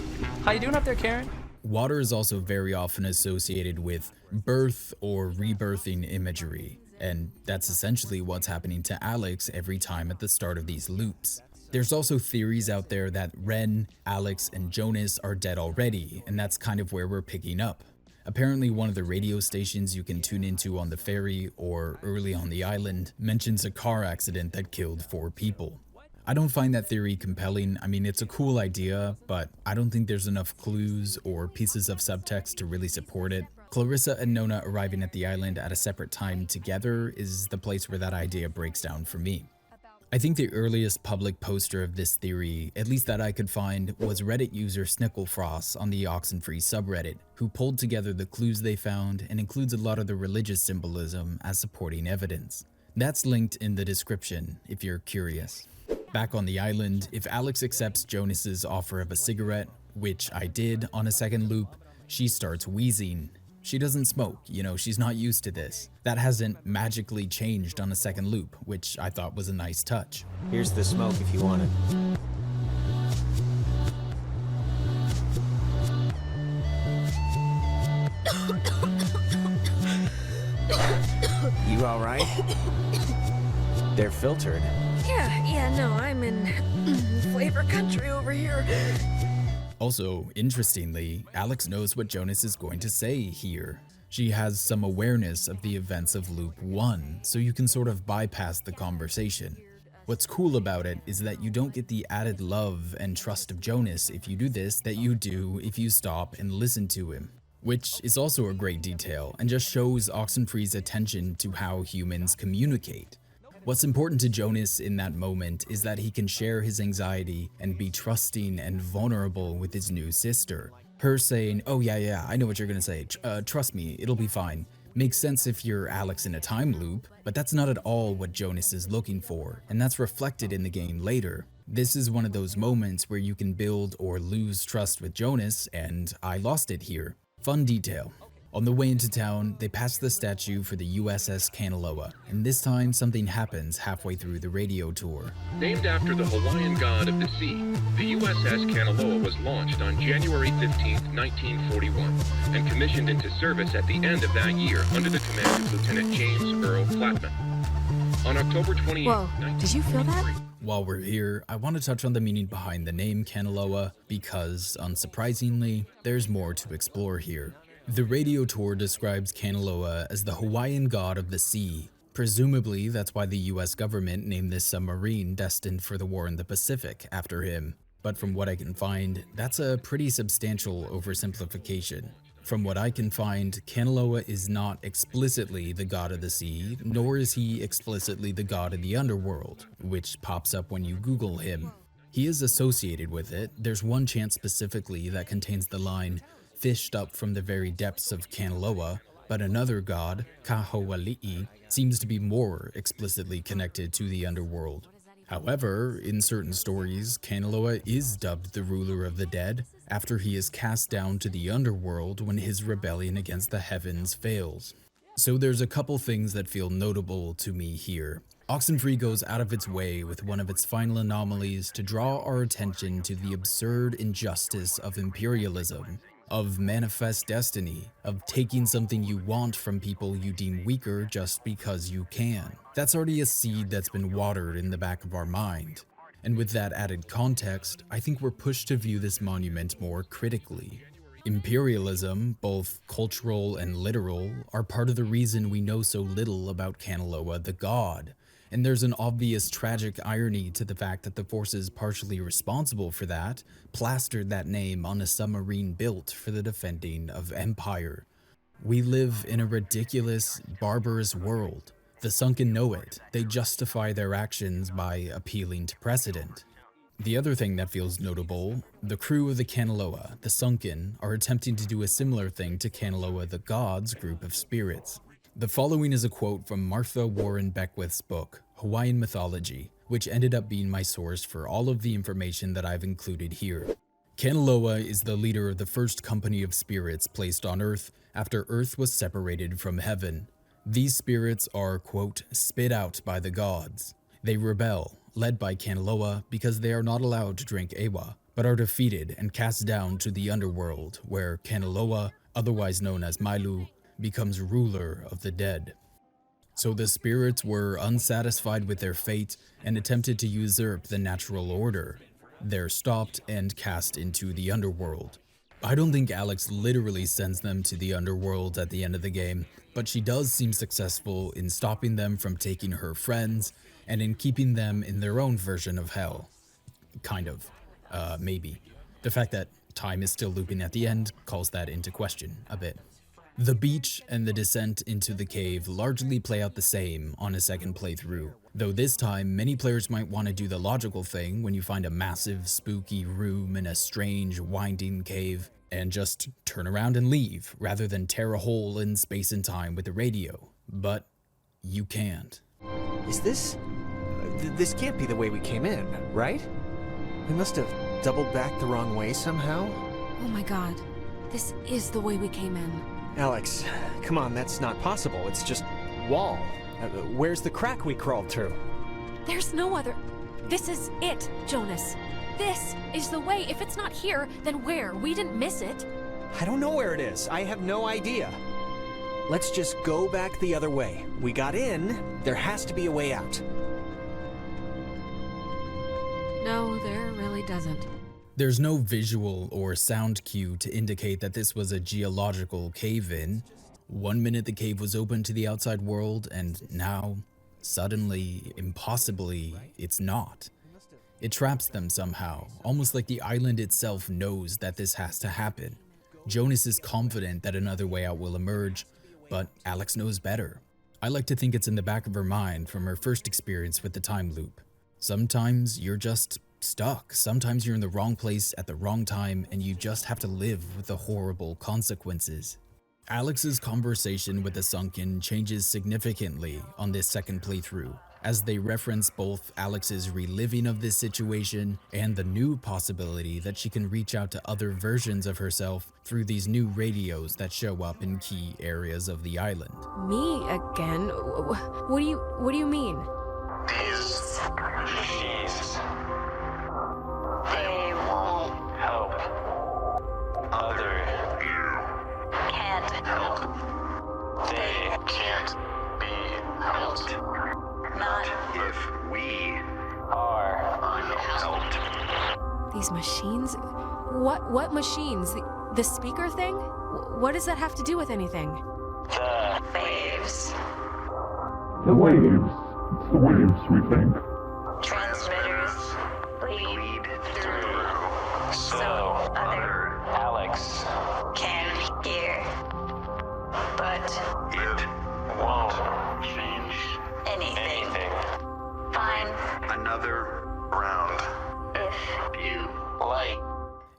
How you doing up there, Karen? Water is also very often associated with birth or rebirthing imagery, and that's essentially what's happening to Alex every time at the start of these loops. There's also theories out there that Ren, Alex, and Jonas are dead already, and that's kind of where we're picking up. Apparently one of the radio stations you can tune into on the ferry or early on the island mentions a car accident that killed 4 people. I don't find that theory compelling. I mean, it's a cool idea, but I don't think there's enough clues or pieces of subtext to really support it. Clarissa and Nona arriving at the island at a separate time together is the place where that idea breaks down for me. I think the earliest public poster of this theory, at least that I could find, was Reddit user Snicklefrost on the Oxenfree subreddit, who pulled together the clues they found and includes a lot of the religious symbolism as supporting evidence. That's linked in the description if you're curious. Back on the island, if Alex accepts Jonas's offer of a cigarette, which I did on a second loop, she starts wheezing. She doesn't smoke, you know, she's not used to this. That hasn't magically changed on a second loop, which I thought was a nice touch. Here's the smoke if you want it. You alright? They're filtered. Yeah, no, I'm in flavor country over here. Also, interestingly, Alex knows what Jonas is going to say here. She has some awareness of the events of Loop 1, so you can sort of bypass the conversation. What's cool about it is that you don't get the added love and trust of Jonas if you do this that you do if you stop and listen to him. Which is also a great detail and just shows Oxenfree's attention to how humans communicate. What's important to Jonas in that moment is that he can share his anxiety and be trusting and vulnerable with his new sister. Her saying, "Oh yeah, I know what you're gonna say, trust me, it'll be fine," makes sense if you're Alex in a time loop, but that's not at all what Jonas is looking for, and that's reflected in the game later. This is one of those moments where you can build or lose trust with Jonas, and I lost it here. Fun detail. On the way into town, they pass the statue for the USS Kanaloa, and this time something happens halfway through the radio tour. Named after the Hawaiian god of the sea, the USS Kanaloa was launched on January 15, 1941, and commissioned into service at the end of that year under the command of Lieutenant James Earl Flatman. On October 28, Whoa, did you feel that? While we're here, I want to touch on the meaning behind the name Kanaloa because, unsurprisingly, there's more to explore here. The radio tour describes Kanaloa as the Hawaiian god of the sea. Presumably, that's why the US government named this submarine destined for the war in the Pacific after him. But from what I can find, that's a pretty substantial oversimplification. From what I can find, Kanaloa is not explicitly the god of the sea, nor is he explicitly the god of the underworld, which pops up when you Google him. He is associated with it. There's one chant specifically that contains the line, "fished up from the very depths of Kanaloa," but another god, Kahowali'i, seems to be more explicitly connected to the underworld. However, in certain stories, Kanaloa is dubbed the ruler of the dead after he is cast down to the underworld when his rebellion against the heavens fails. So there's a couple things that feel notable to me here. Oxenfree goes out of its way with one of its final anomalies to draw our attention to the absurd injustice of imperialism, of manifest destiny, of taking something you want from people you deem weaker just because you can. That's already a seed that's been watered in the back of our mind. And with that added context, I think we're pushed to view this monument more critically. Imperialism, both cultural and literal, are part of the reason we know so little about Kanaloa the god. And there's an obvious tragic irony to the fact that the forces partially responsible for that plastered that name on a submarine built for the defending of empire. We live in a ridiculous, barbarous world. The sunken know it. They justify their actions by appealing to precedent. The other thing that feels notable, the crew of the Kanaloa, the Sunken, are attempting to do a similar thing to Kanaloa the god's group of spirits. The following is a quote from Martha Warren Beckwith's book, Hawaiian Mythology, which ended up being my source for all of the information that I've included here. Kanaloa is the leader of the first company of spirits placed on Earth after Earth was separated from heaven. These spirits are, quote, spit out by the gods. They rebel, led by Kanaloa, because they are not allowed to drink ewa, but are defeated and cast down to the underworld, where Kanaloa, otherwise known as Mailu, becomes ruler of the dead. So the spirits were unsatisfied with their fate and attempted to usurp the natural order. They're stopped and cast into the underworld. I don't think Alex literally sends them to the underworld at the end of the game, but she does seem successful in stopping them from taking her friends and in keeping them in their own version of hell. Kind of. Maybe. The fact that time is still looping at the end calls that into question a bit. The beach and the descent into the cave largely play out the same on a second playthrough, though this time many players might want to do the logical thing when you find a massive spooky room in a strange winding cave and just turn around and leave rather than tear a hole in space and time with the radio. But you can't. Is this... this can't be the way we came in, right? We must have doubled back the wrong way somehow? Oh my god, this is the way we came in. Alex, come on, that's not possible. It's just wall. Where's the crack we crawled through? There's no other... This is it, Jonas. This is the way. If it's not here, then where? We didn't miss it. I don't know where it is. I have no idea. Let's just go back the other way. We got in. There has to be a way out. No, there really doesn't. There's no visual or sound cue to indicate that this was a geological cave-in. 1 minute the cave was open to the outside world, and now, suddenly, impossibly, it's not. It traps them somehow, almost like the island itself knows that this has to happen. Jonas is confident that another way out will emerge, but Alex knows better. I like to think it's in the back of her mind from her first experience with the time loop. Sometimes you're just stuck. Sometimes you're in the wrong place at the wrong time and you just have to live with the horrible consequences. Alex's conversation with the Sunken changes significantly on this second playthrough, as they reference both Alex's reliving of this situation and the new possibility that she can reach out to other versions of herself through these new radios that show up in key areas of the island. Me again? What do you mean? These machines, they won't help. Other can't help. They can't be helped. Not if we are unhelped. These machines? What machines? The speaker thing? What does that have to do with anything? The waves. The waves. It's the waves, we think. Transmitters lead through so other Alex can hear. But it won't change anything. Find another round if you like.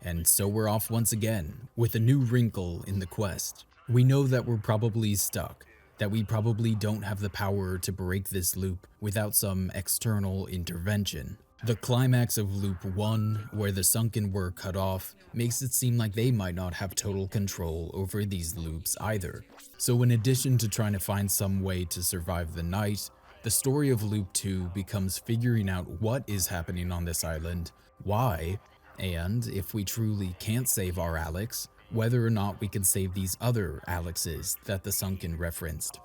And so we're off once again, with a new wrinkle in the quest. We know that we're probably stuck, that we probably don't have the power to break this loop without some external intervention. The climax of Loop 1, where the Sunken were cut off, makes it seem like they might not have total control over these loops either. So in addition to trying to find some way to survive the night, the story of Loop 2 becomes figuring out what is happening on this island, why, and if we truly can't save our Alex, whether or not we can save these other Alexes that the Sunken referenced.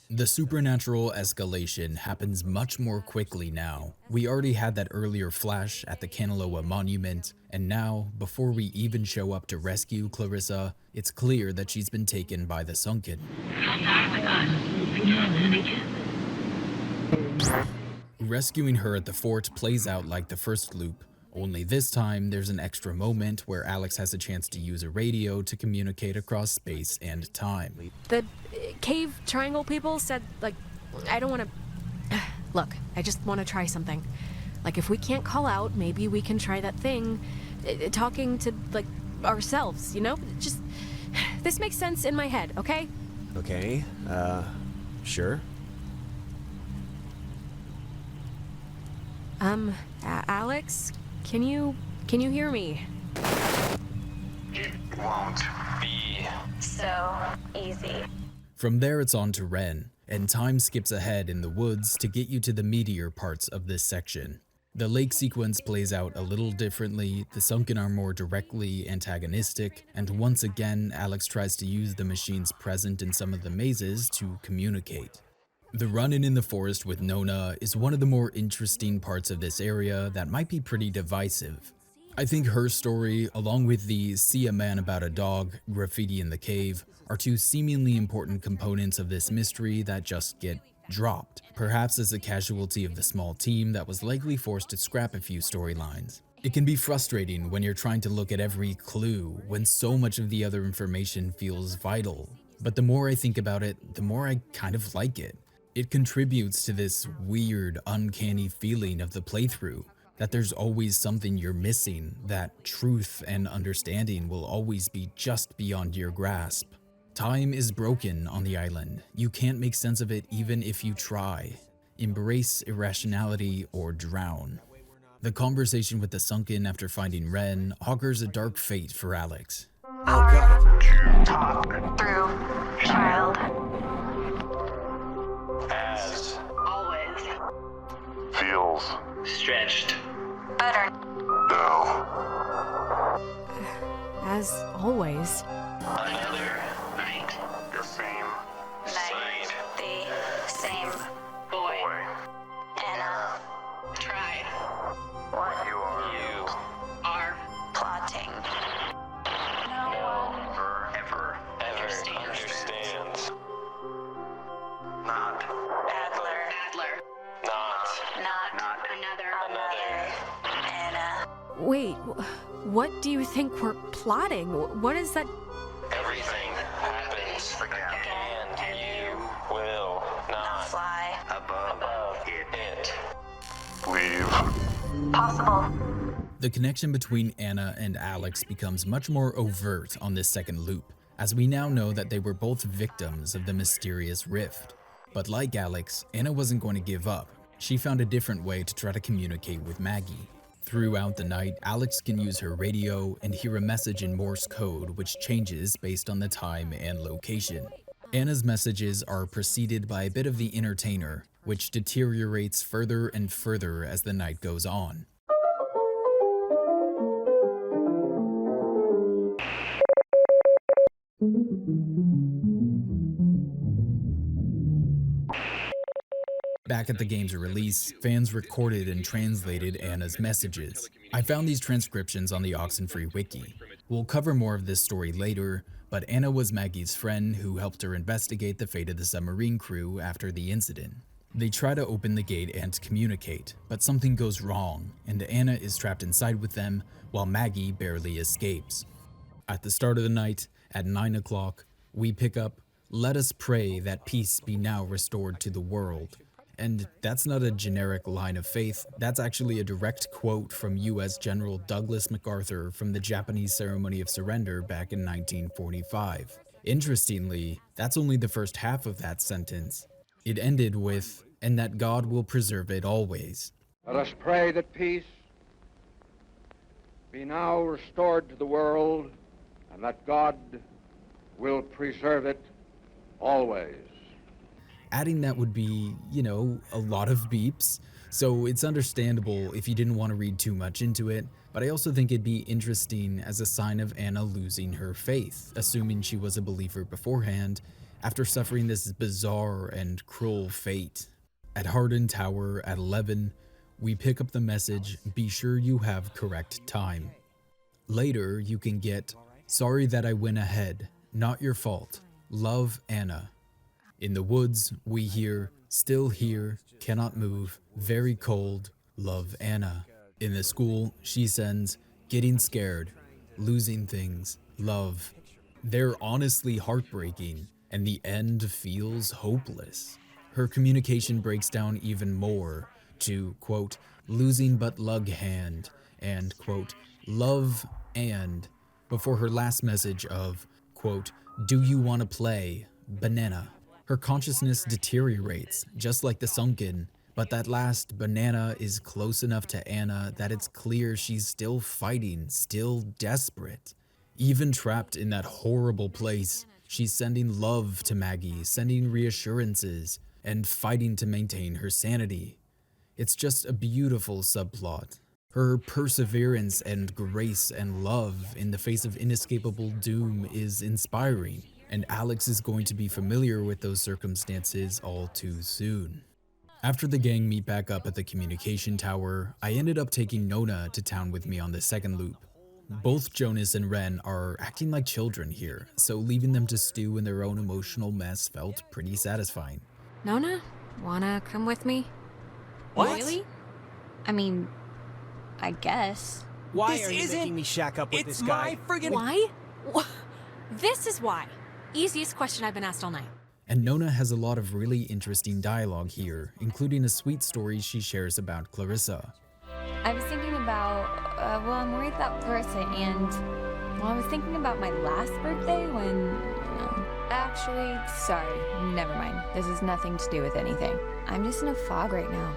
The supernatural escalation happens much more quickly now. We already had that earlier flash at the Kanaloa monument, and now, before we even show up to rescue Clarissa, it's clear that she's been taken by the Sunken. You'll die with us, again and again. Rescuing her at the fort plays out like the first loop, only this time there's an extra moment where Alex has a chance to use a radio to communicate across space and time. The cave triangle people said, like, I don't want to... Look, I just want to try something. Like, if we can't call out, maybe we can try that thing, talking to, like, ourselves, you know? Just... This makes sense in my head, okay? Okay, sure. Alex, can you hear me? It won't be so easy. From there it's on to Ren, and time skips ahead in the woods to get you to the meteor parts of this section. The lake sequence plays out a little differently, the Sunken are more directly antagonistic, and once again Alex tries to use the machines present in some of the mazes to communicate. The run-in in the forest with Nona is one of the more interesting parts of this area that might be pretty divisive. I think her story, along with the "see a man about a dog" graffiti in the cave, are two seemingly important components of this mystery that just get dropped, perhaps as a casualty of the small team that was likely forced to scrap a few storylines. It can be frustrating when you're trying to look at every clue when so much of the other information feels vital, but the more I think about it, the more I kind of like it. It contributes to this weird, uncanny feeling of the playthrough, that there's always something you're missing, that truth and understanding will always be just beyond your grasp. Time is broken on the island. You can't make sense of it even if you try. Embrace irrationality or drown. The conversation with the Sunken after finding Ren augurs a dark fate for Alex. Talk through, child. As always. Feels stretched. Better. No. As always. Another night. The same night. The same boy. Anna. Tried. What you are plotting. No one ever understands. Not Adler. Not another Anna. Wait, what do you think we're plotting? What is that? Everything happens again, and you will not possible. The connection between Anna and Alex becomes much more overt on this second loop, as we now know that they were both victims of the mysterious rift. But like Alex, Anna wasn't going to give up. She found a different way to try to communicate with Maggie. Throughout the night, Alex can use her radio and hear a message in Morse code which changes based on the time and location. Anna's messages are preceded by a bit of the entertainer, which deteriorates further and further as the night goes on. Back at the game's release, fans recorded and translated Anna's messages. I found these transcriptions on the Oxenfree wiki. We'll cover more of this story later, but Anna was Maggie's friend who helped her investigate the fate of the submarine crew after the incident. They try to open the gate and communicate, but something goes wrong, and Anna is trapped inside with them, while Maggie barely escapes. At the start of the night, at 9 o'clock, we pick up, "Let us pray that peace be now restored to the world." And that's not a generic line of faith, that's actually a direct quote from US General Douglas MacArthur from the Japanese Ceremony of Surrender back in 1945. Interestingly, that's only the first half of that sentence. It ended with, "and that God will preserve it always." Let us pray that peace be now restored to the world, and that God will preserve it always. Adding that would be, a lot of beeps, so it's understandable if you didn't want to read too much into it, but I also think it'd be interesting as a sign of Anna losing her faith, assuming she was a believer beforehand, after suffering this bizarre and cruel fate. At Hardin Tower at 11, we pick up the message, "Be sure you have correct time." Later, you can get, "Sorry that I went ahead, not your fault, love, Anna." In the woods, we hear, "Still here, cannot move, very cold, love, Anna." In the school, she sends, "Getting scared, losing things, love." They're honestly heartbreaking, and the end feels hopeless. Her communication breaks down even more to, quote, "losing but lug hand," and, quote, "love and," before her last message of, quote, "Do you want to play, banana?" Her consciousness deteriorates, just like the sunken, but that last banana is close enough to Anna that it's clear she's still fighting, still desperate. Even trapped in that horrible place, she's sending love to Maggie, sending reassurances, and fighting to maintain her sanity. It's just a beautiful subplot. Her perseverance and grace and love in the face of inescapable doom is inspiring, and Alex is going to be familiar with those circumstances all too soon. After the gang meet back up at the communication tower, I ended up taking Nona to town with me on the second loop. Both Jonas and Ren are acting like children here, so leaving them to stew in their own emotional mess felt pretty satisfying. Nona, wanna come with me? What? Really? I mean, I guess. Why This are you isn't- making me shack up with this guy? Why? This is why. Easiest question I've been asked all night. And Nona has a lot of really interesting dialogue here, including a sweet story she shares about Clarissa. I was thinking about, I'm worried about Clarissa and, I was thinking about my last birthday when, actually, sorry, never mind. This has nothing to do with anything. I'm just in a fog right now.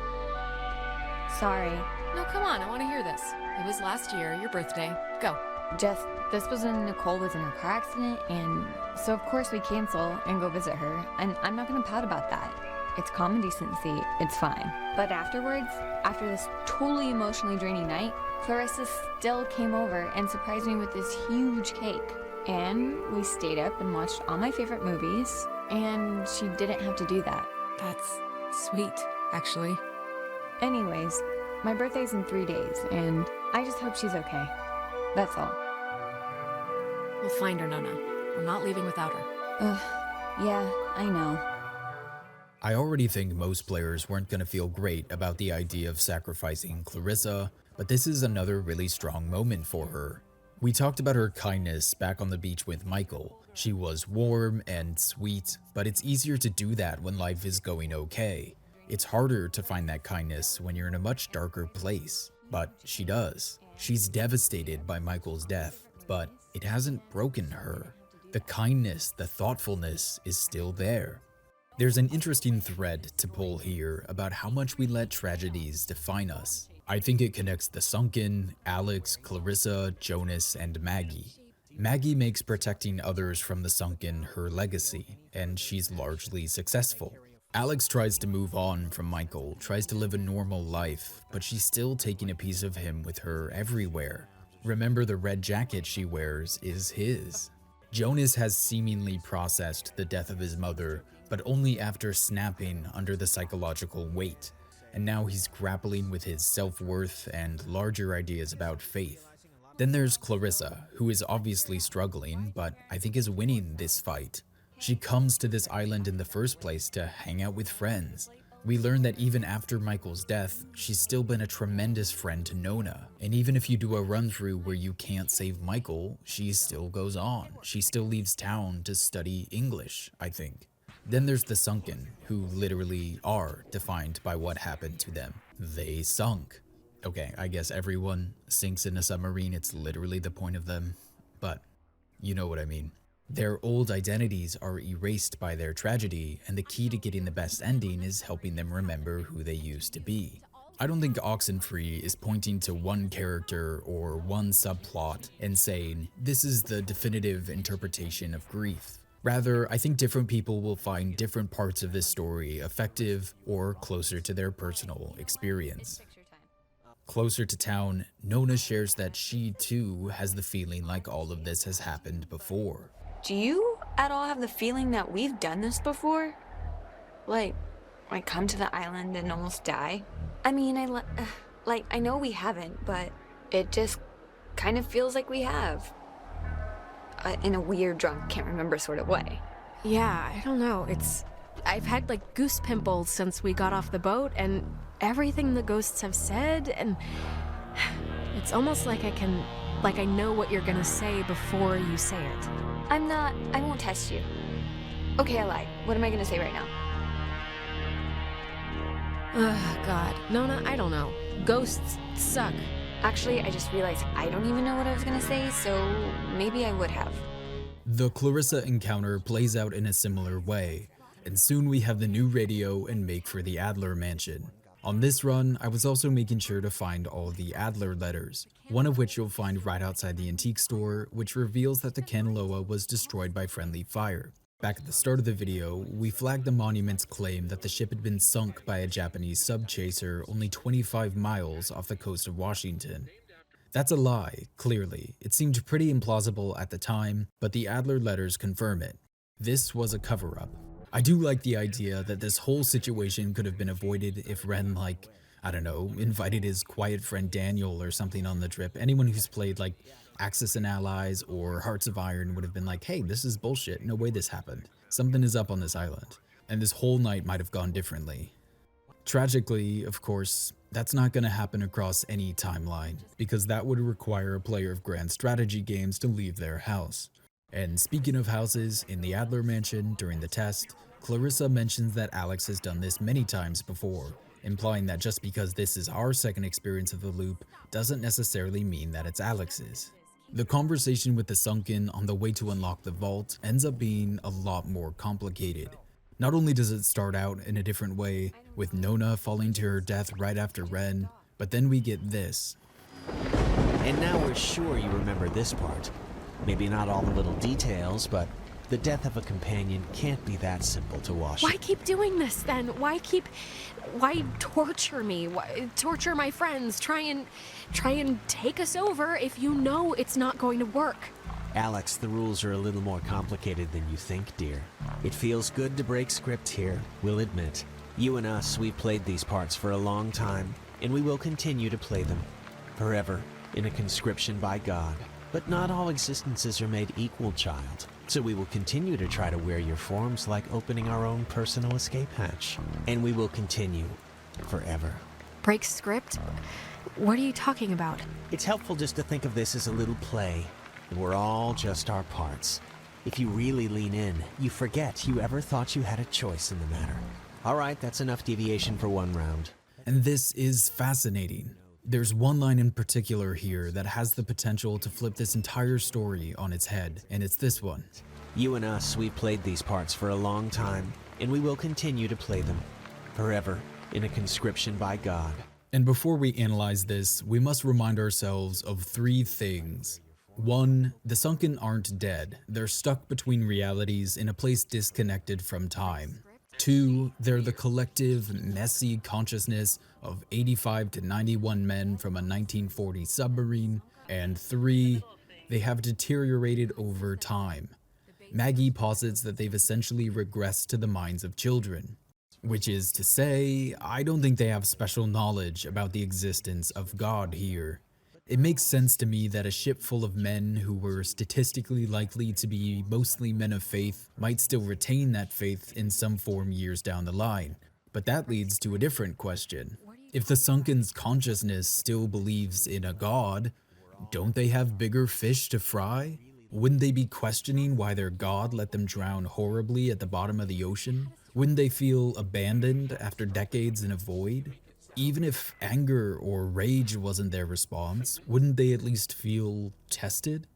Sorry. No, come on, I want to hear this. It was last year, your birthday. Go. Just, this was when Nicole was in her car accident, and so of course we cancel and go visit her, and I'm not gonna pout about that. It's common decency, it's fine. But afterwards, after this totally emotionally draining night, Clarissa still came over and surprised me with this huge cake. And we stayed up and watched all my favorite movies, and she didn't have to do that. That's sweet, actually. Anyways, my birthday's in 3 days, and I just hope she's okay. That's all. We'll find her, Nona. We're not leaving without her. Yeah, I know. I already think most players weren't going to feel great about the idea of sacrificing Clarissa, but this is another really strong moment for her. We talked about her kindness back on the beach with Michael. She was warm and sweet, but it's easier to do that when life is going okay. It's harder to find that kindness when you're in a much darker place. But she does. She's devastated by Michael's death, but it hasn't broken her. The kindness, the thoughtfulness is still there. There's an interesting thread to pull here about how much we let tragedies define us. I think it connects the Sunken, Alex, Clarissa, Jonas, and Maggie. Maggie makes protecting others from the Sunken her legacy, and she's largely successful. Alex tries to move on from Michael, tries to live a normal life, but she's still taking a piece of him with her everywhere. Remember, the red jacket she wears is his. Jonas has seemingly processed the death of his mother, but only after snapping under the psychological weight, and now he's grappling with his self-worth and larger ideas about faith. Then there's Clarissa, who is obviously struggling, but I think is winning this fight. She comes to this island in the first place to hang out with friends. We learn that even after Michael's death, she's still been a tremendous friend to Nona. And even if you do a run-through where you can't save Michael, she still goes on. She still leaves town to study English, I think. Then there's the Sunken, who literally are defined by what happened to them. They sunk. Okay, I guess everyone sinks in a submarine, it's literally the point of them, but you know what I mean. Their old identities are erased by their tragedy, and the key to getting the best ending is helping them remember who they used to be. I don't think Oxenfree is pointing to one character or one subplot and saying, this is the definitive interpretation of grief. Rather, I think different people will find different parts of this story effective or closer to their personal experience. Closer to town, Nona shares that she too has the feeling like all of this has happened before. Do you at all have the feeling that we've done this before? Like come to the island and almost die? I mean, I know we haven't, but it just kind of feels like we have. In a weird, drunk, can't remember sort of way. Yeah, I don't know. I've had like goose pimples since we got off the boat, and everything the ghosts have said, and it's almost like I know what you're gonna say before you say it. I won't test you. Okay, I lied. What am I gonna say right now? Ugh, God. Nona, I don't know. Ghosts suck. Actually, I just realized I don't even know what I was gonna say, so maybe I would have. The Clarissa encounter plays out in a similar way, and soon we have the new radio and make for the Adler mansion. On this run, I was also making sure to find all the Adler letters, one of which you'll find right outside the antique store, which reveals that the Kanaloa was destroyed by friendly fire. Back at the start of the video, we flagged the monument's claim that the ship had been sunk by a Japanese sub-chaser only 25 miles off the coast of Washington. That's a lie, clearly. It seemed pretty implausible at the time, but the Adler letters confirm it. This was a cover-up. I do like the idea that this whole situation could have been avoided if Ren, I don't know, invited his quiet friend Daniel or something on the trip. Anyone who's played Axis and Allies or Hearts of Iron would have been like, hey, this is bullshit, no way this happened. Something is up on this island. And this whole night might have gone differently. Tragically, of course, that's not going to happen across any timeline, because that would require a player of grand strategy games to leave their house. And speaking of houses, in the Adler mansion during the test, Clarissa mentions that Alex has done this many times before, implying that just because this is our second experience of the loop doesn't necessarily mean that it's Alex's. The conversation with the Sunken on the way to unlock the vault ends up being a lot more complicated. Not only does it start out in a different way, with Nona falling to her death right after Ren, but then we get this. And now we're sure you remember this part. Maybe not all the little details, but the death of a companion can't be that simple to wash. Why keep doing this then? Why torture me? Why torture my friends? Try and take us over if you know it's not going to work. Alex, the rules are a little more complicated than you think, dear. It feels good to break script here, we'll admit. You and us, we've played these parts for a long time, and we will continue to play them. Forever, in a conscription by God. But not all existences are made equal, child. So we will continue to try to wear your forms like opening our own personal escape hatch. And we will continue forever. Break script? What are you talking about? It's helpful just to think of this as a little play, and we're all just our parts. If you really lean in, you forget you ever thought you had a choice in the matter. All right, that's enough deviation for one round. And this is fascinating. There's one line in particular here that has the potential to flip this entire story on its head, and it's this one. You and us, we've played these parts for a long time, and we will continue to play them forever in a conscription by God. And before we analyze this, we must remind ourselves of three things. 1. The Sunken aren't dead. They're stuck between realities in a place disconnected from time. 2. They're the collective, messy consciousness of 85 to 91 men from a 1940 submarine. And 3. They have deteriorated over time. Maggie posits that they've essentially regressed to the minds of children. Which is to say, I don't think they have special knowledge about the existence of God here. It makes sense to me that a ship full of men who were statistically likely to be mostly men of faith might still retain that faith in some form years down the line. But that leads to a different question. If the Sunken's consciousness still believes in a god, don't they have bigger fish to fry? Wouldn't they be questioning why their god let them drown horribly at the bottom of the ocean? Wouldn't they feel abandoned after decades in a void? Even if anger or rage wasn't their response, wouldn't they at least feel tested?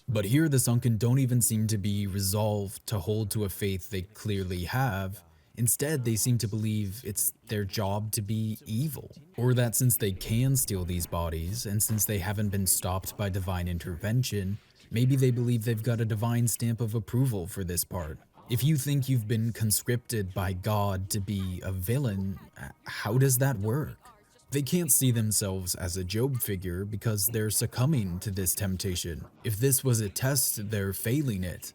But here the Sunken don't even seem to be resolved to hold to a faith they clearly have. Instead, they seem to believe it's their job to be evil, or that since they can steal these bodies, and since they haven't been stopped by divine intervention, maybe they believe they've got a divine stamp of approval for this part. If you think you've been conscripted by God to be a villain, how does that work? They can't see themselves as a Job figure because they're succumbing to this temptation. If this was a test, they're failing it.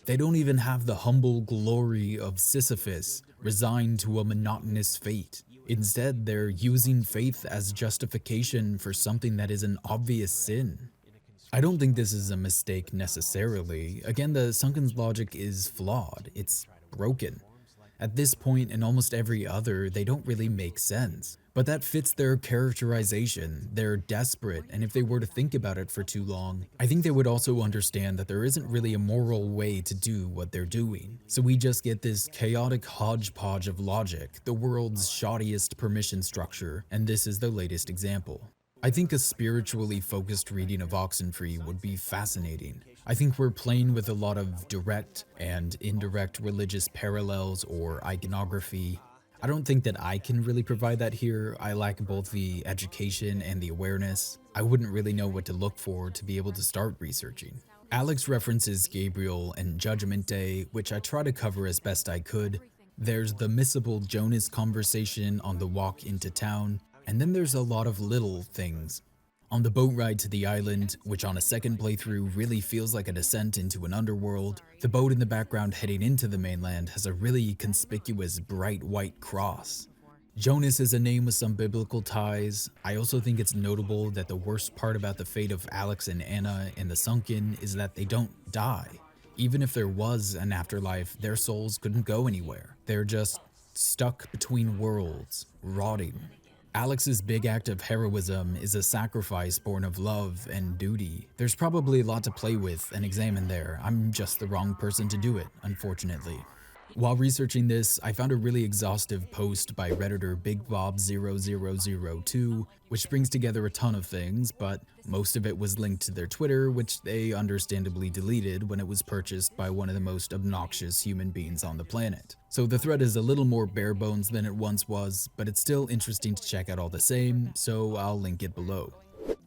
They don't even have the humble glory of Sisyphus, resigned to a monotonous fate. Instead, they're using faith as justification for something that is an obvious sin. I don't think this is a mistake necessarily. Again, the Sunken's logic is flawed. It's broken. At this point and almost every other, they don't really make sense. But that fits their characterization. They're desperate, and if they were to think about it for too long, I think they would also understand that there isn't really a moral way to do what they're doing. So we just get this chaotic hodgepodge of logic, the world's shoddiest permission structure, and this is the latest example. I think a spiritually focused reading of Oxenfree would be fascinating. I think we're playing with a lot of direct and indirect religious parallels or iconography. I don't think that I can really provide that here. I lack both the education and the awareness. I wouldn't really know what to look for to be able to start researching. Alex references Gabriel and Judgment Day, which I try to cover as best I could. There's the missable Jonas conversation on the walk into town. And then there's a lot of little things. On the boat ride to the island, which on a second playthrough really feels like a descent into an underworld, the boat in the background heading into the mainland has a really conspicuous bright white cross. Jonas is a name with some biblical ties. I also think it's notable that the worst part about the fate of Alex and Anna in the Sunken is that they don't die. Even if there was an afterlife, their souls couldn't go anywhere. They're just stuck between worlds, rotting. Alex's big act of heroism is a sacrifice born of love and duty. There's probably a lot to play with and examine there. I'm just the wrong person to do it, unfortunately. While researching this, I found a really exhaustive post by Redditor BigBob0002, which brings together a ton of things, but most of it was linked to their Twitter, which they understandably deleted when it was purchased by one of the most obnoxious human beings on the planet. So the thread is a little more bare bones than it once was, but it's still interesting to check out all the same, so I'll link it below.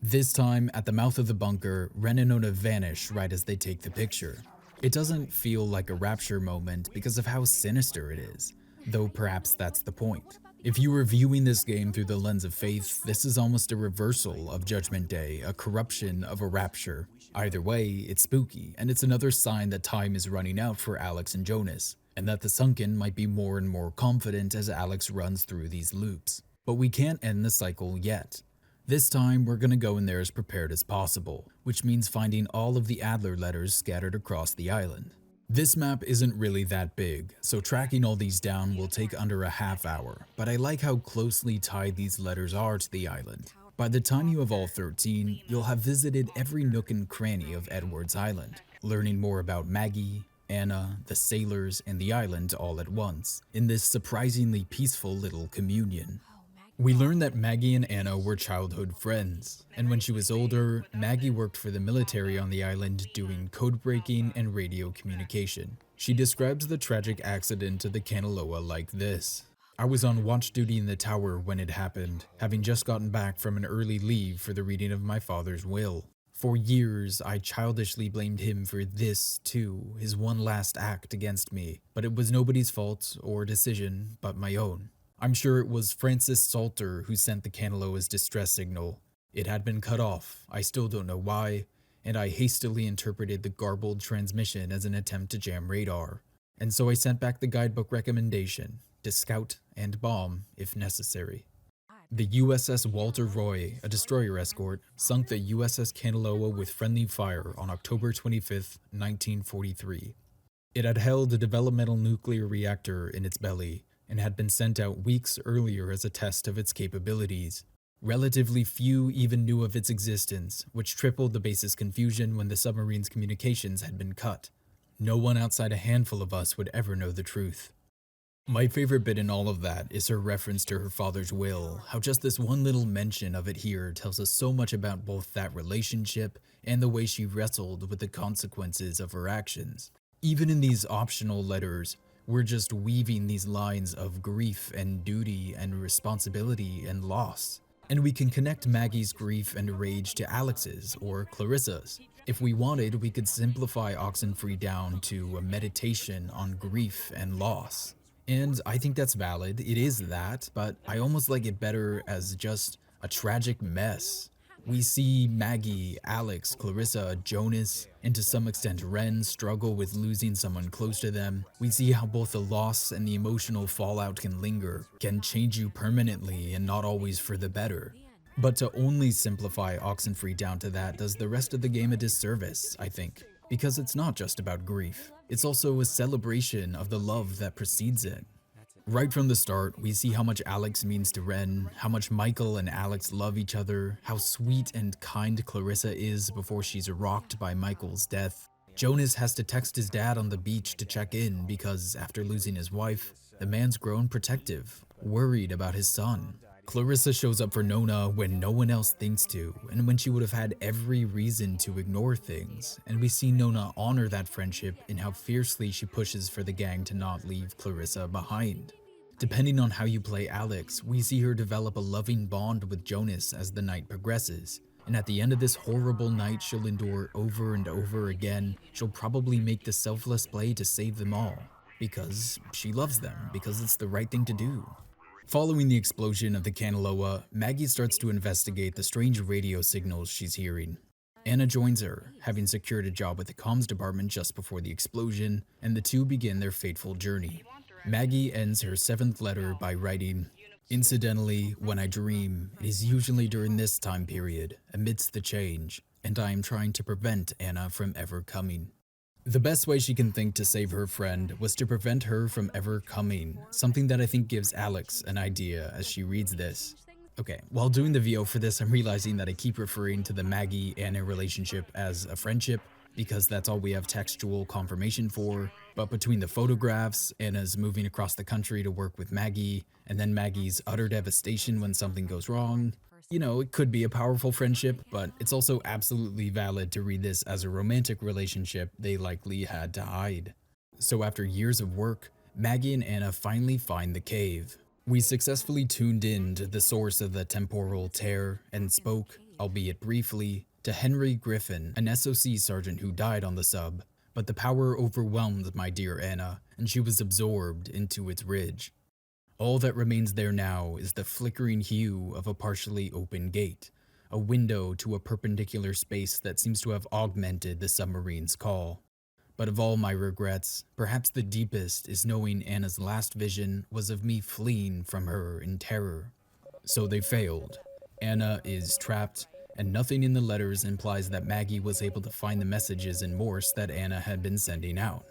This time, at the mouth of the bunker, Ren and Ona vanish right as they take the picture. It doesn't feel like a rapture moment because of how sinister it is, though perhaps that's the point. If you were viewing this game through the lens of faith, this is almost a reversal of Judgment Day, a corruption of a rapture. Either way, it's spooky, and it's another sign that time is running out for Alex and Jonas, and that the Sunken might be more and more confident as Alex runs through these loops. But we can't end the cycle yet. This time, we're gonna go in there as prepared as possible, which means finding all of the Adler letters scattered across the island. This map isn't really that big, so tracking all these down will take under a half hour, but I like how closely tied these letters are to the island. By the time you have all 13, you'll have visited every nook and cranny of Edward's Island, learning more about Maggie, Anna, the sailors, and the island all at once, in this surprisingly peaceful little communion. We learn that Maggie and Anna were childhood friends, and when she was older, Maggie worked for the military on the island doing code breaking and radio communication. She describes the tragic accident to the Kanaloa like this. I was on watch duty in the tower when it happened, having just gotten back from an early leave for the reading of my father's will. For years, I childishly blamed him for this, too, his one last act against me, but it was nobody's fault or decision but my own. I'm sure it was Francis Salter who sent the Kanaloa's distress signal. It had been cut off, I still don't know why, and I hastily interpreted the garbled transmission as an attempt to jam radar. And so I sent back the guidebook recommendation to scout and bomb if necessary. The USS Walter Roy, a destroyer escort, sunk the USS Kanaloa with friendly fire on October 25, 1943. It had held a developmental nuclear reactor in its belly and had been sent out weeks earlier as a test of its capabilities. Relatively few even knew of its existence, which tripled the base's confusion when the submarine's communications had been cut. No one outside a handful of us would ever know the truth. My favorite bit in all of that is her reference to her father's will, how just this one little mention of it here tells us so much about both that relationship and the way she wrestled with the consequences of her actions. Even in these optional letters, we're just weaving these lines of grief and duty and responsibility and loss. And we can connect Maggie's grief and rage to Alex's or Clarissa's. If we wanted, we could simplify Oxenfree down to a meditation on grief and loss. And I think that's valid, it is that, but I almost like it better as just a tragic mess. We see Maggie, Alex, Clarissa, Jonas, and to some extent Ren struggle with losing someone close to them. We see how both the loss and the emotional fallout can linger, can change you permanently and not always for the better. But to only simplify Oxenfree down to that does the rest of the game a disservice, I think. Because it's not just about grief, it's also a celebration of the love that precedes it. Right from the start, we see how much Alex means to Ren, how much Michael and Alex love each other, how sweet and kind Clarissa is before she's rocked by Michael's death. Jonas has to text his dad on the beach to check in because, after losing his wife, the man's grown protective, worried about his son. Clarissa shows up for Nona when no one else thinks to, and when she would have had every reason to ignore things, and we see Nona honor that friendship in how fiercely she pushes for the gang to not leave Clarissa behind. Depending on how you play Alex, we see her develop a loving bond with Jonas as the night progresses, and at the end of this horrible night she'll endure over and over again, she'll probably make the selfless play to save them all, because she loves them, because it's the right thing to do. Following the explosion of the Kanaloa, Maggie starts to investigate the strange radio signals she's hearing. Anna joins her, having secured a job with the comms department just before the explosion, and the two begin their fateful journey. Maggie ends her 7th letter by writing, "Incidentally, when I dream, it is usually during this time period, amidst the change, and I am trying to prevent Anna from ever coming." The best way she can think to save her friend was to prevent her from ever coming, something that I think gives Alex an idea as she reads this. Okay, while doing the VO for this, I'm realizing that I keep referring to the Maggie-Anna relationship as a friendship, because that's all we have textual confirmation for, but between the photographs, Anna's moving across the country to work with Maggie, and then Maggie's utter devastation when something goes wrong, you know, it could be a powerful friendship, but it's also absolutely valid to read this as a romantic relationship they likely had to hide. So after years of work, Maggie and Anna finally find the cave. We successfully tuned in to the source of the temporal tear and spoke, albeit briefly, to Henry Griffin, an SOC sergeant who died on the sub, but the power overwhelmed my dear Anna, and she was absorbed into its ridge. All that remains there now is the flickering hue of a partially open gate, a window to a perpendicular space that seems to have augmented the submarine's call. But of all my regrets, perhaps the deepest is knowing Anna's last vision was of me fleeing from her in terror. So they failed. Anna is trapped, and nothing in the letters implies that Maggie was able to find the messages in Morse that Anna had been sending out.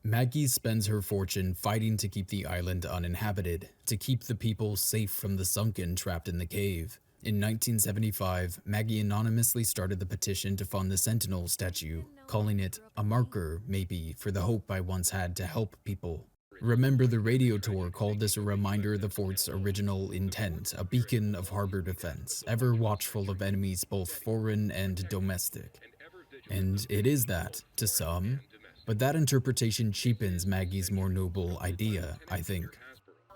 Maggie spends her fortune fighting to keep the island uninhabited, to keep the people safe from the sunken trapped in the cave. In 1975, Maggie anonymously started the petition to fund the Sentinel statue, calling it a marker, maybe, for the hope I once had to help people. Remember, the radio tour called this a reminder of the fort's original intent, a beacon of harbor defense, ever watchful of enemies both foreign and domestic. And it is that, to some, but that interpretation cheapens Maggie's more noble idea, I think.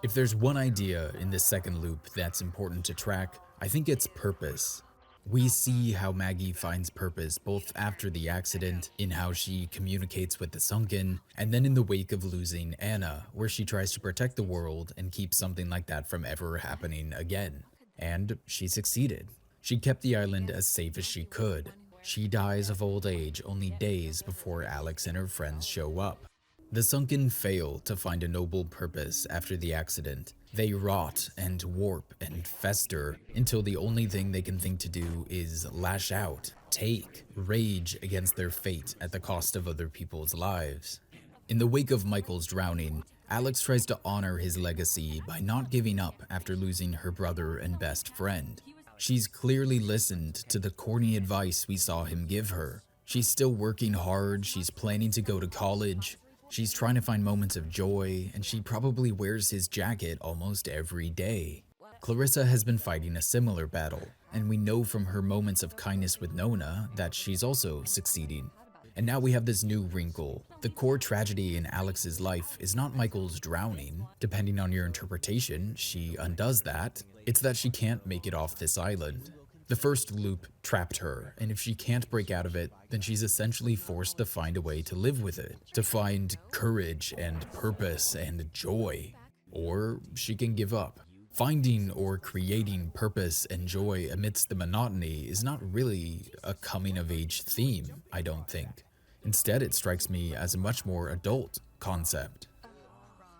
If there's one idea in this second loop that's important to track, I think it's purpose. We see how Maggie finds purpose both after the accident, in how she communicates with the Sunken, and then in the wake of losing Anna, where she tries to protect the world and keep something like that from ever happening again. And she succeeded. She kept the island as safe as she could. She dies of old age only days before Alex and her friends show up. The Sunken fail to find a noble purpose after the accident. They rot and warp and fester until the only thing they can think to do is lash out, take, rage against their fate at the cost of other people's lives. In the wake of Michael's drowning, Alex tries to honor his legacy by not giving up after losing her brother and best friend. She's clearly listened to the corny advice we saw him give her. She's still working hard, she's planning to go to college. She's trying to find moments of joy, and she probably wears his jacket almost every day. Clarissa has been fighting a similar battle, and we know from her moments of kindness with Nona that she's also succeeding. And now we have this new wrinkle. The core tragedy in Alex's life is not Michael's drowning. Depending on your interpretation, she undoes that. It's that she can't make it off this island. The first loop trapped her, and if she can't break out of it, then she's essentially forced to find a way to live with it, to find courage and purpose and joy. Or she can give up. Finding or creating purpose and joy amidst the monotony is not really a coming-of-age theme, I don't think. Instead, it strikes me as a much more adult concept.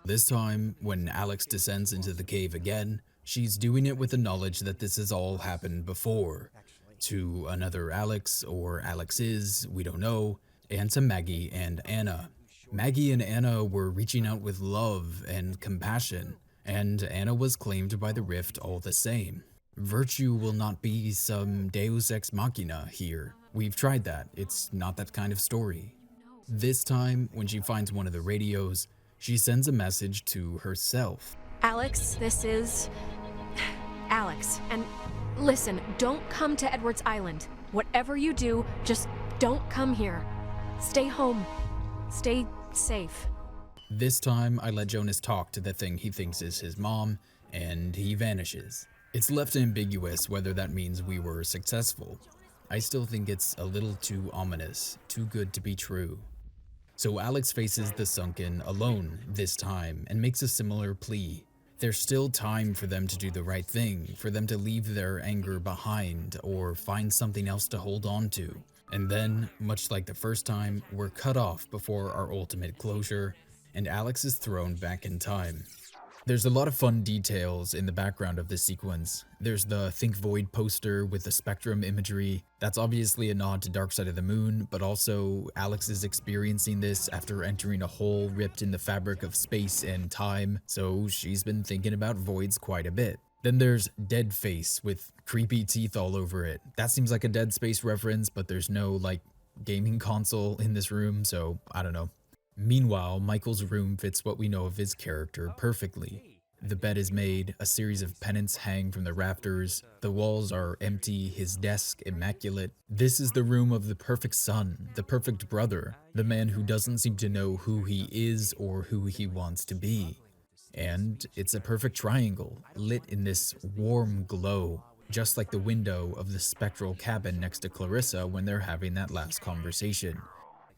This time, when Alex descends into the cave again, she's doing it with the knowledge that this has all happened before. To another Alex, or Alexes, we don't know, and to Maggie and Anna. Maggie and Anna were reaching out with love and compassion, and Anna was claimed by the Rift all the same. Virtue will not be some deus ex machina here. We've tried that, it's not that kind of story. This time, when she finds one of the radios, she sends a message to herself. Alex, this is Alex. And listen, don't come to Edwards Island. Whatever you do, just don't come here. Stay home. Stay safe. This time, I let Jonas talk to the thing he thinks is his mom, and he vanishes. It's left ambiguous whether that means we were successful. I still think it's a little too ominous, too good to be true. So Alex faces the Sunken alone this time and makes a similar plea. There's still time for them to do the right thing, for them to leave their anger behind or find something else to hold on to. And then, much like the first time, we're cut off before our ultimate closure, and Alex is thrown back in time. There's a lot of fun details in the background of this sequence. There's the Think Void poster with the spectrum imagery. That's obviously a nod to Dark Side of the Moon, but also Alex is experiencing this after entering a hole ripped in the fabric of space and time, so she's been thinking about voids quite a bit. Then there's Dead Face with creepy teeth all over it. That seems like a Dead Space reference, but there's no, like, gaming console in this room, so I don't know. Meanwhile, Michael's room fits what we know of his character perfectly. The bed is made, a series of pennants hang from the rafters, the walls are empty, his desk immaculate. This is the room of the perfect son, the perfect brother, the man who doesn't seem to know who he is or who he wants to be. And it's a perfect triangle, lit in this warm glow, just like the window of the spectral cabin next to Clarissa when they're having that last conversation.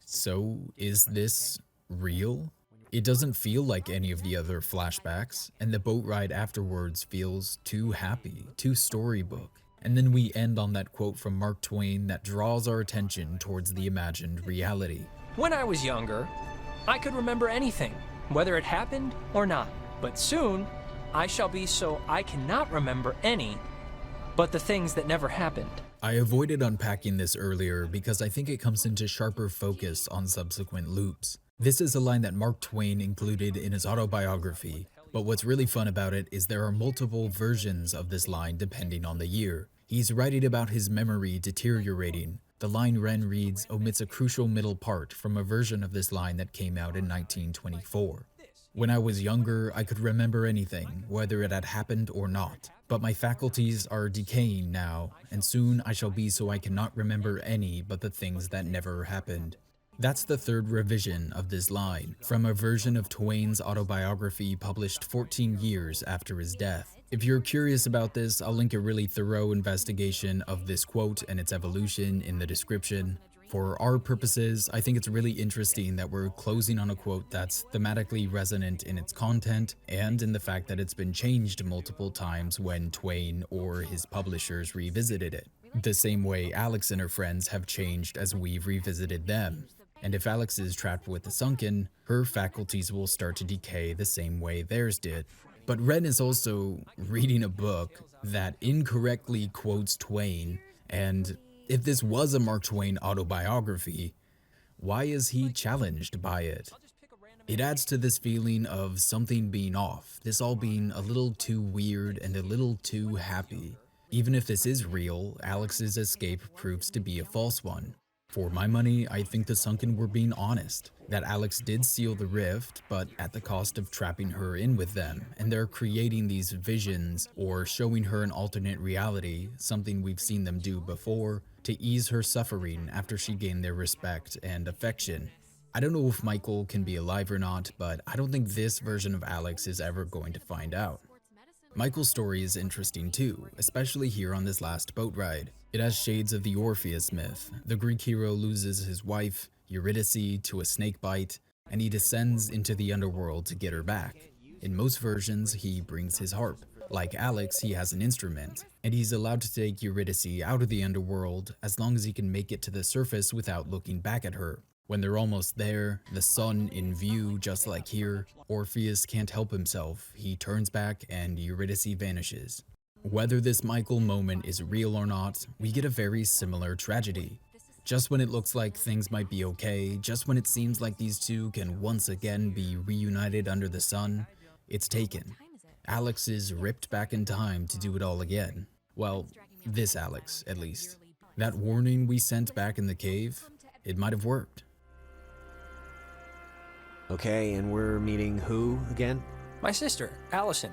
So, is this real? It doesn't feel like any of the other flashbacks, and the boat ride afterwards feels too happy, too storybook. And then we end on that quote from Mark Twain that draws our attention towards the imagined reality. When I was younger, I could remember anything, whether it happened or not. But soon, I shall be so I cannot remember any, but the things that never happened. I avoided unpacking this earlier because I think it comes into sharper focus on subsequent loops. This is a line that Mark Twain included in his autobiography, but what's really fun about it is there are multiple versions of this line depending on the year. He's writing about his memory deteriorating. The line Wren reads omits a crucial middle part from a version of this line that came out in 1924. When I was younger, I could remember anything, whether it had happened or not. But my faculties are decaying now, and soon I shall be so I cannot remember any but the things that never happened. That's the third revision of this line, from a version of Twain's autobiography published 14 years after his death. If you're curious about this, I'll link a really thorough investigation of this quote and its evolution in the description. For our purposes, I think it's really interesting that we're closing on a quote that's thematically resonant in its content and in the fact that it's been changed multiple times when Twain or his publishers revisited it, the same way Alex and her friends have changed as we've revisited them. And if Alex is trapped with the Sunken, her faculties will start to decay the same way theirs did. But Ren is also reading a book that incorrectly quotes Twain, and if this was a Mark Twain autobiography, why is he challenged by it? It adds to this feeling of something being off, this all being a little too weird and a little too happy. Even if this is real, Alex's escape proves to be a false one. For my money, I think the Sunken were being honest, that Alex did seal the rift, but at the cost of trapping her in with them, and they're creating these visions or showing her an alternate reality, something we've seen them do before, to ease her suffering after she gained their respect and affection. I don't know if Michael can be alive or not, but I don't think this version of Alex is ever going to find out. Michael's story is interesting too, especially here on this last boat ride. It has shades of the Orpheus myth. The Greek hero loses his wife, Eurydice, to a snake bite, and he descends into the underworld to get her back. In most versions, he brings his harp. Like Alex, he has an instrument, and he's allowed to take Eurydice out of the underworld as long as he can make it to the surface without looking back at her. When they're almost there, the sun in view just like here, Orpheus can't help himself. He turns back and Eurydice vanishes. Whether this Michael moment is real or not, we get a very similar tragedy. Just when it looks like things might be okay, just when it seems like these two can once again be reunited under the sun, it's taken. Alex is ripped back in time to do it all again. Well, this Alex, at least. That warning we sent back in the cave, it might have worked. Okay, and we're meeting who again? My sister, Allison.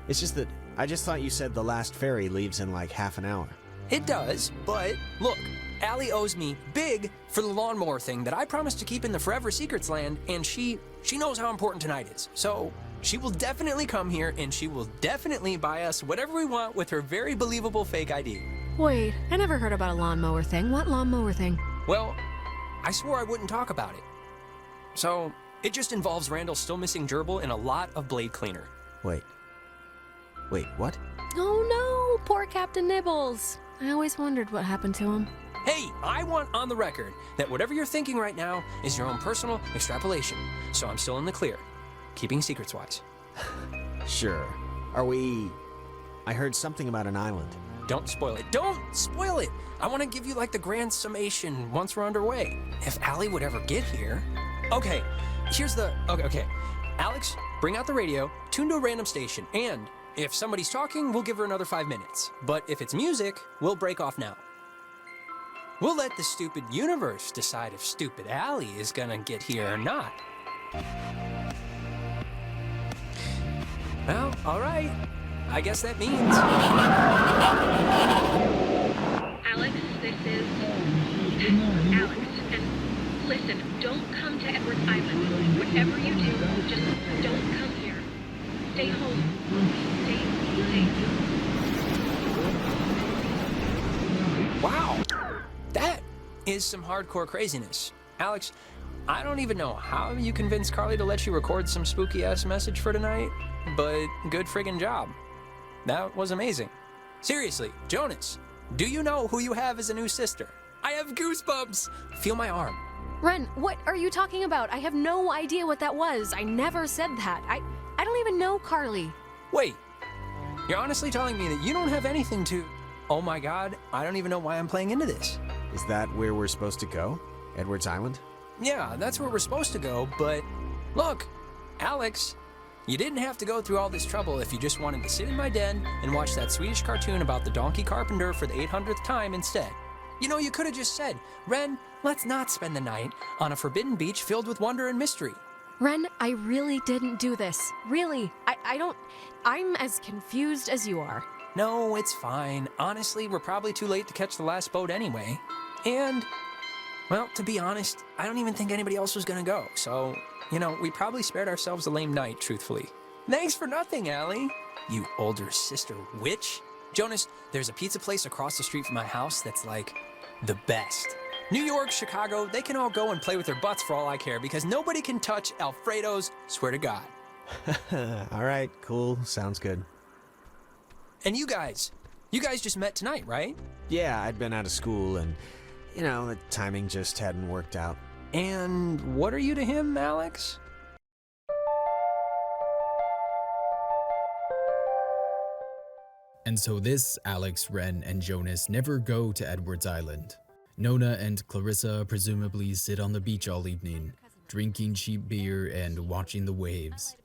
It's just that I just thought you said the last ferry leaves in like half an hour. It does, but look, Allie owes me big for the lawnmower thing that I promised to keep in the Forever Secrets land, and she knows how important tonight is. So she will definitely come here, and she will definitely buy us whatever we want with her very believable fake ID. Wait, I never heard about a lawnmower thing. What lawnmower thing? Well, I swore I wouldn't talk about it. So it just involves Randall still missing Gerbil and a lot of blade cleaner. Wait, what? Oh no, poor Captain Nibbles. I always wondered what happened to him. Hey, I want on the record that whatever you're thinking right now is your own personal extrapolation. So I'm still in the clear, keeping secrets wise. Sure. I heard something about an island. Don't spoil it. Don't spoil it! I want to give you like the grand summation once we're underway. If Allie would ever get here. Okay, here's the... Okay. Alex, bring out the radio, tune to a random station, and if somebody's talking, we'll give her another 5 minutes. But if it's music, we'll break off now. We'll let the stupid universe decide if stupid Allie is gonna get here or not. Well, all right. I guess that means... Alex, this is... Alex, and listen, don't come to Edwards Island. Whatever you do, just don't come here. Stay home. Stay safe. Wow! That is some hardcore craziness. Alex, I don't even know how you convinced Carly to let you record some spooky-ass message for tonight, but good friggin' job. That was amazing. Seriously, Jonas, do you know who you have as a new sister? I have goosebumps! Feel my arm. Ren, what are you talking about? I have no idea what that was. I never said that. I don't even know Carly. Wait, you're honestly telling me that you don't have anything to... Oh my god, I don't even know why I'm playing into this. Is that where we're supposed to go? Edwards Island? Yeah, that's where we're supposed to go, but... Look, Alex, you didn't have to go through all this trouble if you just wanted to sit in my den and watch that Swedish cartoon about the donkey carpenter for the 800th time instead. You know, you could have just said, Ren, let's not spend the night on a forbidden beach filled with wonder and mystery. Ren, I really didn't do this. Really. I'm as confused as you are. No, it's fine. Honestly, we're probably too late to catch the last boat anyway. And, well, to be honest, I don't even think anybody else was gonna go. So, you know, we probably spared ourselves a lame night, truthfully. Thanks for nothing, Allie. You older sister witch. Jonas, there's a pizza place across the street from my house that's like the best. New York, Chicago, they can all go and play with their butts for all I care because nobody can touch Alfredo's, swear to God. All right, cool. Sounds good. And you guys just met tonight, right? Yeah, I'd been out of school and, you know, the timing just hadn't worked out. And what are you to him, Alex? And so this Alex, Ren, and Jonas never go to Edwards Island. Nona and Clarissa presumably sit on the beach all evening, drinking cheap beer and watching the waves.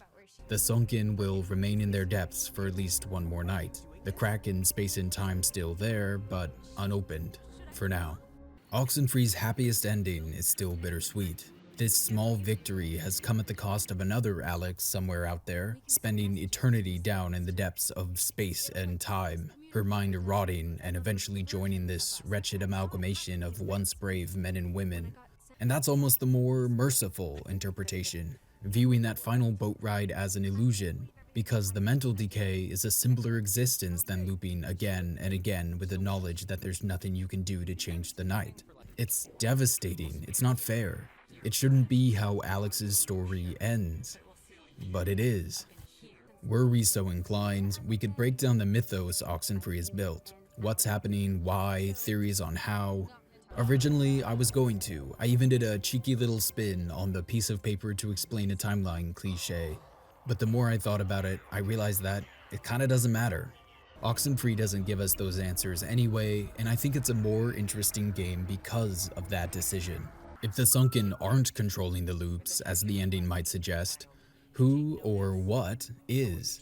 The Sunken will remain in their depths for at least one more night. The crack in space and time still there, but unopened, for now. Oxenfree's happiest ending is still bittersweet. This small victory has come at the cost of another Alex somewhere out there, spending eternity down in the depths of space and time, her mind rotting and eventually joining this wretched amalgamation of once brave men and women. And that's almost the more merciful interpretation, viewing that final boat ride as an illusion, because the mental decay is a simpler existence than looping again and again with the knowledge that there's nothing you can do to change the night. It's devastating, it's not fair. It shouldn't be how Alex's story ends, but it is. Were we so inclined, we could break down the mythos Oxenfree has built. What's happening, why, theories on how. Originally, I was going to. I even did a cheeky little spin on the piece of paper to explain a timeline cliche. But the more I thought about it, I realized that it kinda doesn't matter. Oxenfree doesn't give us those answers anyway, and I think it's a more interesting game because of that decision. If the Sunken aren't controlling the loops, as the ending might suggest, who or what is?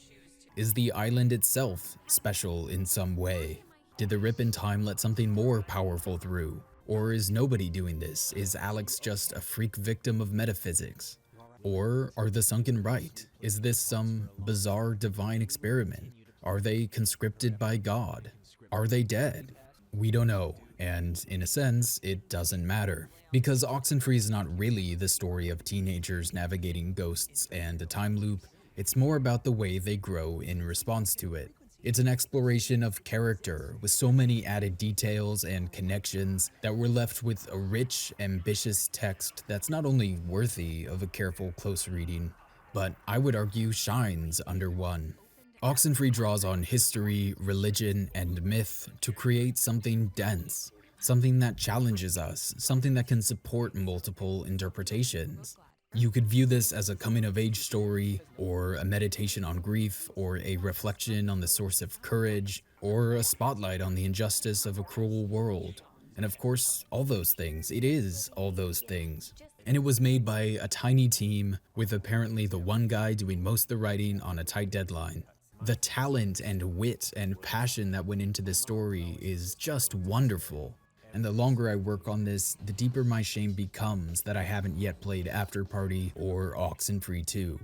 Is the island itself special in some way? Did the rip in time let something more powerful through? Or is nobody doing this? Is Alex just a freak victim of metaphysics? Or are the Sunken right? Is this some bizarre divine experiment? Are they conscripted by God? Are they dead? We don't know, and in a sense, it doesn't matter. Because Oxenfree is not really the story of teenagers navigating ghosts and a time loop, it's more about the way they grow in response to it. It's an exploration of character with so many added details and connections that we're left with a rich, ambitious text that's not only worthy of a careful, close reading, but I would argue shines under one. Oxenfree draws on history, religion, and myth to create something dense, something that challenges us, something that can support multiple interpretations. You could view this as a coming-of-age story, or a meditation on grief, or a reflection on the source of courage, or a spotlight on the injustice of a cruel world. And of course, all those things. It is all those things. And it was made by a tiny team, with apparently the one guy doing most of the writing on a tight deadline. The talent and wit and passion that went into this story is just wonderful. And the longer I work on this, the deeper my shame becomes that I haven't yet played After Party or Oxenfree 2.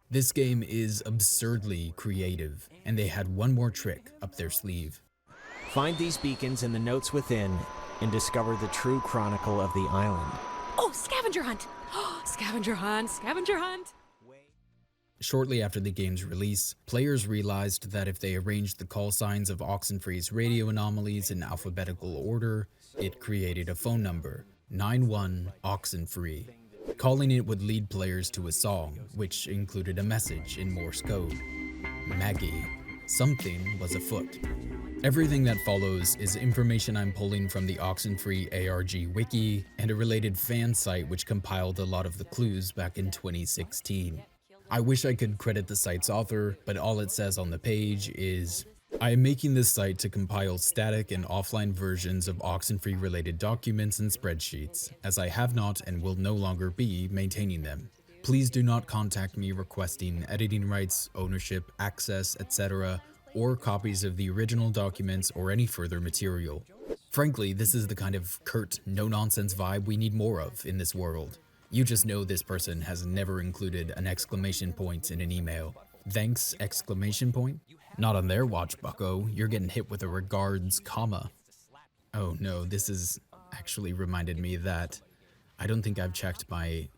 This game is absurdly creative, and they had one more trick up their sleeve. Find these beacons in the notes within and discover the true chronicle of the island. Oh, scavenger hunt! Scavenger hunt, scavenger hunt! Shortly after the game's release, players realized that if they arranged the call signs of Oxenfree's radio anomalies in alphabetical order, it created a phone number, 91 Oxenfree. Calling it would lead players to a song, which included a message in Morse code. Maggie. Something was afoot. Everything that follows is information I'm pulling from the Oxenfree ARG wiki and a related fan site which compiled a lot of the clues back in 2016. I wish I could credit the site's author, but all it says on the page is, I am making this site to compile static and offline versions of Oxenfree related documents and spreadsheets, as I have not and will no longer be maintaining them. Please do not contact me requesting editing rights, ownership, access, etc., or copies of the original documents or any further material. Frankly, this is the kind of curt, no-nonsense vibe we need more of in this world. You just know this person has never included an exclamation point in an email. Thanks, exclamation point? Not on their watch, bucko. You're getting hit with a regards, comma. Oh no, this is actually reminded me that I don't think I've checked my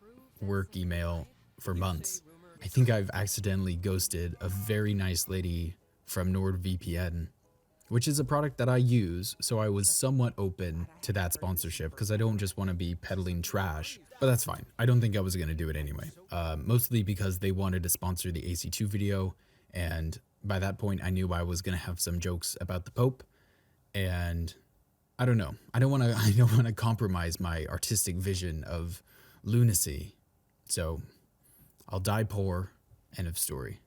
work email for months. I think I've accidentally ghosted a very nice lady from NordVPN, which is a product that I use, so I was somewhat open to that sponsorship because I don't just want to be peddling trash. But that's fine. I don't think I was going to do it anyway. Mostly because they wanted to sponsor the AC2 video, and by that point I knew I was going to have some jokes about the Pope, and I don't know. I don't want to compromise my artistic vision of lunacy. So I'll die poor. End of story.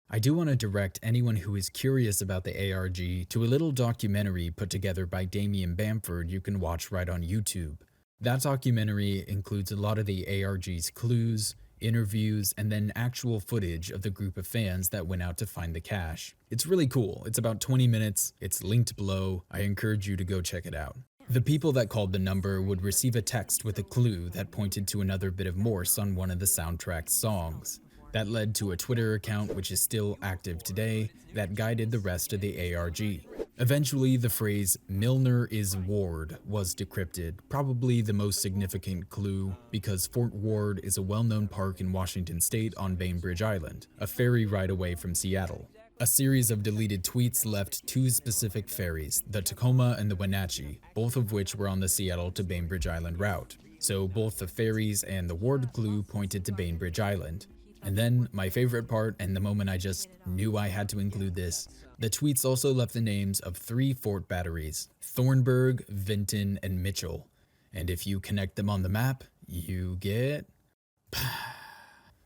I do want to direct anyone who is curious about the ARG to a little documentary put together by Damian Bamford you can watch right on YouTube. That documentary includes a lot of the ARG's clues, interviews, and then actual footage of the group of fans that went out to find the cache. It's really cool. It's about 20 minutes. It's linked below. I encourage you to go check it out. The people that called the number would receive a text with a clue that pointed to another bit of Morse on one of the soundtrack's songs. That led to a Twitter account which is still active today that guided the rest of the ARG. Eventually, the phrase "Milner is Ward" was decrypted, probably the most significant clue because Fort Ward is a well-known park in Washington state on Bainbridge Island, a ferry ride away from Seattle. A series of deleted tweets left two specific ferries, the Tacoma and the Wenatchee, both of which were on the Seattle to Bainbridge Island route. So both the ferries and the Ward clue pointed to Bainbridge Island. And then, my favorite part, and the moment I just knew I had to include this, the tweets also left the names of 3 fort batteries, Thornburg, Vinton, and Mitchell. And if you connect them on the map, you get...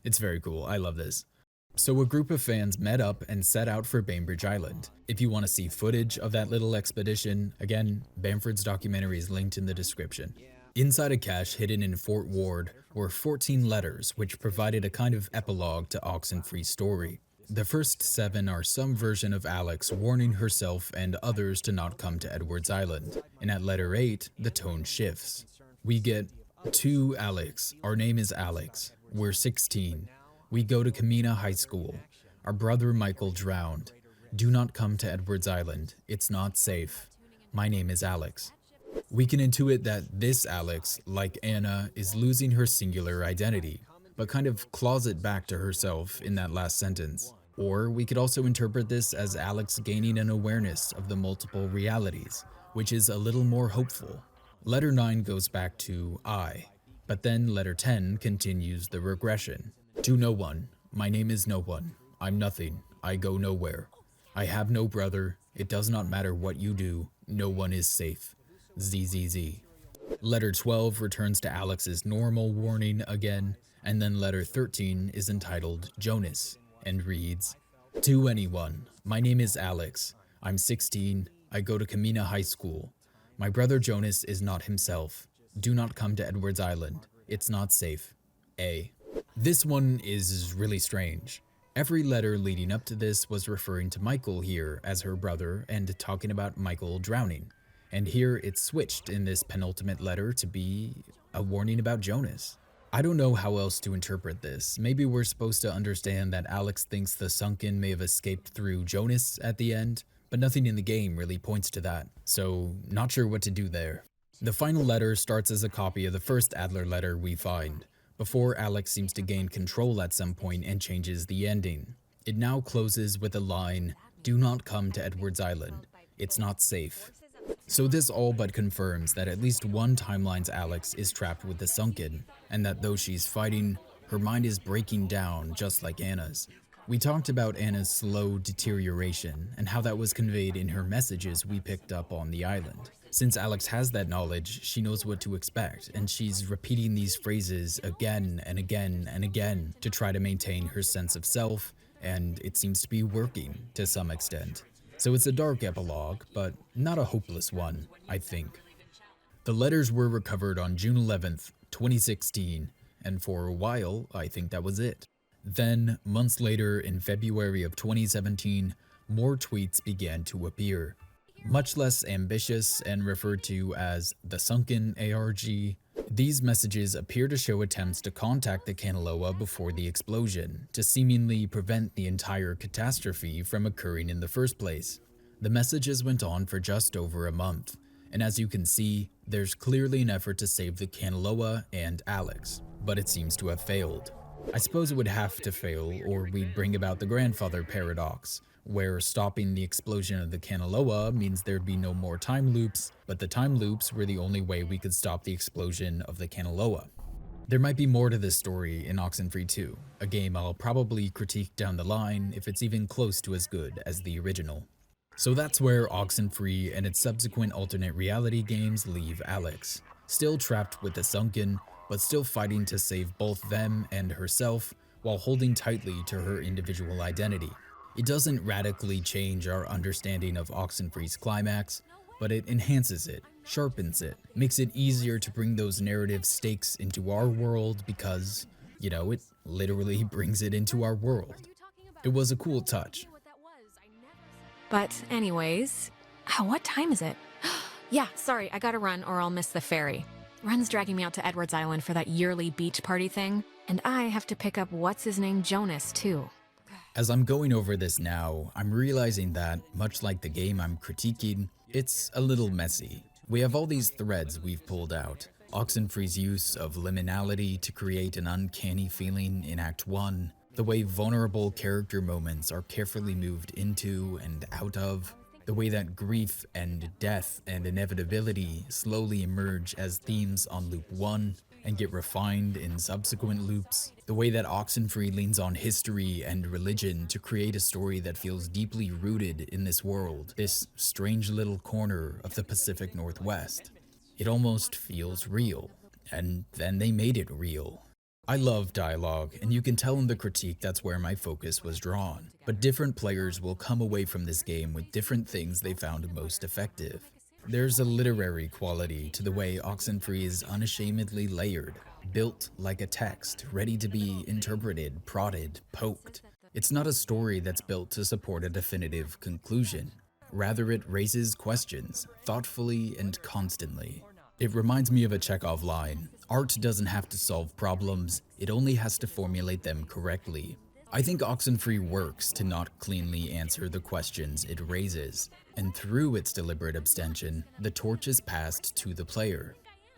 It's very cool, I love this. So a group of fans met up and set out for Bainbridge Island. If you want to see footage of that little expedition, again, Bamford's documentary is linked in the description. Inside a cache hidden in Fort Ward were 14 letters which provided a kind of epilogue to Oxenfree's story. The first 7 are some version of Alex warning herself and others to not come to Edwards Island, and at letter 8, the tone shifts. We get, "To Alex, our name is Alex, we're 16, we go to Kamina High School, our brother Michael drowned, do not come to Edwards Island, it's not safe, my name is Alex." We can intuit that this Alex, like Anna, is losing her singular identity, but kind of claws it back to herself in that last sentence. Or we could also interpret this as Alex gaining an awareness of the multiple realities, which is a little more hopeful. Letter 9 goes back to I, but then letter 10 continues the regression. To no one, my name is no one, I'm nothing, I go nowhere. I have no brother, it does not matter what you do, no one is safe. ZZZ. Letter 12 returns to Alex's normal warning again, and then letter 13 is entitled Jonas, and reads, "To anyone, my name is Alex, I'm 16, I go to Kamina High School. My brother Jonas is not himself. Do not come to Edwards Island, it's not safe. A." This one is really strange. Every letter leading up to this was referring to Michael here as her brother and talking about Michael drowning. And here it's switched in this penultimate letter to be a warning about Jonas. I don't know how else to interpret this. Maybe we're supposed to understand that Alex thinks the Sunken may have escaped through Jonas at the end, but nothing in the game really points to that, so not sure what to do there. The final letter starts as a copy of the first Adler letter we find, before Alex seems to gain control at some point and changes the ending. It now closes with a line, "Do not come to Edwards Island, it's not safe." So this all but confirms that at least one timeline's Alex is trapped with the Sunken, and that though she's fighting, her mind is breaking down just like Anna's. We talked about Anna's slow deterioration and how that was conveyed in her messages we picked up on the island. Since Alex has that knowledge, she knows what to expect, and she's repeating these phrases again and again and again to try to maintain her sense of self, and it seems to be working to some extent. So it's a dark epilogue, but not a hopeless one, I think. The letters were recovered on June 11th, 2016, and for a while, I think that was it. Then, months later, in February of 2017, more tweets began to appear. Much less ambitious and referred to as the Sunken ARG, These messages appear to show attempts to contact the Kanaloa before the explosion, to seemingly prevent the entire catastrophe from occurring in the first place. The messages went on for just over a month, and as you can see, there's clearly an effort to save the Kanaloa and Alex, but it seems to have failed. I suppose it would have to fail, or we'd bring about the grandfather paradox, where stopping the explosion of the Kanaloa means there'd be no more time loops, but the time loops were the only way we could stop the explosion of the Kanaloa. There might be more to this story in Oxenfree 2, a game I'll probably critique down the line if it's even close to as good as the original. So that's where Oxenfree and its subsequent alternate reality games leave Alex, still trapped with the Sunken, but still fighting to save both them and herself while holding tightly to her individual identity. It doesn't radically change our understanding of Oxenfree's climax, but it enhances it, sharpens it, makes it easier to bring those narrative stakes into our world because, you know, it literally brings it into our world. It was a cool touch. But anyways, what time is it? Yeah, sorry, I gotta run or I'll miss the ferry. Ren's dragging me out to Edwards Island for that yearly beach party thing, and I have to pick up what's-his-name Jonas too. As I'm going over this now, I'm realizing that, much like the game I'm critiquing, it's a little messy. We have all these threads we've pulled out. Oxenfree's use of liminality to create an uncanny feeling in Act 1, the way vulnerable character moments are carefully moved into and out of, the way that grief and death and inevitability slowly emerge as themes on Loop 1 and get refined in subsequent loops, the way that Oxenfree leans on history and religion to create a story that feels deeply rooted in this world, this strange little corner of the Pacific Northwest. It almost feels real, and then they made it real. I love dialogue, and you can tell in the critique that's where my focus was drawn, but different players will come away from this game with different things they found most effective. There's a literary quality to the way Oxenfree is unashamedly layered, built like a text, ready to be interpreted, prodded, poked. It's not a story that's built to support a definitive conclusion. Rather, it raises questions, thoughtfully and constantly. It reminds me of a Chekhov line, art doesn't have to solve problems, it only has to formulate them correctly. I think Oxenfree works to not cleanly answer the questions it raises, and through its deliberate abstention, the torch is passed to the player.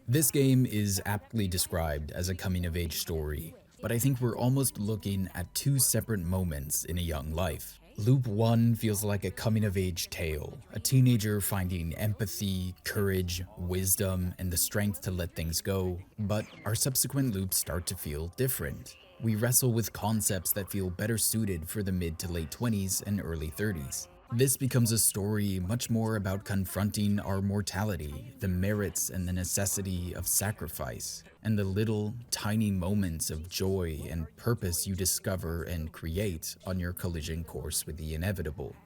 This game is aptly described as a coming-of-age story, but I think we're almost looking at two separate moments in a young life. Loop 1 feels like a coming-of-age tale, a teenager finding empathy, courage, wisdom, and the strength to let things go, but our subsequent loops start to feel different. We wrestle with concepts that feel better suited for the mid to late 20s and early 30s. This becomes a story much more about confronting our mortality, the merits and the necessity of sacrifice, and the little, tiny moments of joy and purpose you discover and create on your collision course with the inevitable.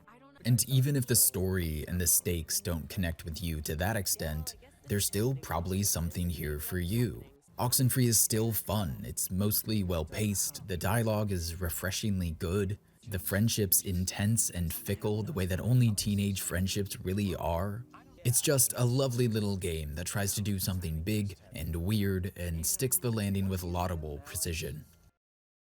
And even if the story and the stakes don't connect with you to that extent, there's still probably something here for you. Oxenfree is still fun, it's mostly well-paced, the dialogue is refreshingly good, the friendship's intense and fickle the way that only teenage friendships really are. It's just a lovely little game that tries to do something big and weird and sticks the landing with laudable precision.